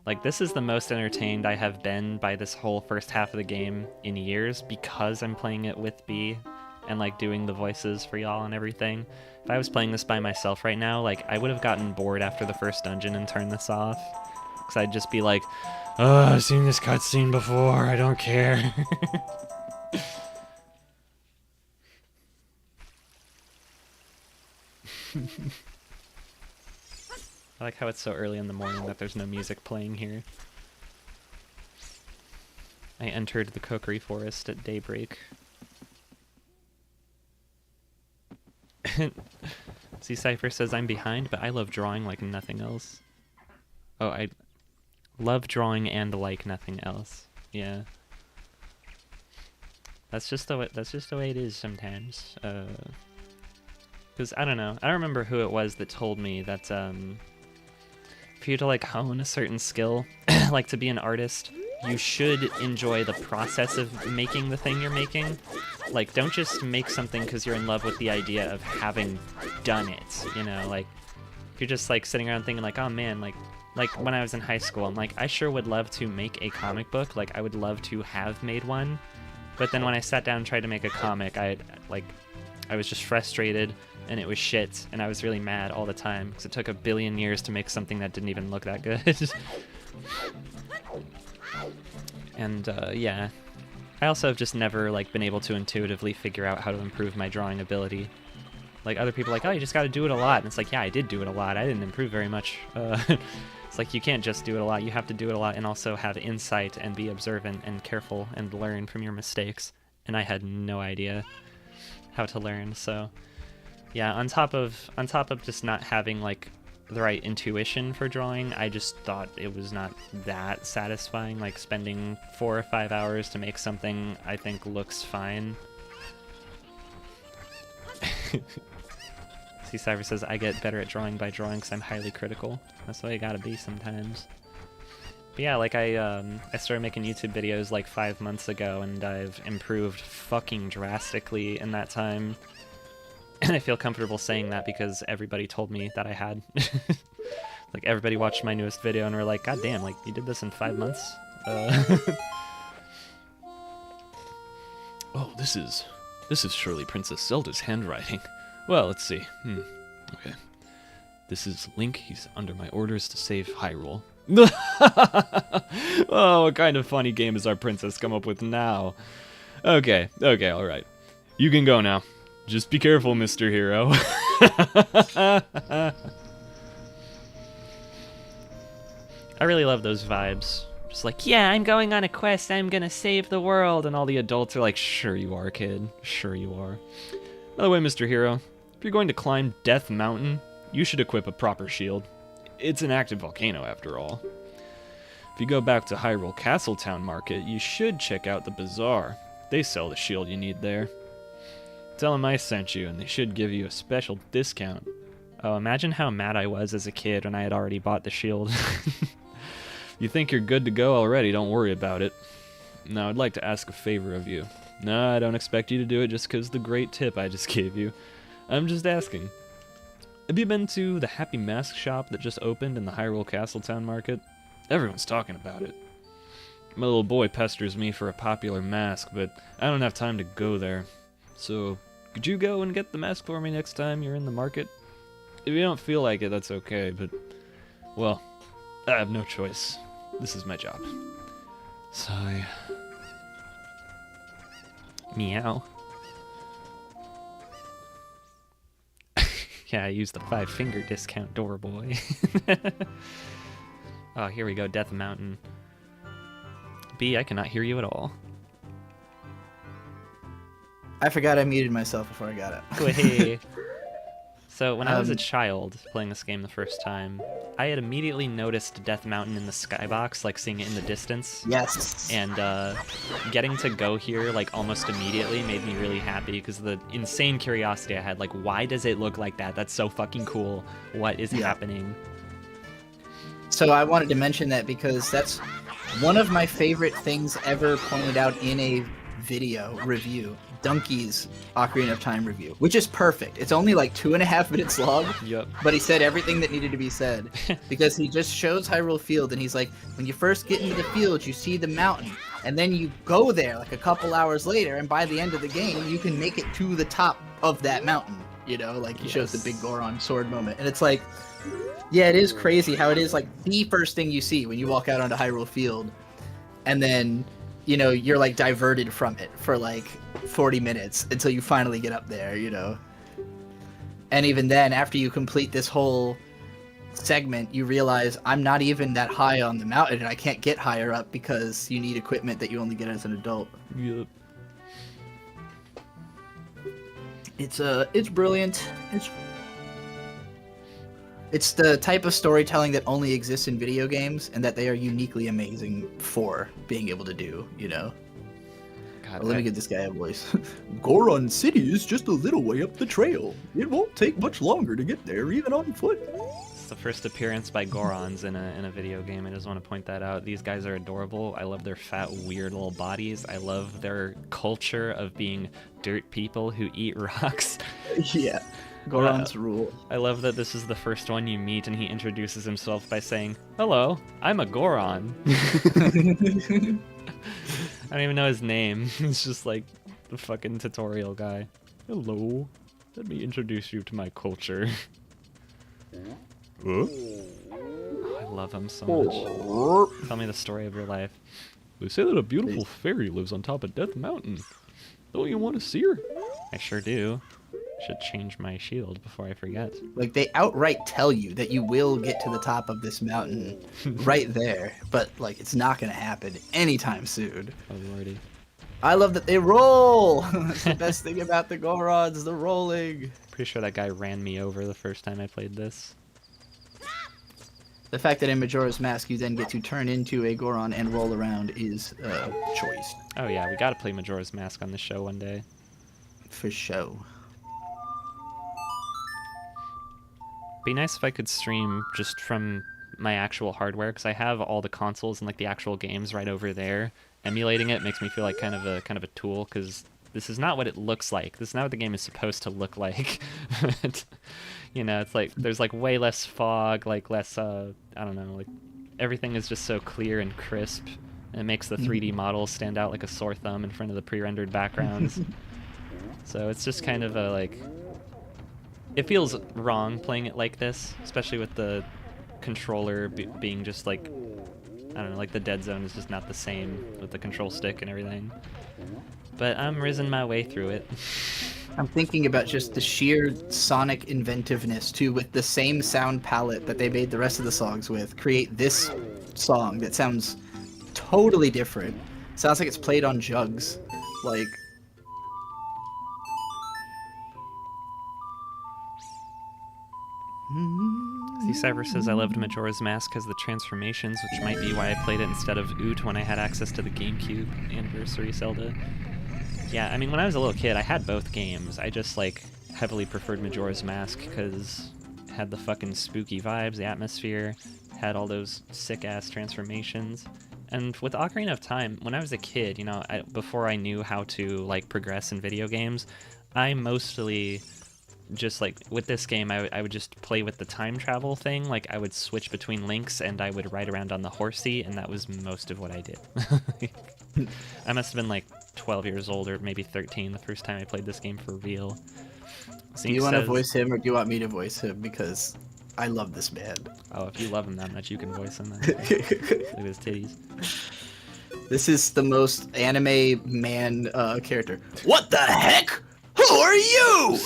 Like, this is the most entertained I have been by this whole first half of the game in years because I'm playing it with B and, like, doing the voices for y'all and everything. If I was playing this by myself right now, like, I would have gotten bored after the first dungeon and turned this off. Because I'd just be like, oh, I've seen this cutscene before, I don't care. I like how it's so early in the morning that there's no music playing here. I entered the Kokiri forest at daybreak. See, Cypher says I'm behind, but I love drawing like nothing else. Oh, I love drawing and like nothing else. Yeah. That's just the way it is sometimes. Because I don't know. I don't remember who it was that told me that for you to like hone a certain skill, like to be an artist, you should enjoy the process of making the thing you're making. Like, don't just make something because you're in love with the idea of having done it, you know? Like, if you're just like sitting around thinking like, oh man, like when I was in high school, I'm like, I sure would love to make a comic book. Like, I would love to have made one. But then when I sat down and tried to make a comic, I was just frustrated and it was shit, and I was really mad all the time because it took a billion years to make something that didn't even look that good. And yeah, I also have just never like been able to intuitively figure out how to improve my drawing ability. Like, other people are like, oh, you just got to do it a lot, and it's like, yeah, I did do it a lot. I didn't improve very much. It's like, you can't just do it a lot. You have to do it a lot and also have insight and be observant and careful and learn from your mistakes. And I had no idea how to learn. So yeah, on top of just not having like the right intuition for drawing, I just thought it was not that satisfying. Like, spending 4 or 5 hours to make something I think looks fine. See, Cyber says, I get better at drawing by drawing because I'm highly critical. That's the way you gotta be sometimes. But yeah, like I started making YouTube videos like 5 months ago, and I've improved fucking drastically in that time. And I feel comfortable saying that because everybody told me that I had. Like, everybody watched my newest video and were like, God damn, like, you did this in 5 months? Oh, this is surely Princess Zelda's handwriting. Well, let's see. Okay. This is Link. He's under my orders to save Hyrule. Oh, what kind of funny game has our princess come up with now? Okay, alright. You can go now. Just be careful, Mr. Hero. I really love those vibes. Just like, yeah, I'm going on a quest, I'm gonna save the world, and all the adults are like, sure you are, kid. Sure you are. By the way, Mr. Hero, if you're going to climb Death Mountain, you should equip a proper shield. It's an active volcano, after all. If you go back to Hyrule Castletown Market, you should check out the bazaar. They sell the shield you need there. Tell them I sent you, and they should give you a special discount. Oh, imagine how mad I was as a kid when I had already bought the shield. You think you're good to go already, don't worry about it. Now, I'd like to ask a favor of you. No, I don't expect you to do it just because the great tip I just gave you. I'm just asking. Have you been to the Happy Mask shop that just opened in the Hyrule Castletown Market? Everyone's talking about it. My little boy pesters me for a popular mask, but I don't have time to go there. So, could you go and get the mask for me next time you're in the market? If you don't feel like it, that's okay, but, well, I have no choice. This is my job. Sigh. Meow. Yeah, I used the 5-finger discount, door boy. Oh, here we go, Death Mountain. B, I cannot hear you at all. I forgot I muted myself before I got it. Hey. So when I was a child playing this game the first time, I had immediately noticed Death Mountain in the skybox, like seeing it in the distance. Yes. And getting to go here like almost immediately made me really happy because the insane curiosity I had, like, why does it look like that? That's so fucking cool. What is happening? So I wanted to mention that because that's one of my favorite things ever pointed out in a video review, Donkey's Ocarina of Time review, which is perfect. It's only like 2.5 minutes long, Yep. but he said everything that needed to be said because he just shows Hyrule Field and he's like, when you first get into the field, you see the mountain, and then you go there like a couple hours later, and by the end of the game, you can make it to the top of that mountain. You know, like he shows the big Goron sword moment, and it's like, yeah, it is crazy how it is like the first thing you see when you walk out onto Hyrule Field, and then, you know, you're like diverted from it for like 40 minutes until you finally get up there, you know. And even then, after you complete this whole segment, you realize I'm not even that high on the mountain and I can't get higher up because you need equipment that you only get as an adult. Yep. It's brilliant. It's the type of storytelling that only exists in video games and that they are uniquely amazing for being able to do, you know? God, Let me give this guy a voice. Goron City is just a little way up the trail. It won't take much longer to get there, even on foot. It's the first appearance by Gorons in a video game. I just want to point that out. These guys are adorable. I love their fat, weird little bodies. I love their culture of being dirt people who eat rocks. Yeah. Goron's rule. I love that this is the first one you meet and he introduces himself by saying, "Hello, I'm a Goron." I don't even know his name. It's just like the fucking tutorial guy. "Hello, let me introduce you to my culture." Huh? I love him so much. Tell me the story of your life. They say that a beautiful fairy lives on top of Death Mountain. Don't you want to see her? I sure do. Should change my shield before I forget. Like, they outright tell you that you will get to the top of this mountain right there, but, like, it's not gonna happen anytime soon. Oh lordy. I love that they roll! That's the best thing about the Gorons, the rolling. Pretty sure that guy ran me over the first time I played this. The fact that in Majora's Mask you then get to turn into a Goron and roll around is a choice. Oh yeah, we gotta play Majora's Mask on the show one day. For show. Be nice if I could stream just from my actual hardware, because I have all the consoles and like the actual games right over there. Emulating it makes me feel like kind of a tool, because this is not what it looks like. This is not what the game is supposed to look like. You know, it's like there's like way less fog, like less I don't know, like everything is just so clear and crisp, and it makes the 3D models stand out like a sore thumb in front of the pre-rendered backgrounds. So it's just kind of a like, it feels wrong playing it like this, especially with the controller being just like, I don't know, like the dead zone is just not the same with the control stick and everything. But I'm risen my way through it. I'm thinking about just the sheer sonic inventiveness too, with the same sound palette that they made the rest of the songs with, create this song that sounds totally different. Sounds like it's played on jugs. Like, See, Cyber says I loved Majora's Mask because of the transformations, which might be why I played it instead of Oot when I had access to the GameCube Anniversary Zelda. Yeah, I mean, when I was a little kid, I had both games. I just, like, heavily preferred Majora's Mask because it had the fucking spooky vibes, the atmosphere, had all those sick-ass transformations. And with Ocarina of Time, when I was a kid, you know, before I knew how to, like, progress in video games, I mostly just, like, with this game, I would just play with the time travel thing. Like, I would switch between links, and I would ride around on the horsey, and that was most of what I did. I must have been, like, 12 years old, or maybe 13, the first time I played this game for real. do you want to voice him, or do you want me to voice him? Because I love this man. Oh, if you love him that much, you can voice him. Look at his titties. This is the most anime man character. What the heck? Who are you?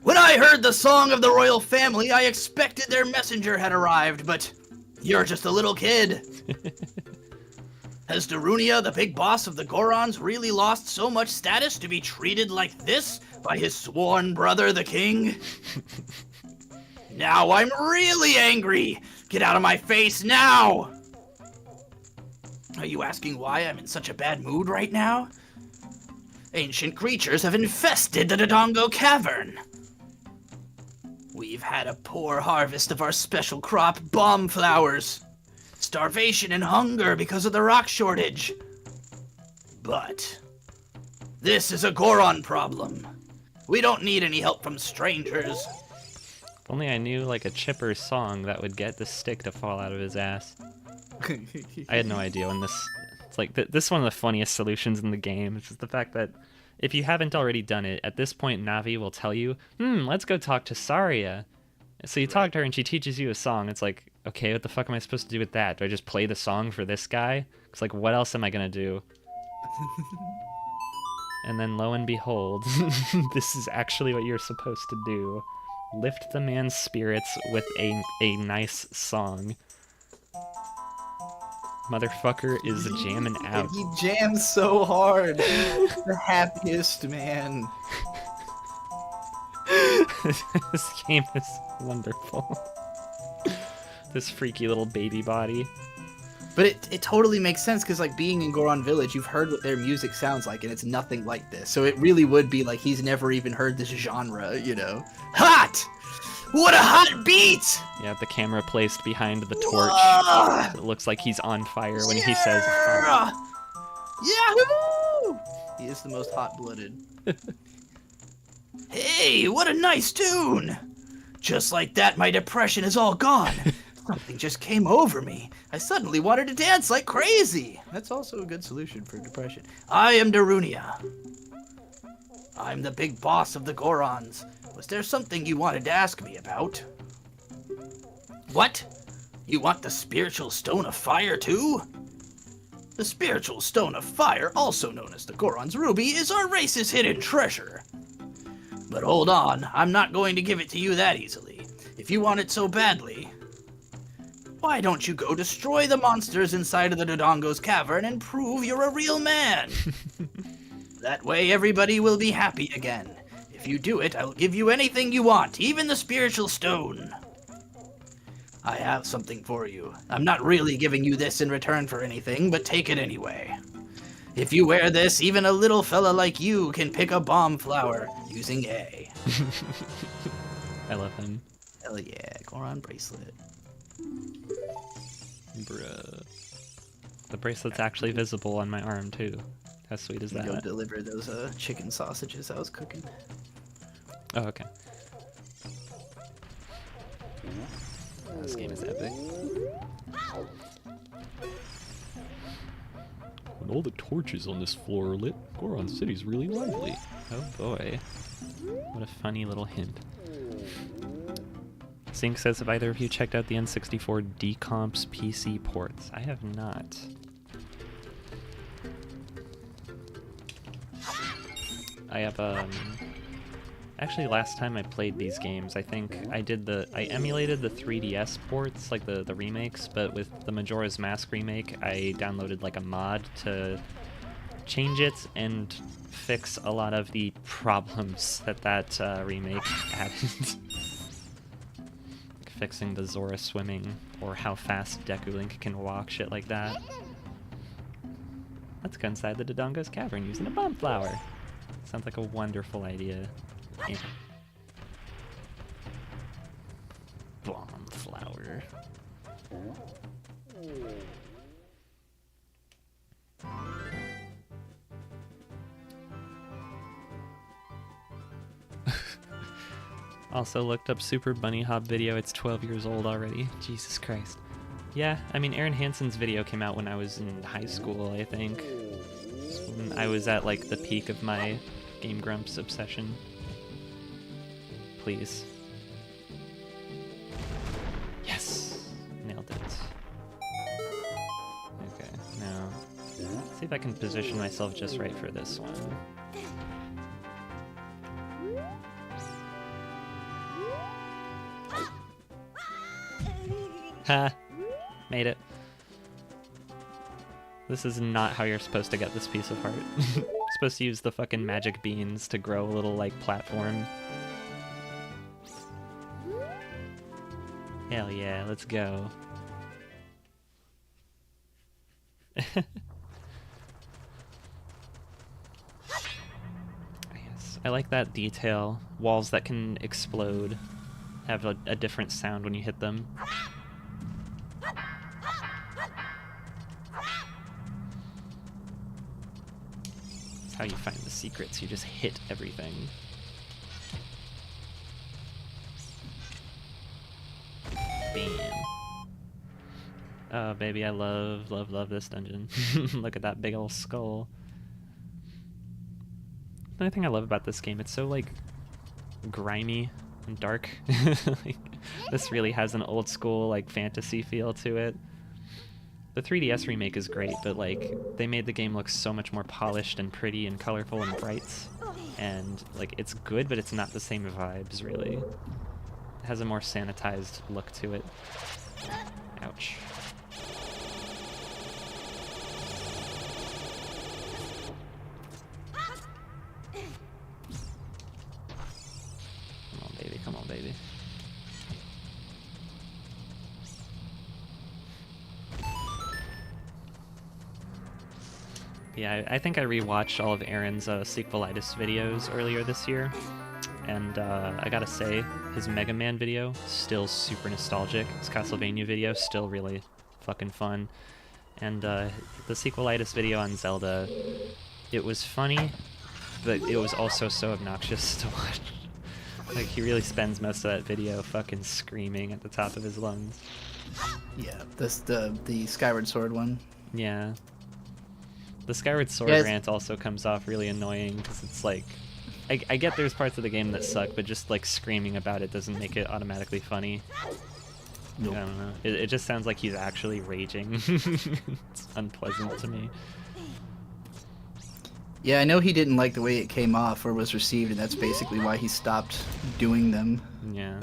When I heard the song of the royal family, I expected their messenger had arrived, but you're just a little kid. Has Darunia, the big boss of the Gorons, really lost so much status to be treated like this by his sworn brother, the king? Now I'm really angry! Get out of my face now! Are you asking why I'm in such a bad mood right now? Ancient creatures have infested the Dodongo Cavern. We've had a poor harvest of our special crop, bomb flowers. Starvation and hunger because of the rock shortage. But this is a Goron problem. We don't need any help from strangers. If only I knew like a Chipper song that would get the stick to fall out of his ass. I had no idea when this... It's like, this is one of the funniest solutions in the game. It's just the fact that if you haven't already done it, at this point Navi will tell you, let's go talk to Saria. So you talk to her and she teaches you a song. It's like, okay, what the fuck am I supposed to do with that? Do I just play the song for this guy? It's like, what else am I gonna do? And then lo and behold, this is actually what you're supposed to do. Lift the man's spirits with a nice song. Motherfucker is jamming out. He jams so hard. The happiest man. This game is wonderful. This freaky little baby body. But it totally makes sense, because like being in Goron Village, you've heard what their music sounds like, and it's nothing like this. So it really would be like he's never even heard this genre, you know? Hot! What a hot beat! Yeah, the camera placed behind the torch. It looks like he's on fire when he says hot. Yahoo! He is the most hot-blooded. Hey, what a nice tune! Just like that, my depression is all gone. Something just came over me. I suddenly wanted to dance like crazy. That's also a good solution for depression. I am Darunia. I'm the big boss of the Gorons. Was there something you wanted to ask me about? What? You want the spiritual stone of fire too? The spiritual stone of fire, also known as the Goron's ruby, is our race's hidden treasure. But hold on, I'm not going to give it to you that easily. If you want it so badly, why don't you go destroy the monsters inside of the Dodongo's cavern and prove you're a real man? That way everybody will be happy again. If you do it, I'll give you anything you want, even the spiritual stone. I have something for you. I'm not really giving you this in return for anything, but take it anyway. If you wear this, even a little fella like you can pick a bomb flower using A. I love him. Hell yeah, Goron bracelet. Bruh. The bracelet's actually visible on my arm too. How sweet is that? Go deliver those chicken sausages I was cooking. Oh, okay. This game is epic. When all the torches on this floor are lit, Goron City's really lively. Oh boy. What a funny little hint. Sync says, have either of you checked out the N64 Decomps PC ports? I have not. I have, actually last time I played these games, I think I emulated the 3DS ports, like the remakes, but with the Majora's Mask remake, I downloaded like a mod to change it and fix a lot of the problems that remake added. Fixing the Zora swimming, or how fast Deku Link can walk, shit like that. Let's go inside the Dodongo's cavern using a bomb flower. Sounds like a wonderful idea. Yeah. Bomb flower. Also looked up Super Bunny Hop video. It's 12 years old already. Jesus Christ. Yeah, I mean, Aaron Hansen's video came out when I was in high school, I think. When I was at, like, the peak of my Game Grumps obsession. Please. Yes! Nailed it. Okay, now... let's see if I can position myself just right for this one. Ha! Made it. This is not how you're supposed to get this piece of heart. You're supposed to use the fucking magic beans to grow a little, like, platform. Hell yeah, let's go. Yes, I like that detail. Walls that can explode have a different sound when you hit them. how you find the secrets. You just hit everything. Bam. Oh, baby, I love, love, love this dungeon. Look at that big old skull. Another thing I love about this game, it's so, like, grimy and dark. Like, this really has an old school, like, fantasy feel to it. The 3DS remake is great, but, like, they made the game look so much more polished and pretty and colorful and bright. And, like, it's good, but it's not the same vibes, really. It has a more sanitized look to it. Ouch. Come on, baby. Come on, baby. Yeah, I think I rewatched all of Aaron's sequelitis videos earlier this year, and I gotta say, his Mega Man video, still super nostalgic. His Castlevania video, still really fucking fun. And the sequelitis video on Zelda, it was funny, but it was also so obnoxious to watch. Like, he really spends most of that video fucking screaming at the top of his lungs. Yeah, this the Skyward Sword one. Yeah. The Skyward Sword rant also comes off really annoying, because it's like, I get there's parts of the game that suck, but just like screaming about it doesn't make it automatically funny. Nope. I don't know. It just sounds like he's actually raging. It's unpleasant to me. Yeah, I know he didn't like the way it came off or was received, and that's basically why he stopped doing them. Yeah.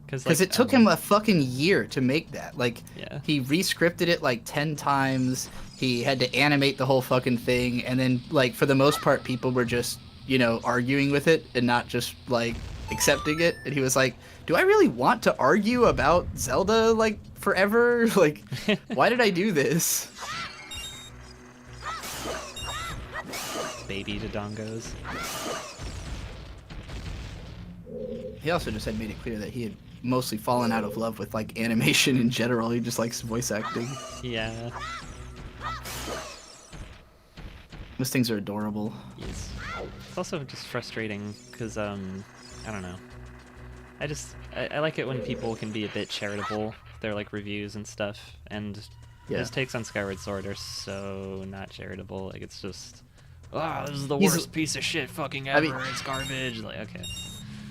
Because it took him a fucking year to make that. Like, yeah. He re-scripted it like 10 times. He had to animate the whole fucking thing, and then, like, for the most part, people were just, you know, arguing with it and not just, like, accepting it. And he was like, do I really want to argue about Zelda, like, forever? Like, why did I do this? Baby Dodongos. He also just had made it clear that he had mostly fallen out of love with, like, animation in general. He just likes voice acting. Yeah. Those things are adorable. Yes. It's also just frustrating because, I don't know. I like it when people can be a bit charitable with their, like, reviews and stuff, and his takes on Skyward Sword are so not charitable. Like, it's just, oh, this is the worst piece of shit fucking ever, I mean, it's garbage. Like, okay.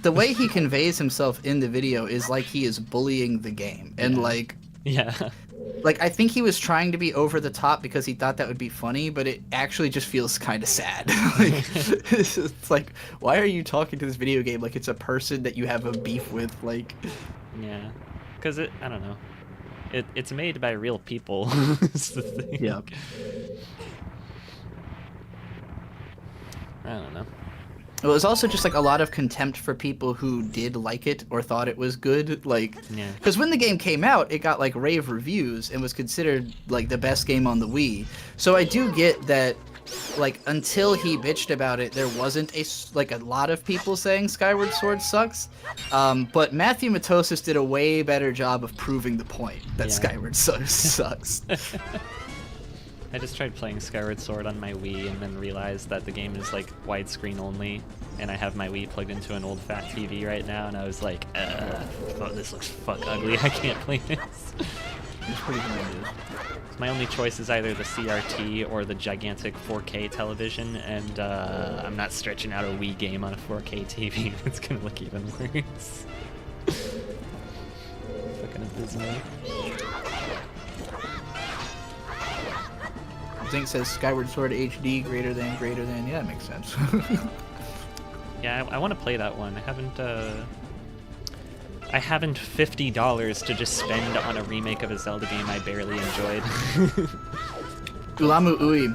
The way he conveys himself in the video is like he is bullying the game, and like, like, I think he was trying to be over the top because he thought that would be funny, but it actually just feels kind of sad. Like, it's like, why are you talking to this video game like it's a person that you have a beef with? Like, yeah, because I don't know, it's made by real people. Is the thing. Yeah. I don't know. It was also just like a lot of contempt for people who did like it or thought it was good. Like, because when the game came out, it got like rave reviews and was considered like the best game on the Wii. So I do get that, like, until he bitched about it, there wasn't a lot of people saying Skyward Sword sucks. But Matthew Matosis did a way better job of proving the point that Skyward Sword sucks. I just tried playing Skyward Sword on my Wii and then realized that the game is like widescreen only, and I have my Wii plugged into an old fat TV right now, and I was like, oh, this looks fuck ugly, I can't play this. It's pretty horrendous. My only choice is either the CRT or the gigantic 4K television, and I'm not stretching out a Wii game on a 4K TV. It's gonna look even worse. Fucking abysmal. Zink says Skyward Sword HD greater than. Yeah, that makes sense. Yeah, I want to play that one. I haven't $50 to just spend on a remake of a Zelda game I barely enjoyed. Ulamu Ui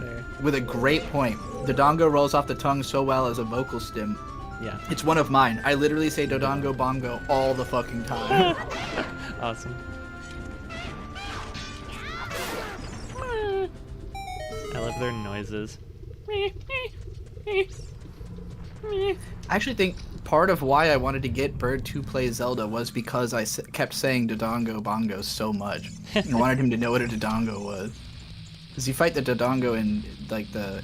with a great point. Dodongo rolls off the tongue so well as a vocal stem. Yeah. It's one of mine. I literally say Dodongo Bongo all the fucking time. Awesome. I love their noises. I actually think part of why I wanted to get Bird to play Zelda was because I kept saying Dodongo Bongo so much. I wanted him to know what a Dodongo was. Because you fight the Dodongo in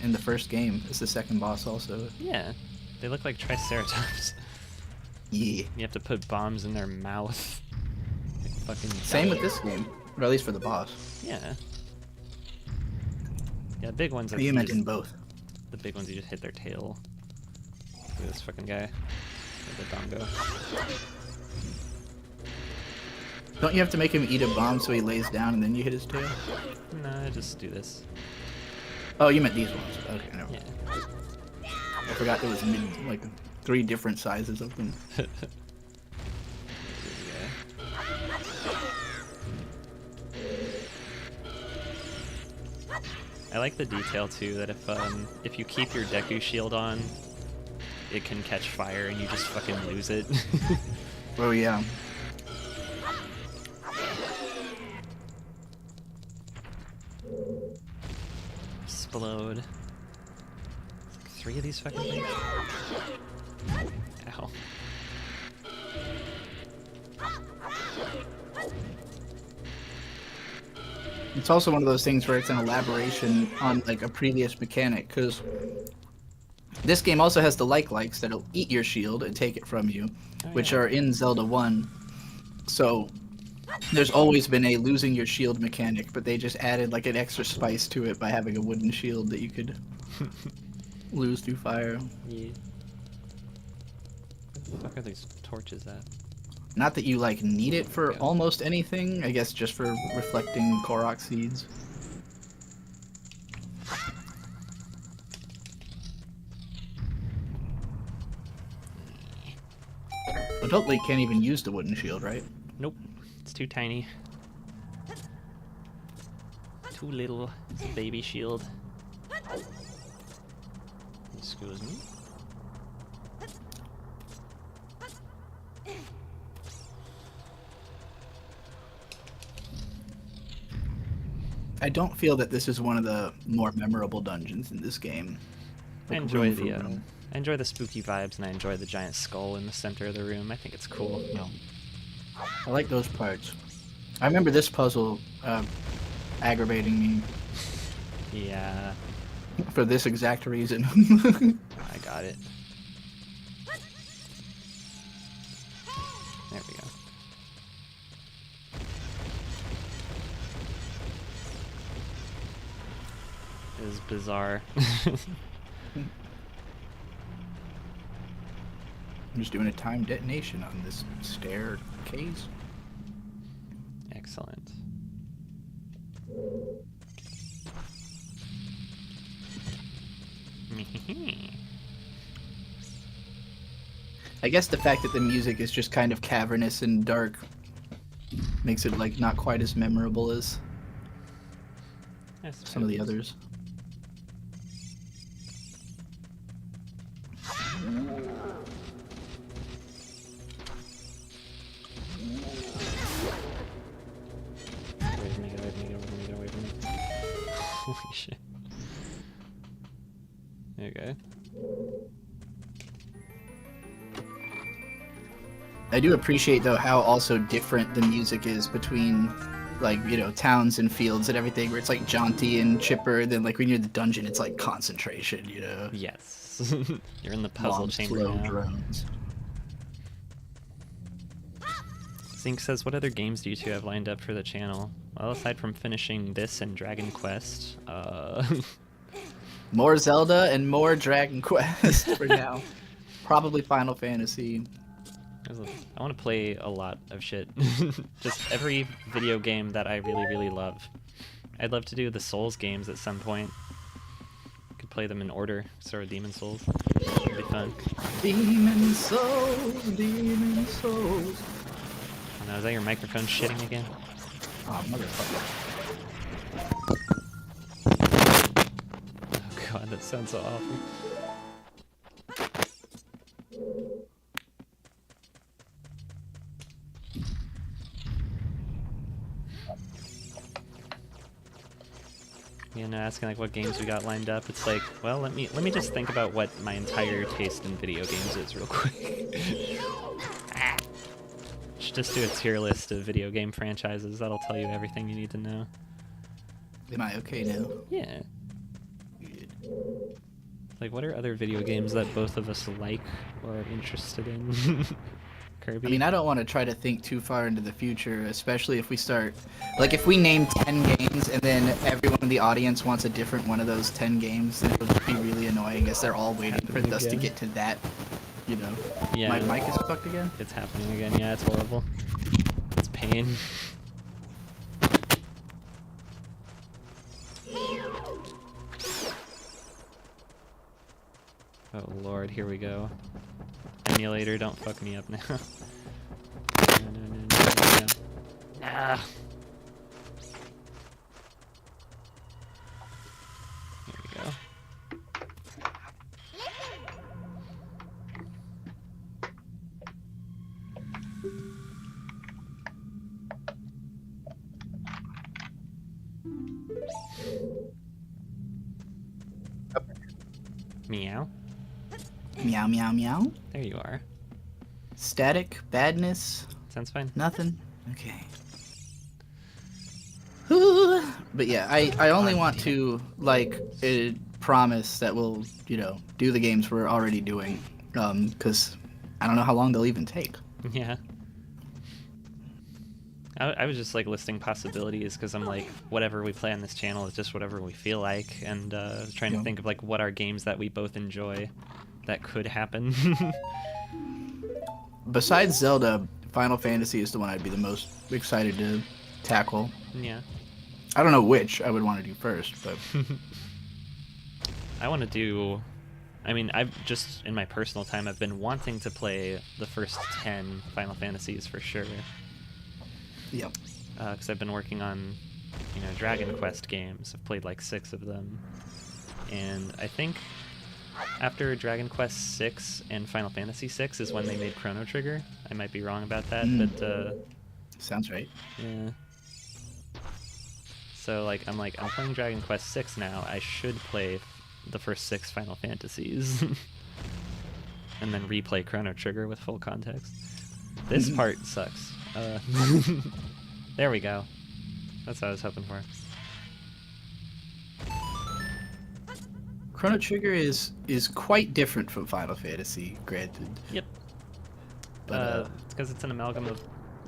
in the first game. It's the second boss also. Yeah, they look like Triceratops. Yeah. You have to put bombs in their mouth. Like fucking. Same with this game, or at least for the boss. Yeah. Yeah, big ones. Or you meant in both. The big ones, you just hit their tail. Look at this fucking guy. The Dodongo. Don't you have to make him eat a bomb so he lays down and then you hit his tail? No, just do this. Oh, you meant these ones. Okay, never mind. Yeah. I forgot there was like 3 different sizes of them. I like the detail too that if you keep your Deku shield on, it can catch fire and you just fucking lose it. Oh yeah. Explode. 3 of these fucking things. Ow. It's also one of those things where it's an elaboration on like a previous mechanic, because this game also has the likes that'll eat your shield and take it from you, which are in Zelda 1. So there's always been a losing your shield mechanic, but they just added like an extra spice to it by having a wooden shield that you could lose through fire. Yeah. Where the fuck are these torches at? Not that you like need it for almost anything, I guess just for reflecting Korok seeds. Adult Link can't even use the wooden shield, right? Nope. It's too tiny. Too little. It's a baby shield. Excuse me. I don't feel that this is one of the more memorable dungeons in this game. I Like, enjoy room for the room. I enjoy the spooky vibes, and I enjoy the giant skull in the center of the room. I think it's cool. I like those parts. I remember this puzzle aggravating me Yeah, for this exact reason. I got it. There we go. It is bizarre. I'm just doing a time detonation on this staircase. Excellent. I guess the fact that the music is just kind of cavernous and dark makes it like not quite as memorable as some of the others. Away from me, get away from me, get away from me, get away from me. Holy shit. Okay. I do appreciate though how also different the music is between like, you know, towns and fields and everything, where it's like jaunty and chipper, then like when you're in the dungeon it's like concentration, you know. Yes. You're in the puzzle Long, chamber slow now. drones. Zink says, what other games do you two have lined up for the channel? Well, aside from finishing this and Dragon Quest, More Zelda and more Dragon Quest for now. Probably Final Fantasy. I want to play a lot of shit. Just every video game that I really, really love. I'd love to do the Souls games at some point. Could play them in order. Start with Demon Souls. It'd be fun. Demon Souls, Demon Souls. Oh no, is that your microphone shitting again? Oh, motherfucker. Oh god, that sounds so awful. You know, asking like what games we got lined up. It's like, well, let me just think about what my entire taste in video games is real quick. Should just do a tier list of video game franchises. That'll tell you everything you need to know. Am I okay now? Yeah. Good. Like, what are other video games that both of us like or are interested in? Kirby? I mean, I don't want to try to think too far into the future, especially if we start... Like, if we name 10 games and then everyone in the audience wants a different one of those 10 games, then it'll just be really annoying as they're all waiting for us to get to that, you know. Yeah. My mic is fucked again? It's happening again. Yeah, it's horrible. It's pain. Oh lord, here we go. Emulator, don't fuck me up now. No. Ah! Here we go. Meow. Meow, meow, meow. There you are. Static, badness, Sounds fine. nothing. Okay. But yeah, I only want to, like, promise that we'll, you know, do the games we're already doing. Because I don't know how long they'll even take. Yeah. I was just like listing possibilities because I'm like, whatever we play on this channel is just whatever we feel like, and trying to think of like what are games that we both enjoy that could happen. Besides Zelda, Final Fantasy is the one I'd be the most excited to tackle. Yeah. I don't know which I would want to do first, but I want to do... I mean, I've just, in my personal time, I've been wanting to play the first 10 Final Fantasies for sure. yep. Because I've been working on, you know, Dragon Quest games. I've played like 6 of them. And I think after Dragon Quest 6 and Final Fantasy 6 is when they made Chrono Trigger. I might be wrong about that, but Sounds right. yeah. So like I'm playing Dragon Quest 6 now. I should play the first 6 Final Fantasies and then replay Chrono Trigger with full context. This part sucks. There we go. That's what I was hoping for. Chrono Trigger is quite different from Final Fantasy, granted. Yep. But It's because it's an amalgam of,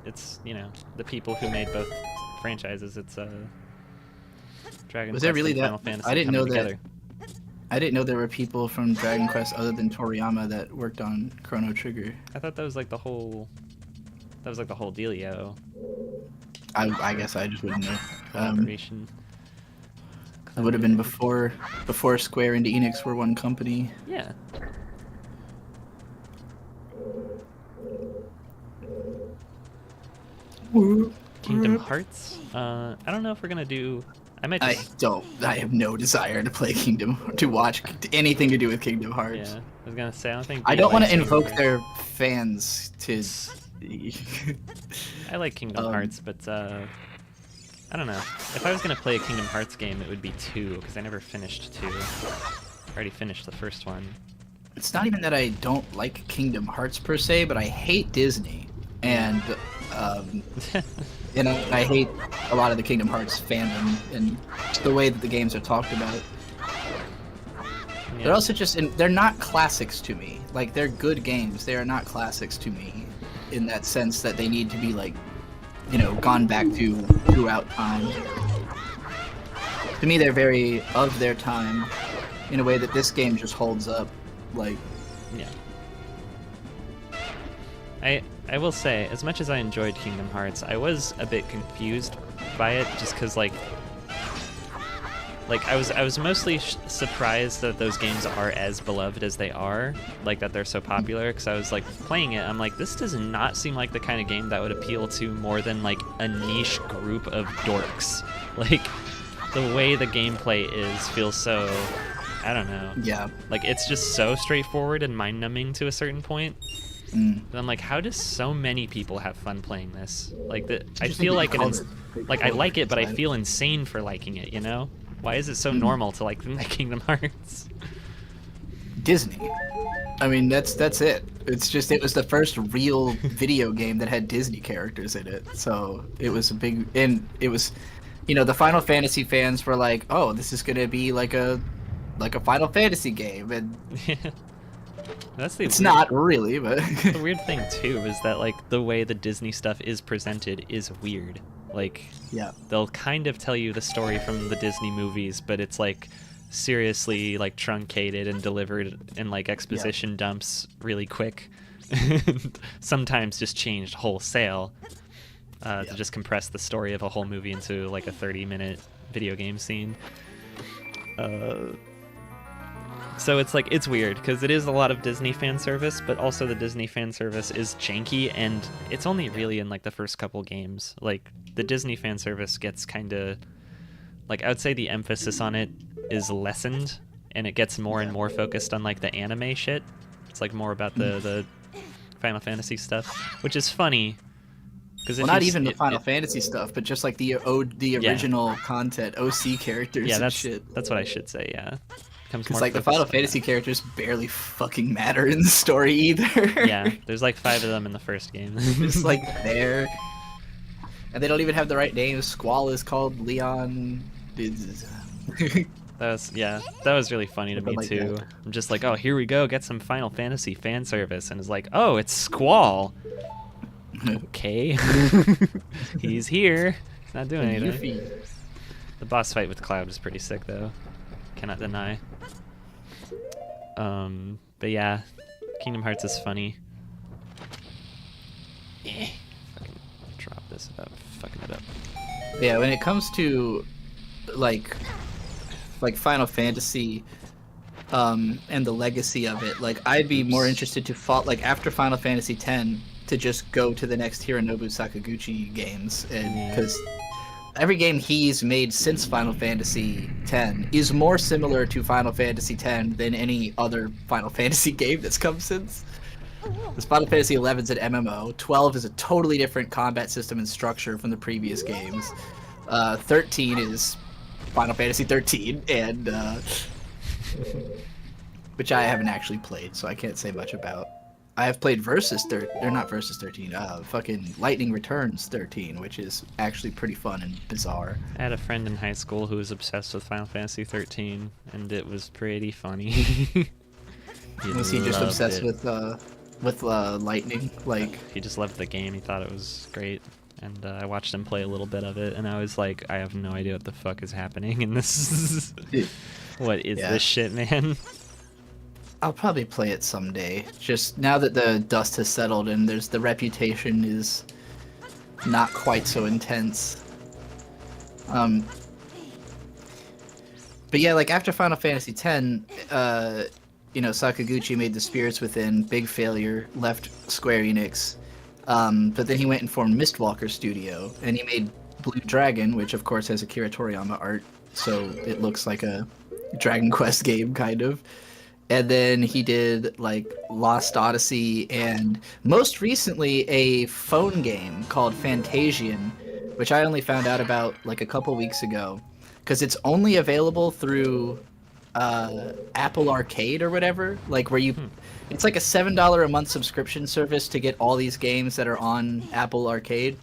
it's, you know, the people who made both franchises. It's Dragon Was Quest there really and that? Final Fantasy I didn't coming know that. together. I didn't know there were people from Dragon Quest other than Toriyama that worked on Chrono Trigger. I thought that was like the whole. That was like the whole dealio. I guess I just wouldn't know. Collaboration. It would have been before Square and Enix were one company. Yeah. Kingdom Hearts. I don't know if we're gonna do. I might just. I have no desire to play to watch anything to do with Kingdom Hearts. Yeah, I was gonna say I don't think. I don't want to DLX invoke anymore. their fans to. I like Kingdom Hearts, but I don't know. If I was gonna play a Kingdom Hearts game, it would be 2 because I never finished 2. I already finished the first one. It's not even that I don't like Kingdom Hearts per se, but I hate Disney, and I hate a lot of the Kingdom Hearts fandom and the way that the games are talked about. Yeah. They're also they're not classics to me. Like, they're good games. They are not classics to me in that sense that they need to be, like, you know, gone back to throughout time. To me, they're very of their time in a way that this game just holds up. Like, Yeah. I will say, as much as I enjoyed Kingdom Hearts, I was a bit confused by it, just because like I was mostly surprised that those games are as beloved as they are, like that they're so popular. Because I was like playing it, I'm like, this does not seem like the kind of game that would appeal to more than like a niche group of dorks. Like the way the gameplay feels so, I don't know. yeah. Like it's just so straightforward and mind-numbing to a certain point. And I'm like, how does so many people have fun playing this? Like I feel like I like it, but I feel insane for liking it. You know? Why is it so normal to like Kingdom Hearts? Disney. I mean, that's it. It's just it was the first real video game that had Disney characters in it, so it was a big, and it was you know, the Final Fantasy fans were like, "Oh, this is gonna be like a Final Fantasy game," and That's the it's weird, not really. But the weird thing too is that like the way the Disney stuff is presented is weird. Like yeah, they'll kind of tell you the story from the Disney movies, but it's like seriously like truncated and delivered in like exposition dumps really quick. Sometimes just changed wholesale to just compress the story of a whole movie into like a 30-minute video game scene. So it's like, it's weird because it is a lot of Disney fan service, but also the Disney fan service is janky, and it's only really in like the first couple games. Like the Disney fan service gets kind of like, I would say the emphasis on it is lessened, and it gets more and more focused on like the anime shit. It's like more about the Final Fantasy stuff, which is funny. Well, not even the Final Fantasy stuff, but just like the original content, OC characters and shit. That's what I should say, yeah. Because like the Final Fantasy characters barely fucking matter in the story either. Yeah, there's like 5 of them in the first game. Just like there. And they don't even have the right names. Squall is called Leon. That was really funny to me too. I'm just like, oh, here we go, get some Final Fantasy fan service, and it's like, oh, it's Squall. Okay. He's here. He's not doing anything. The boss fight with Cloud is pretty sick though. Cannot deny. But yeah, Kingdom Hearts is funny. Fucking drop this without fucking it up. Yeah, when it comes to like Final Fantasy and the legacy of it, like I'd be more interested to like after Final Fantasy X to just go to the next Hironobu Sakaguchi games, and because every game he's made since Final Fantasy X is more similar to Final Fantasy X than any other Final Fantasy game that's come since. This Final Fantasy XI is an MMO. 12 is a totally different combat system and structure from the previous games. 13 is Final Fantasy 13, and which I haven't actually played, so I can't say much about. I have played fucking Lightning Returns 13, which is actually pretty fun and bizarre. I had a friend in high school who was obsessed with Final Fantasy 13, and it was pretty funny. Was he just obsessed with Lightning? Like he just loved the game. He thought it was great, and I watched him play a little bit of it, and I was like, I have no idea what the fuck is happening in this. What is this shit, man? I'll probably play it someday. Just now that the dust has settled and the reputation is not quite so intense. But yeah, like after Final Fantasy X, Sakaguchi made the Spirits Within, big failure, left Square Enix. But then he went and formed Mistwalker Studio, and he made Blue Dragon, which of course has Akira Toriyama art, so it looks like a Dragon Quest game, kind of. And then he did like Lost Odyssey, and most recently a phone game called Fantasian, which I only found out about like a couple weeks ago, because it's only available through Apple Arcade or whatever, like where you it's like a $7 a month subscription service to get all these games that are on Apple Arcade.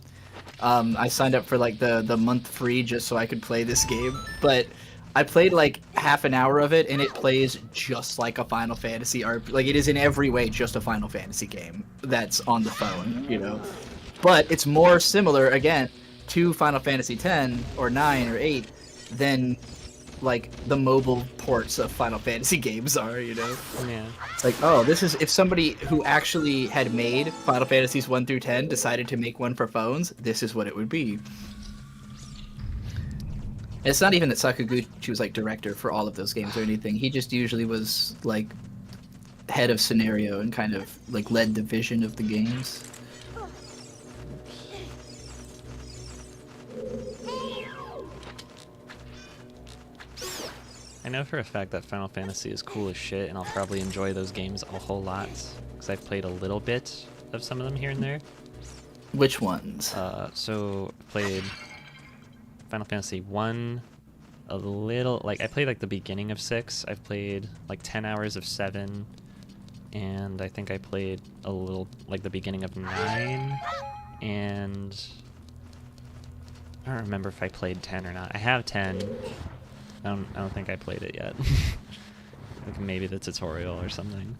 I signed up for like the month free just so I could play this game, but I played like half an hour of it, and it plays just like a Final Fantasy RPG. Like it is in every way just a Final Fantasy game that's on the phone, But it's more similar again to Final Fantasy X or 9 or 8 than like the mobile ports of Final Fantasy games are, Yeah. It's like, oh, this is if somebody who actually had made Final Fantasies 1 through 10 decided to make one for phones, this is what it would be. It's not even that Sakaguchi was like director for all of those games or anything. He just usually was like head of scenario and kind of like led the vision of the games. I know for a fact that Final Fantasy is cool as shit, and I'll probably enjoy those games a whole lot, because I've played a little bit of some of them here and there. Which ones? So I played Final Fantasy 1 a little, like I played like the beginning of 6, I've played like 10 hours of 7, and I think I played a little like the beginning of 9, and I don't remember if I played 10 or not. I have 10. I don't think I played it yet. Like maybe the tutorial or something.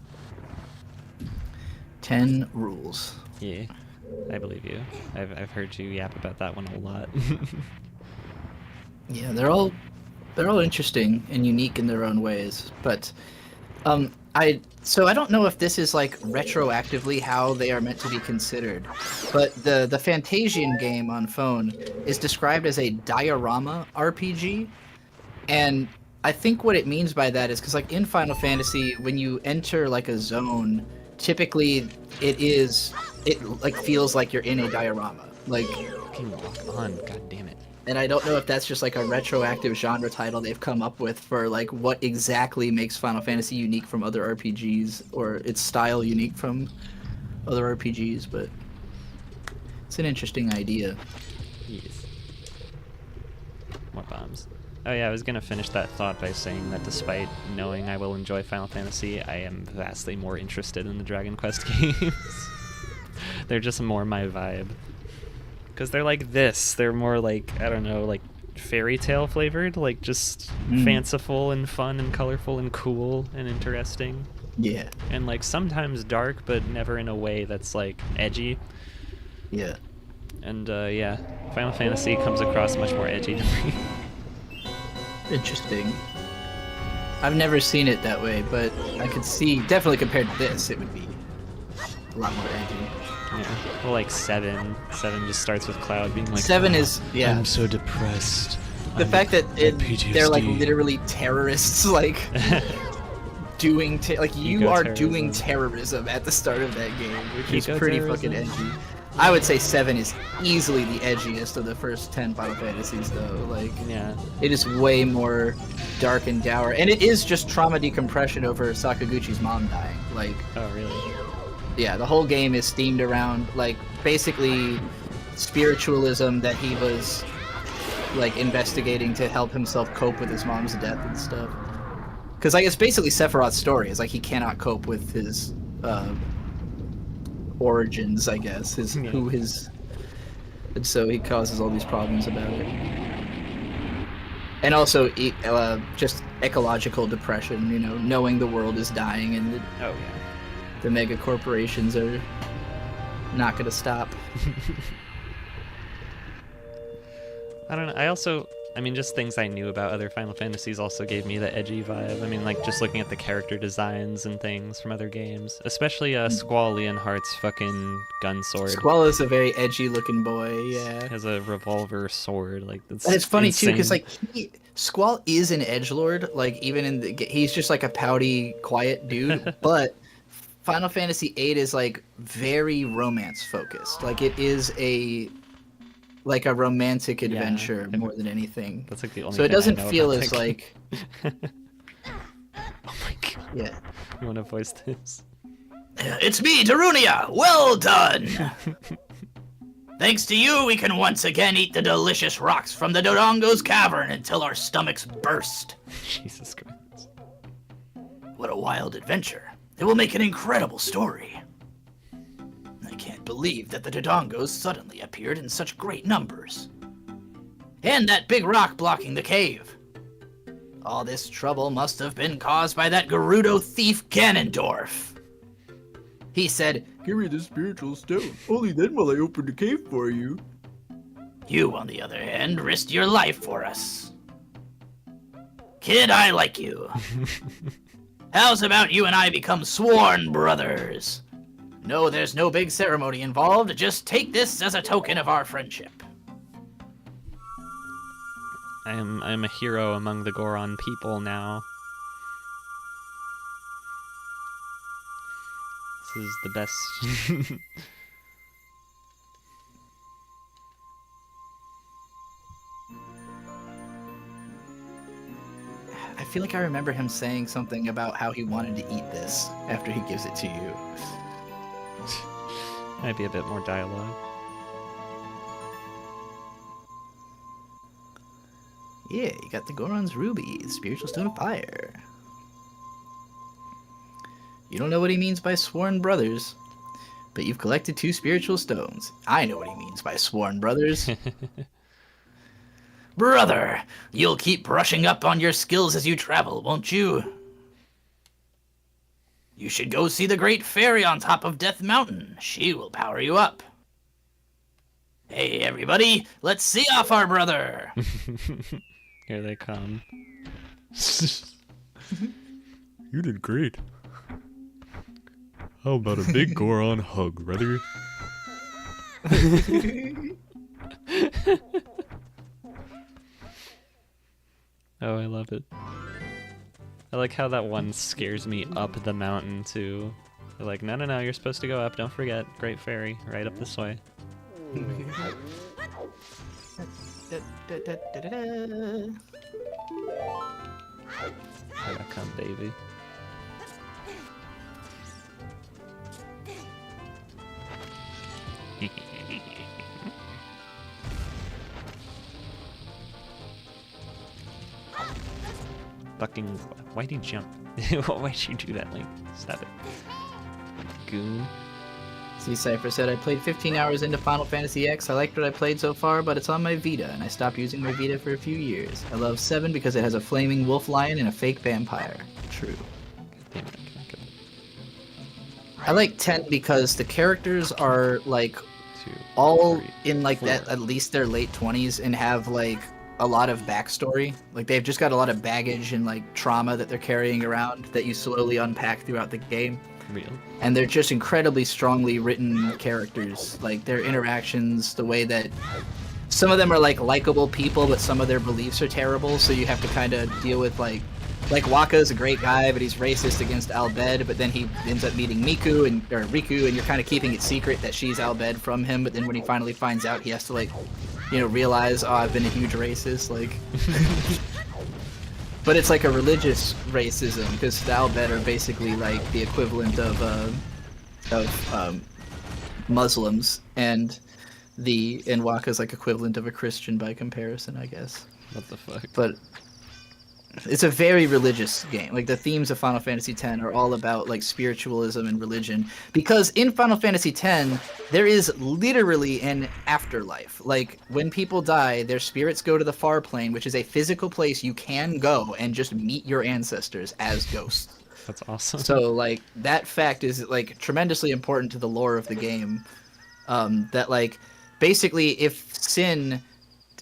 10 rules. Yeah, I believe you. I've heard you yap about that one a lot. Yeah, they're all interesting and unique in their own ways. But I don't know if this is like retroactively how they are meant to be considered. But the Fantasian game on phone is described as a diorama RPG, and I think what it means by that is because like in Final Fantasy, when you enter like a zone, typically it like feels like you're in a diorama. Like, Fucking walk on, god damn it. and I don't know if that's just like a retroactive genre title they've come up with for like what exactly makes Final Fantasy unique from other RPGs, or its style unique from other RPGs, but it's an interesting idea. Yes. More bombs. Oh yeah, I was gonna finish that thought by saying that despite knowing I will enjoy Final Fantasy, I am vastly more interested in the Dragon Quest games. They're just more my vibe. Because they're like this. They're more like, I don't know, like fairy tale flavored, like just fanciful and fun and colorful and cool and interesting. Yeah. And like sometimes dark, but never in a way that's like edgy. Yeah. And yeah, Final Fantasy comes across much more edgy to me. Interesting. I've never seen it that way, but I could see, definitely compared to this, it would be a lot more edgy. Yeah. Well, like 7 just starts with Cloud being like, 7 is, yeah. I'm so depressed. The fact that they're like PTSD. literally terrorists, like doing like you are doing Eco-terrorism. terrorism at the start of that game, which is pretty fucking Eco-terrorism. edgy. I would say 7 is easily the edgiest of the first 10 Final Fantasies, though. Like, yeah. it is way more dark and dour, and it is just trauma decompression over Sakaguchi's mom dying. Like, Oh, really? yeah, the whole game is themed around like basically spiritualism that he was like investigating to help himself cope with his mom's death and stuff. Because like it's basically Sephiroth's story. It's like he cannot cope with his origins, I guess. And so he causes all these problems about it. And also just ecological depression. You know, knowing the world is dying and Oh, yeah. the mega corporations are not going to stop. I don't know. I mean, just things I knew about other Final Fantasies also gave me the edgy vibe. I mean, like, just looking at the character designs and things from other games. Especially Squall Leonhardt's fucking gun sword. Squall is a very edgy looking boy, yeah. Has a revolver sword. Like, that's And it's funny too, because insane. like Squall is an edgelord. Like even in he's just like a pouty, quiet dude. But Final Fantasy VIII is like very romance focused. Like it is a romantic adventure more than anything. That's like the only So it thing I doesn't know feel about as that like game. Oh my god. yeah. You want to voice this? It's me, Darunia! Well done! Thanks to you, we can once again eat the delicious rocks from the Dodongo's Cavern until our stomachs burst. Jesus Christ. What a wild adventure. It will make an incredible story. I can't believe that the Dodongos suddenly appeared in such great numbers. And that big rock blocking the cave. All this trouble must have been caused by that Gerudo thief Ganondorf. He said, "Give me the spiritual stone. Only then will I open the cave for you." You, on the other hand, risked your life for us. Kid, I like you. How's about you and I become sworn brothers? No, there's no big ceremony involved. Just take this as a token of our friendship. I am a hero among the Goron people now. This is the best. I feel like I remember him saying something about how he wanted to eat this after he gives it to you. Might be a bit more dialogue. Yeah, you got the Goron's Ruby, the Spiritual Stone of Fire. You don't know what he means by sworn brothers, but you've collected 2 spiritual stones. I know what he means by sworn brothers. Brother, you'll keep brushing up on your skills as you travel, won't you? You should go see the Great Fairy on top of Death Mountain. She will power you up. Hey, everybody, let's see off our brother. Here they come. You did great. How about a big Goron hug, brother? Oh, I love it. I like how that one scares me up the mountain, too. They're like, no, no, no, you're supposed to go up. Don't forget. Great Fairy. Right up this way. Here I come, baby. Fucking, why'd you jump? Why'd you do that, Link? Stop it. Goon. C Cypher said, I played 15 hours into Final Fantasy X. I liked what I played so far, but it's on my Vita, and I stopped using my Vita for a few years. I love 7 because it has a flaming wolf lion and a fake vampire. True. Damn it, I could- I like 10 because the characters are, like, 2, all 3, in, like, 4. at least their late 20s and have, like, a lot of backstory. Like, they've just got a lot of baggage and, like, trauma that they're carrying around that you slowly unpack throughout the game. Real. And they're just incredibly strongly written characters. Like, their interactions, the way that some of them are like likable people, but some of their beliefs are terrible, so you have to kind of deal with like Wakka's a great guy, but he's racist against Albed, but then he ends up meeting Riku, and you're kind of keeping it secret that she's Albed from him, but then when he finally finds out, he has to, like, you know, realize, oh, I've been a huge racist, like. But it's like a religious racism, because the Albed are basically like the equivalent of Muslims, and Wakka's like equivalent of a Christian by comparison, I guess. What the fuck? But it's a very religious game. Like, the themes of Final Fantasy X are all about, like, spiritualism and religion. Because in Final Fantasy X, there is literally an afterlife. Like, when people die, their spirits go to the far plane, which is a physical place you can go and just meet your ancestors as ghosts. That's awesome. So, like, that fact is, like, tremendously important to the lore of the game. That, like, basically, if Sin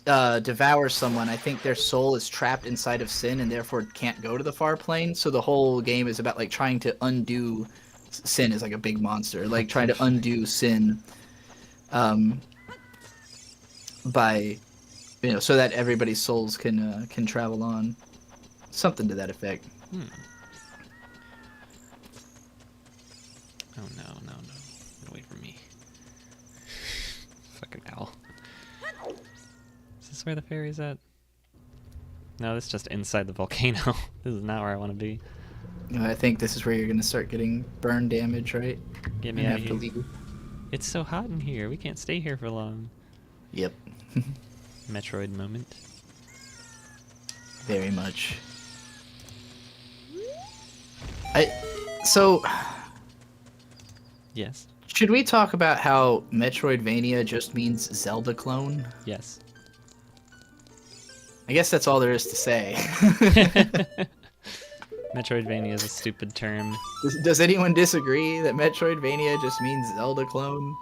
devours someone, I think their soul is trapped inside of Sin and therefore can't go to the far plane. So the whole game is about, like, trying to undo Sin is like a big monster, like trying to undo Sin by, you know, so that everybody's souls can travel on. Something to that effect. Oh no, no, no. Get away from me. Fucking owl. Is this where the fairy's at? No, this is just inside the volcano. This is not where I want to be. I think this is where you're gonna start getting burn damage, right? Get me And out of have to here. leave. It's so hot in here. We can't stay here for long. Yep. Metroid moment. Very much. So, Yes. should we talk about how Metroidvania just means Zelda clone? Yes. I guess that's all there is to say. Metroidvania is a stupid term. Does anyone disagree that Metroidvania just means Zelda clone?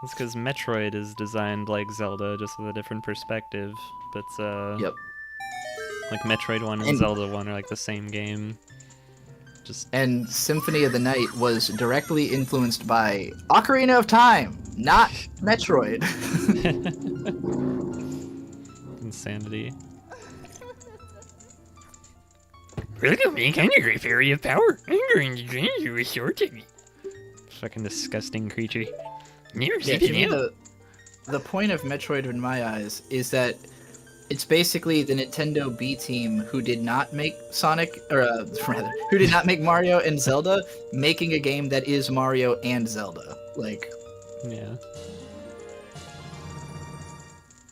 It's because Metroid is designed like Zelda, just with a different perspective. But Yep. like Metroid 1 and And- Zelda 1 are like the same game. Just And Symphony of the Night was directly influenced by Ocarina of Time, not Metroid. insanity. Welcome, Link. I'm the Great Fairy of Power. I'm going to grant you a sword to me. Fucking disgusting creature. Never Yeah, see to me, it the point of Metroid in my eyes is that it's basically the Nintendo B team who did not make Sonic, or rather, who did not make Mario and Zelda, making a game that is Mario and Zelda. Like, Yeah.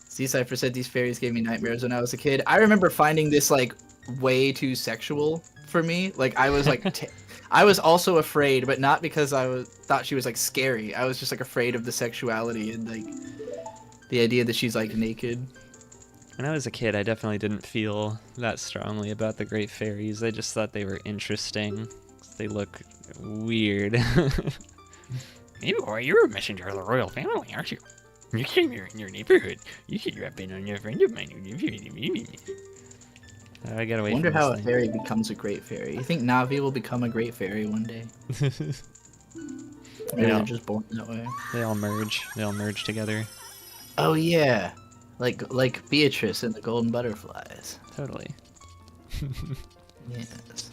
C-Cypher said these fairies gave me nightmares when I was a kid. I remember finding this, like, way too sexual for me. Like, I was like, I was also afraid, but not because I thought she was, like, scary. I was just, like, afraid of the sexuality and, like, the idea that she's, like, naked. When I was a kid, I definitely didn't feel that strongly about the Great Fairies. I just thought they were interesting. They look weird. You're a messenger of the royal family, aren't you? You came here in your neighborhood. You should drop in on your friend of mine. I get away I wonder from how this a thing. fairy becomes a great fairy. You think Navi will become a great fairy one day? Maybe Yeah. they're just born that way. They all merge. They all merge together. Oh yeah, like Beatrice and the Golden Butterflies. Totally. Yes.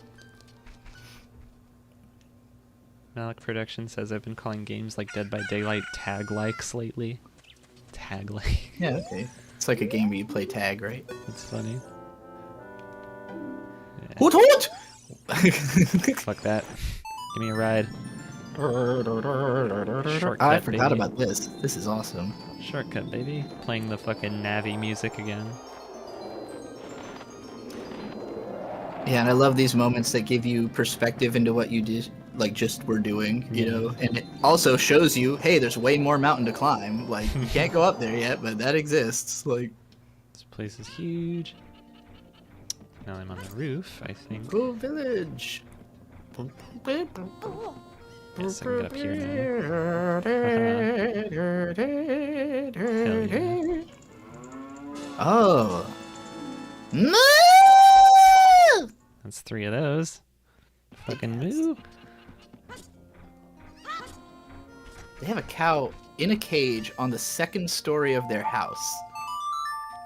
Malik Production says I've been calling games like Dead by Daylight tag-likes lately. Tag-like. Yeah. Okay. It's like a game where you play tag, right? That's funny. Hoot hoot! Fuck that. Give me a ride. Shortcut, I forgot baby. about this. This is awesome. Shortcut, baby. Playing the fucking Navi music again. Yeah, and I love these moments that give you perspective into what you did, like just were doing, you know, and it also shows you, hey, there's way more mountain to climb. Like you can't go up there yet, but that exists. Like, This place is huge. Now I'm on the roof, I think. Kakariko Village. Guess I can get up here now. Oh. No! That's 3 of those. Fucking move. They have a cow in a cage on the 2nd story of their house.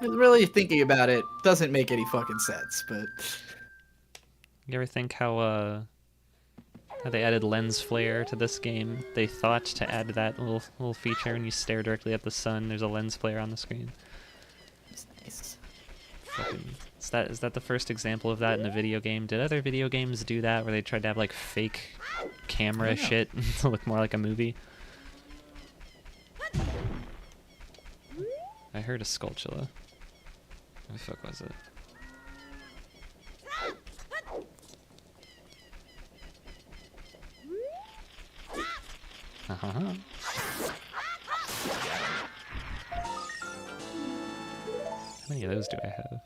Really thinking about it, doesn't make any fucking sense, but... You ever think how they added lens flare to this game? They thought to add that little feature when you stare directly at the sun, there's a lens flare on the screen. It's nice. Fucking, is that the first example of that in a video game? Did other video games do that where they tried to have like fake camera shit to look more like a movie? I heard a Skulltula. What the fuck was it? Uh-huh. How many of those do I have?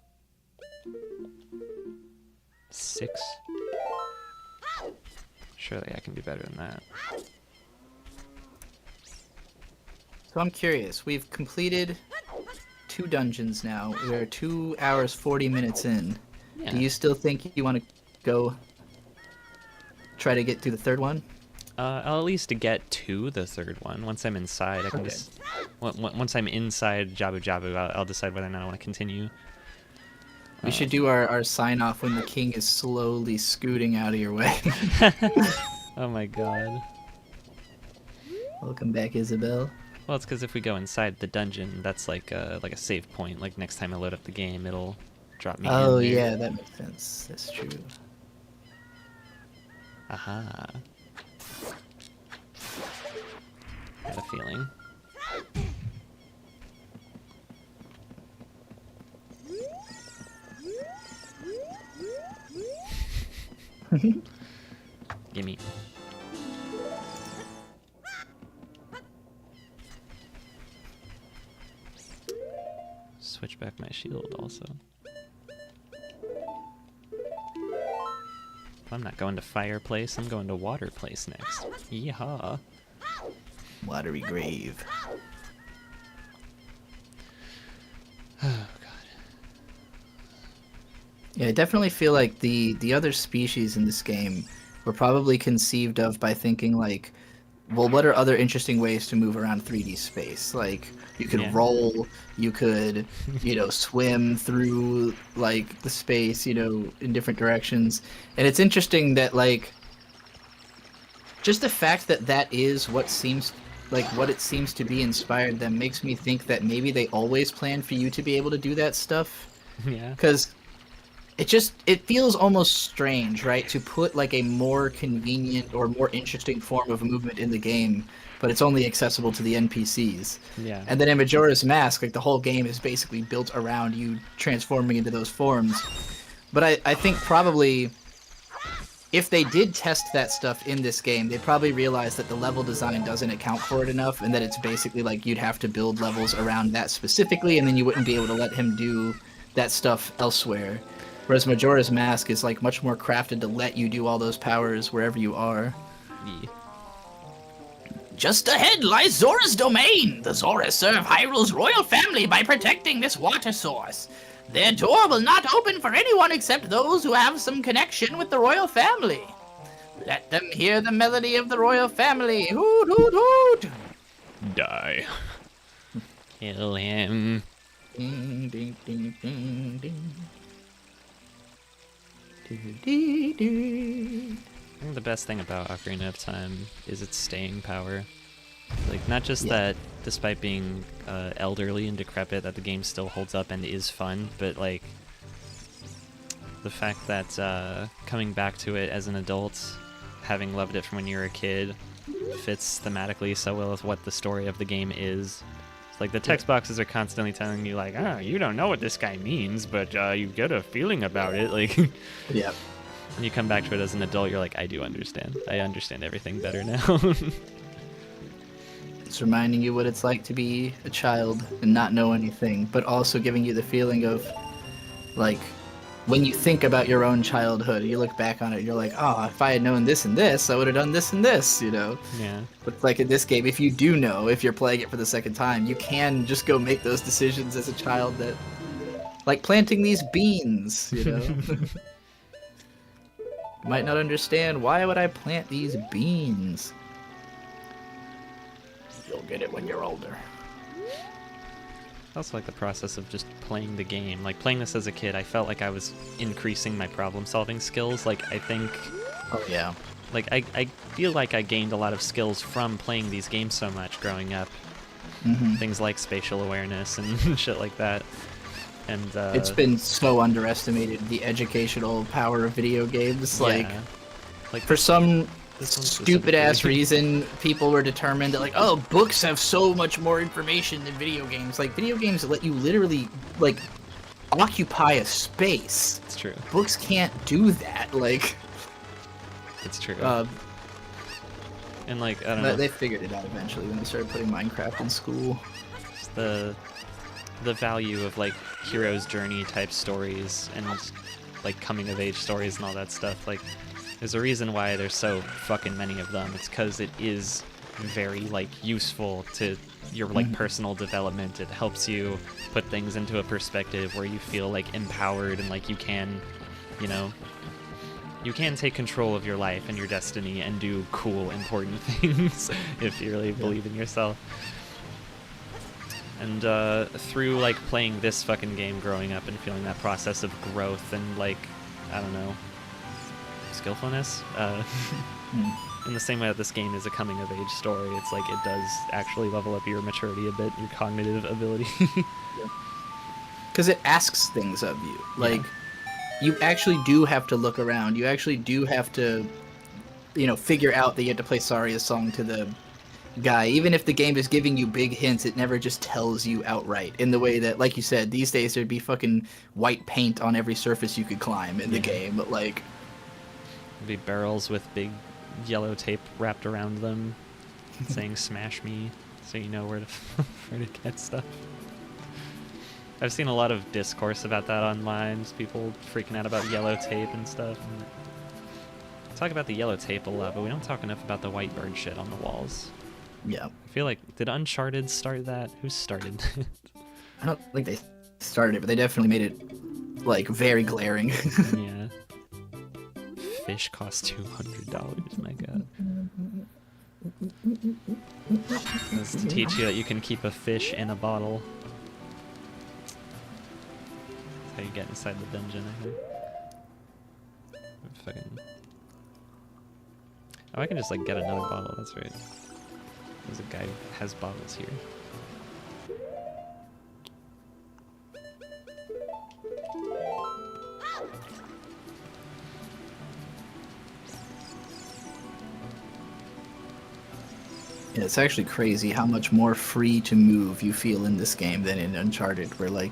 6? Surely I can do better than that. So I'm curious, we've completed 2 dungeons now. We are 2 hours 40 minutes in. Yeah. Do you still think you want to go try to get through the 3rd one? I'll at least get to the 3rd one. Once I'm inside, I can Okay. just... Once I'm inside Jabu Jabu, I'll decide whether or not I want to continue. We should do our sign-off when the king is slowly scooting out of your way. Oh my god. Welcome back, Isabel. Well, it's because if we go inside the dungeon, that's like a save point. Like next time I load up the game, it'll drop me Oh, in there. yeah, that makes sense. That's true. Aha. Got a feeling. Gimme. Switch back my shield also. I'm not going to fireplace, I'm going to water place next. Yeehaw. Watery grave. Oh god. Yeah, I definitely feel like the other species in this game were probably conceived of by thinking like, well, what are other interesting ways to move around 3D space? Like, you could Yeah. roll, you could, swim through, like, the space, in different directions. And it's interesting that, like, just the fact that that is what it seems to be inspired them makes me think that maybe they always planned for you to be able to do that stuff. Yeah. Because it feels almost strange, right, to put like a more convenient or more interesting form of movement in the game, but it's only accessible to the NPCs. Yeah. And then in Majora's Mask, like the whole game is basically built around you transforming into those forms. But I think probably if they did test that stuff in this game, they probably realized that the level design doesn't account for it enough, and that it's basically like you'd have to build levels around that specifically, and then you wouldn't be able to let him do that stuff elsewhere. Whereas Majora's Mask is like much more crafted to let you do all those powers wherever you are. Yeah. Just ahead lies Zora's domain. The Zora serve Hyrule's royal family by protecting this water source. Their door will not open for anyone except those who have some connection with the royal family. Let them hear the melody of the royal family. Hoot, hoot, hoot! Die. Kill him. Ding, ding, ding, ding, ding. Dee-dee-dee. I think the best thing about Ocarina of Time is its staying power. Like, not just that, despite being elderly and decrepit, that the game still holds up and is fun, but, like, the fact that coming back to it as an adult, having loved it from when you were a kid, fits thematically so well with what the story of the game is. It's like, the text boxes are constantly telling you, like, you don't know what this guy means, but you get a feeling about it, like... Yeah. When you come back to it as an adult, you're like, I do understand. I understand everything better now. It's reminding you what it's like to be a child and not know anything, but also giving you the feeling of, like, when you think about your own childhood, you look back on it, you're like, oh, if I had known this and this, I would have done this and this, you know? Yeah. But, like, in this game, if you do know, if you're playing it for the second time, you can just go make those decisions as a child that, like planting these beans, you know? Might not understand, why would I plant these beans? You'll get it when you're older. I also like the process of just playing the game. Like, playing this as a kid, I felt like I was increasing my problem-solving skills. Like, I think... Oh, yeah. Like, I feel like I gained a lot of skills from playing these games so much growing up. Mm-hmm. Things like spatial awareness and shit like that. And It's been so underestimated, the educational power of video games. Like, yeah. Like, for some this one stupid-ass specifically. reason, people were determined that, like, oh, books have so much more information than video games. Like, video games let you literally, like, occupy a space. It's true. Books can't do that. Like, It's true. And, like, I don't know. but they figured it out eventually when they started putting Minecraft in school. Just the value of, like, hero's journey type stories and, like, coming of age stories and all that stuff. Like, there's a reason why there's so fucking many of them. It's because it is very, like, useful to your, like, personal development. It helps you put things into a perspective where you feel, like, empowered and, like, you can, you know, you can take control of your life and your destiny and do cool, important things if you really believe in yourself. And through, like, playing this fucking game growing up and feeling that process of growth and, like, I don't know, skillfulness, in the same way that this game is a coming-of-age story, it's like it does actually level up your maturity a bit, your cognitive ability. Because it asks things of you. Like, you actually do have to look around. You actually do have to, you know, figure out that you have to play Saria's song to the guy. Even if the game is giving you big hints, it never just tells you outright. In the way that, like you said, these days there'd be fucking white paint on every surface you could climb in the game. But, like... There'd be barrels with big yellow tape wrapped around them saying "smash me," so you know where to get stuff. I've seen a lot of discourse about that online, just people freaking out about yellow tape and stuff. We talk about the yellow tape a lot, but we don't talk enough about the white bird shit on the walls. Yeah. I feel like, did Uncharted start that? Who started that? I don't think they started it, but they definitely made it, like, very glaring. Yeah. Fish cost $200, my god. That's to teach you that you can keep a fish in a bottle. That's how you get inside the dungeon, I think. Fucking... Oh, I can just, like, get another bottle, that's right. There's a guy who has bottles here. Yeah, it's actually crazy how much more free to move you feel in this game than in Uncharted, where, like,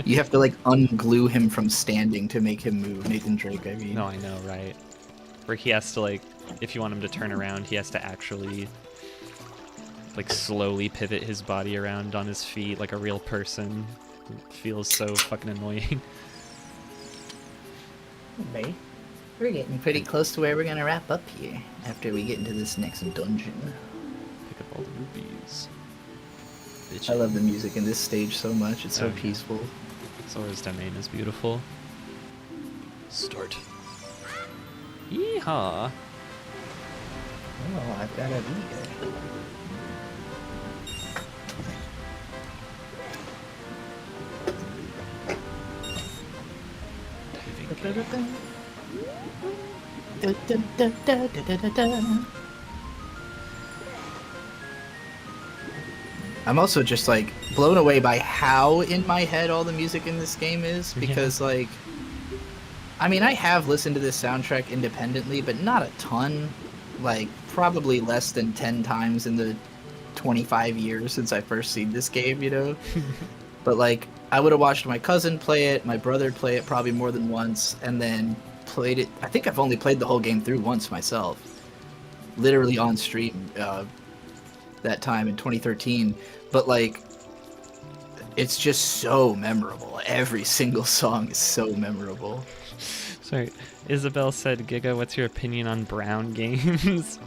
you have to, like, unglue him from standing to make him move. Nathan Drake, I mean. No, I know, right? where he has to like, if you want him to turn around, he has to actually like slowly pivot his body around on his feet like a real person. It feels so fucking annoying. Okay. We're getting pretty close to where we're gonna wrap up here after we get into this next dungeon. Pick up all the rubies. I love the music in this stage so much. It's so Oh, yeah. peaceful. Zora's domain is beautiful. Start. Yeehaw! Oh, I've got a beat. I'm also just like blown away by how in my head all the music in this game is, because like, I mean, I have listened to this soundtrack independently, but not a ton. Like probably less than 10 times in the 25 years since I first seen this game, you know? But like, I would have watched my cousin play it, my brother play it probably more than once, and then played it. I think I've only played the whole game through once myself. Literally on stream that time in 2013. But like, it's just so memorable. Every single song is so memorable. Sorry, Isabel said, Giga, what's your opinion on brown games?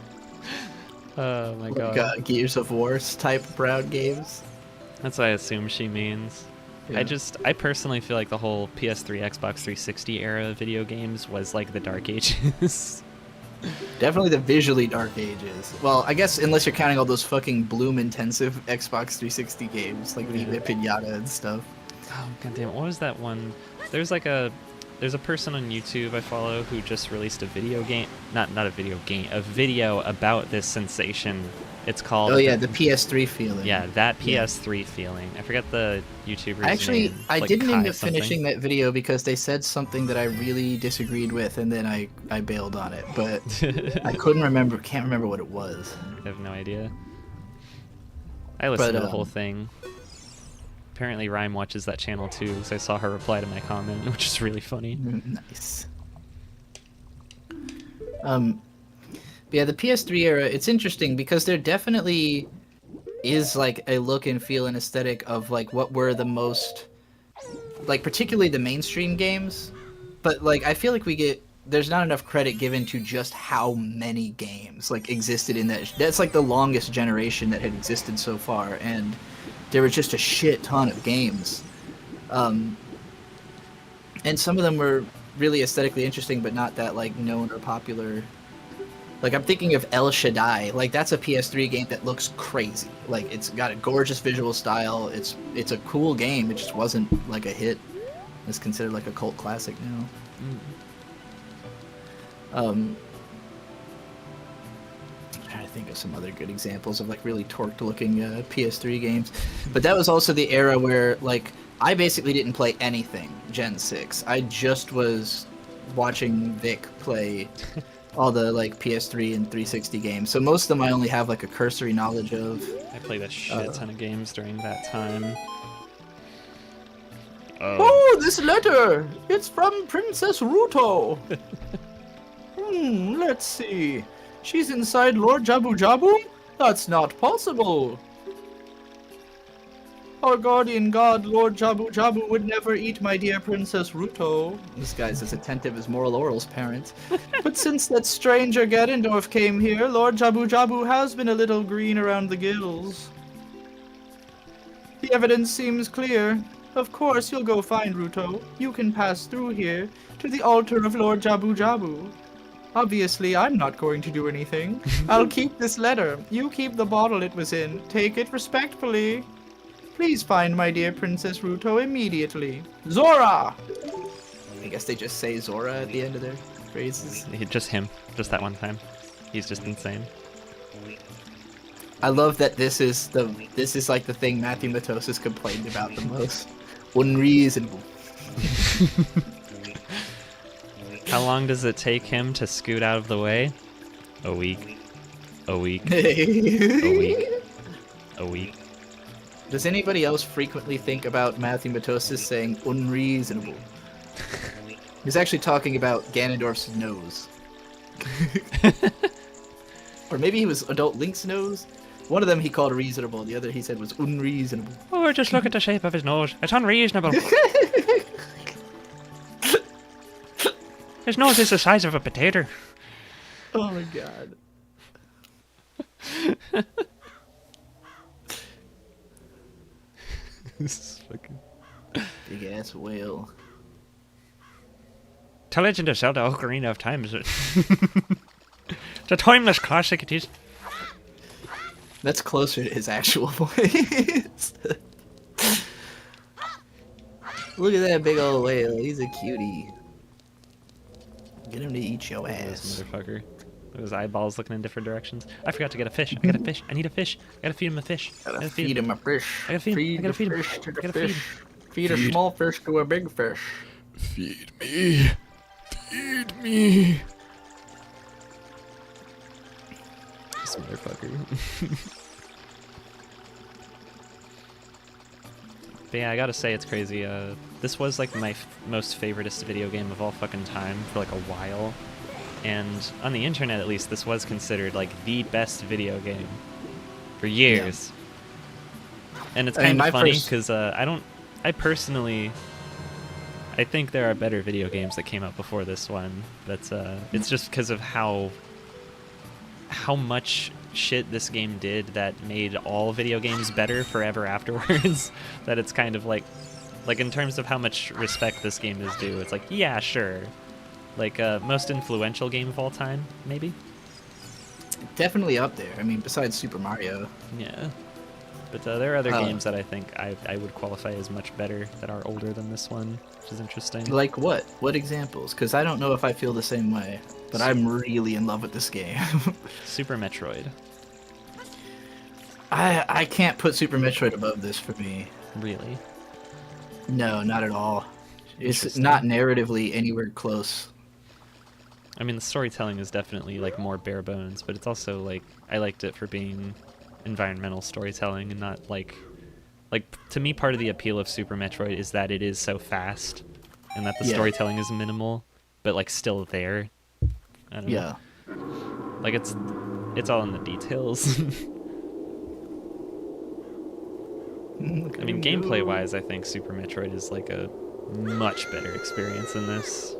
Oh my god. Like, Gears of War type brown games. That's what I assume she means. Yeah. I personally feel like the whole PS3, Xbox 360 era of video games was like the Dark Ages. Definitely the visually Dark Ages. Well, I guess unless you're counting all those fucking Bloom-intensive Xbox 360 games, like Viva Pinata and stuff. Oh goddamn! What was that one? There's a person on YouTube I follow who just released a video game, not a video game, a video about this sensation. It's called. Oh yeah, the PS3 feeling. Yeah, that PS3 feeling. I forget the YouTuber's Actually, name. I Like didn't Kai end up something. finishing that video because they said something that I really disagreed with, and then I bailed on it. But I can't remember what it was. I have no idea. I listened But, to the whole thing. Apparently Rhyme watches that channel too, because I saw her reply to my comment, which is really funny. Nice. Yeah, the PS3 era, it's interesting because there definitely is like a look and feel and aesthetic of like what were the most, like particularly the mainstream games, but like I feel like there's not enough credit given to just how many games like existed in that's like the longest generation that had existed so far, and there was just a shit ton of games. And some of them were really aesthetically interesting, but not that like known or popular. Like I'm thinking of El Shaddai. Like that's a PS3 game that looks crazy. Like it's got a gorgeous visual style. It's a cool game. It just wasn't like a hit. It's considered like a cult classic now. I'm trying to think of some other good examples of like really torqued looking PS3 games. But that was also the era where like I basically didn't play anything Gen 6. I just was watching Vic play all the like PS3 and 360 games. So most of them I only have like a cursory knowledge of. I played a shit ton of games during that time. Oh, this letter! It's from Princess Ruto! Let's see. She's inside Lord Jabu Jabu? That's not possible! Our guardian god, Lord Jabu Jabu, would never eat my dear Princess Ruto. This guy's as attentive as Moral Oral's parents. But since that stranger Ganondorf came here, Lord Jabu Jabu has been a little green around the gills. The evidence seems clear. Of course you'll go find Ruto. You can pass through here, to the altar of Lord Jabu Jabu. Obviously, I'm not going to do anything. I'll keep this letter. You keep the bottle it was in. Take it respectfully. Please find my dear Princess Ruto immediately. Zora! I guess they just say Zora at the end of their phrases. Just him. Just that one time. He's just insane. I love that this is like the thing Matthew Matosis complained about the most. Unreasonable. How long does it take him to scoot out of the way? A week. A week. A week. A week. Does anybody else frequently think about Matthew Matosis saying unreasonable? He's actually talking about Ganondorf's nose. Or maybe he was adult Link's nose. One of them he called reasonable. The other he said was unreasonable. Oh, just look at the shape of his nose. It's unreasonable. His nose is the size of a potato. Oh my god. This is fucking... Big ass whale. The Legend of Zelda Ocarina of Time is the timeless classic it is. That's closer to his actual voice. Look at that big old whale. He's a cutie. Get him to eat your This ass. motherfucker. Look at his eyeballs looking in different directions. I forgot to get a fish. I got a fish. I need a fish. I gotta feed him a fish. Gotta feed him a fish. I gotta feed him. I gotta feed him. Fish to I the gotta feed fish. him. Feed a small fish to a big fish. Feed me. Feed me. This motherfucker. But yeah, I gotta say it's crazy. This was like my most favoritist video game of all fucking time for like a while. And on the internet, at least, this was considered like the best video game for years. Yeah. And it's kind of funny because I personally, I think there are better video games that came out before this one. But it's just because of how much shit this game did that made all video games better forever afterwards. That it's kind of like in terms of how much respect this game is due, it's like, yeah, sure. Like, most influential game of all time, maybe? Definitely up there. I mean, besides Super Mario. Yeah. But there are other games that I think I would qualify as much better that are older than this one, which is interesting. Like what? What examples? Because I don't know if I feel the same way, but I'm really in love with this game. Super Metroid. I can't put Super Metroid above this for me. Really? No, not at all. It's not narratively anywhere close. I mean, the storytelling is definitely like more bare bones, but it's also like I liked it for being environmental storytelling and not like to me part of the appeal of Super Metroid is that it is so fast and that the storytelling is minimal, but like still there. I don't know. Like it's all in the details. I mean, gameplay-wise, I think Super Metroid is like a much better experience than this.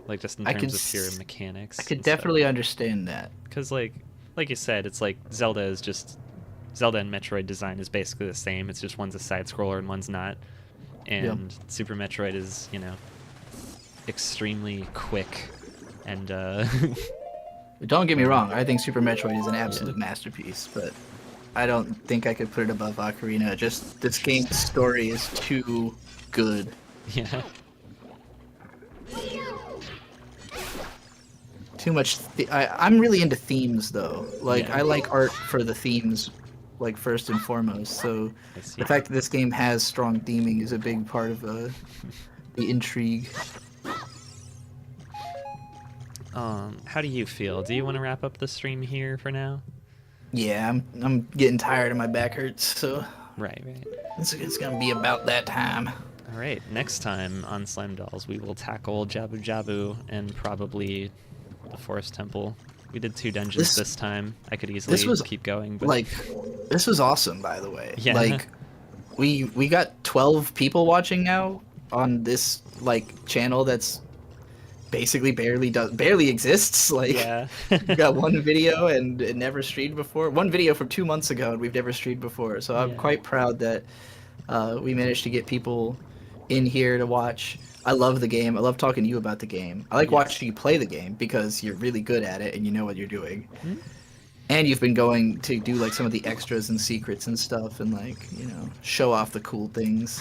Like just in terms of pure mechanics. I could definitely understand that. Because like you said, it's like Zelda and Metroid design is basically the same. It's just one's a side scroller and one's not. And Super Metroid is, extremely quick and Don't get me wrong, I think Super Metroid is an absolute masterpiece, but I don't think I could put it above Ocarina. Just this game's story is too good. Yeah. Too much. I'm really into themes though. Like I like art for the themes, like first and foremost. So the fact that this game has strong theming is a big part of the intrigue. How do you feel? Do you want to wrap up the stream here for now? Yeah, I'm getting tired and my back hurts. So right. It's gonna be about that time. All right. Next time on Slime Dolls, we will tackle Jabu Jabu and probably the Forest Temple. We did 2 dungeons this time. I could easily keep going. But... Like, this was awesome, by the way. Yeah. Like, we got 12 people watching now on this channel that's basically barely exists. Like, we got one video and it never streamed before. One video from 2 months ago and we've never streamed before. So I'm quite proud that we managed to get people in here to watch. I love the game. I love talking to you about the game. I like watching you play the game because you're really good at it and you know what you're doing. Mm-hmm. And you've been going to do some of the extras and secrets and stuff and show off the cool things.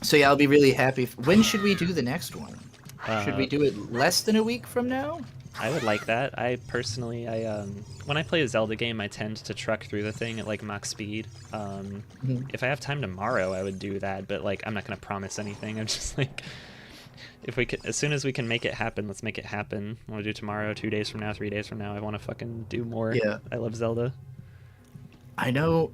So yeah, I'll be really happy. When should we do the next one? Should we do it less than a week from now? I would like that. I personally, when I play a Zelda game, I tend to truck through the thing at max speed. If I have time tomorrow, I would do that, but I'm not gonna promise anything. I'm just if we could, as soon as we can make it happen, let's make it happen. I want to do tomorrow, 2 days from now, 3 days from now. I want to fucking do more. Yeah. I love Zelda. I know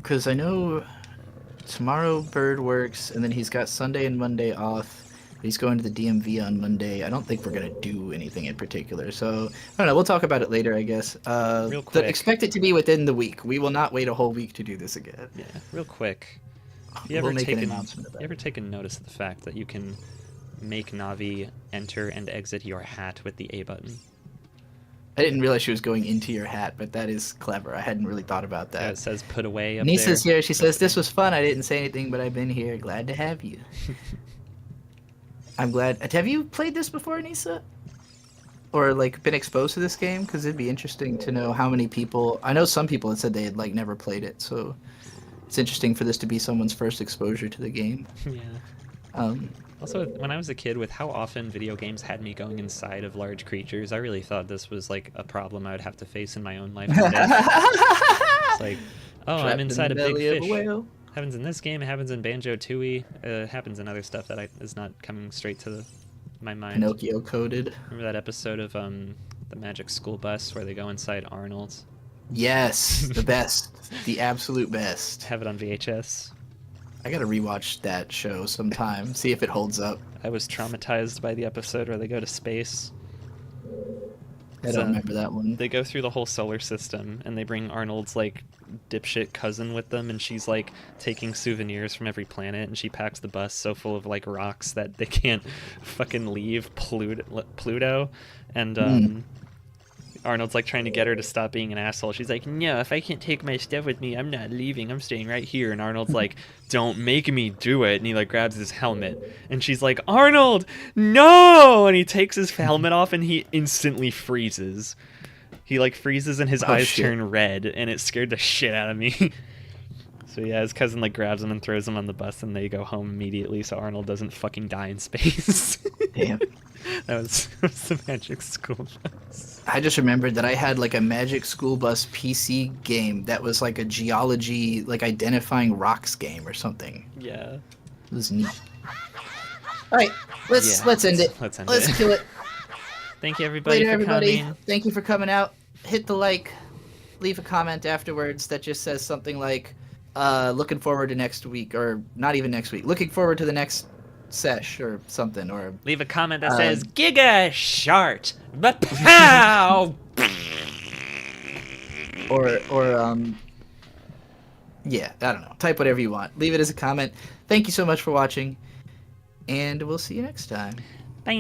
tomorrow Bird works, and then he's got Sunday and Monday off. He's going to the DMV on Monday. I don't think we're gonna do anything in particular, so I don't know. We'll talk about it later, I guess. Real quick. Expect it to be within the week. We will not wait a whole week to do this again. Yeah, real quick. We'll make an announcement about You ever taken notice of the fact that you can make Navi enter and exit your hat with the A button? I didn't realize she was going into your hat, but that is clever. I hadn't really thought about that. Yeah, it says put away up Nisa's there. here. She says, "This was fun. I didn't say anything, but I've been here. Glad to have you." I'm glad. Have you played this before, Nisa? Or like been exposed to this game? Because it'd be interesting to know how many people. I know some people had said they had like never played it, so it's interesting for this to be someone's first exposure to the game. Yeah. Also, when I was a kid, with how often video games had me going inside of large creatures, I really thought this was like a problem I would have to face in my own life. It's like, oh, I'm inside a big fish. Happens in this game. It happens in Banjo-Tooie. It happens in other stuff that is not coming straight to my mind. Pinocchio coded. Remember that episode of the Magic School Bus where they go inside Arnold's? Yes, the best, the absolute best. Have it on VHS. I gotta rewatch that show sometime, see if it holds up. I was traumatized by the episode where they go to space. I don't remember that one. They go through the whole solar system, and they bring Arnold's, like, dipshit cousin with them, and she's, like, taking souvenirs from every planet, and she packs the bus so full of, like, rocks that they can't fucking leave Pluto. And, Arnold's, like, trying to get her to stop being an asshole. She's like, no, if I can't take my stuff with me, I'm not leaving. I'm staying right here. And Arnold's like, don't make me do it. And he, like, grabs his helmet. And she's like, Arnold, no! And he takes his helmet off, and he instantly freezes. He, like, freezes, and his eyes turn red, and it scared the shit out of me. So, yeah, his cousin, like, grabs him and throws him on the bus, and they go home immediately so Arnold doesn't fucking die in space. Damn. That was the Magic School Bus. I just remembered that I had like a Magic School Bus PC game that was like a geology, like identifying rocks game or something. Yeah. It was neat. All right, let's end it. Let's end Let's it. kill it. Thank you, everybody, Later, for everybody. coming. Thank you for coming out. Hit the like. Leave a comment afterwards that just says something like, looking forward to next week, or not even next week. Looking forward to the next sesh or something, or Leave a comment that says Giga Shart, but pow. or yeah, I don't know. Type whatever you want. Leave it as a comment. Thank you so much for watching, and we'll see you next time. Bye.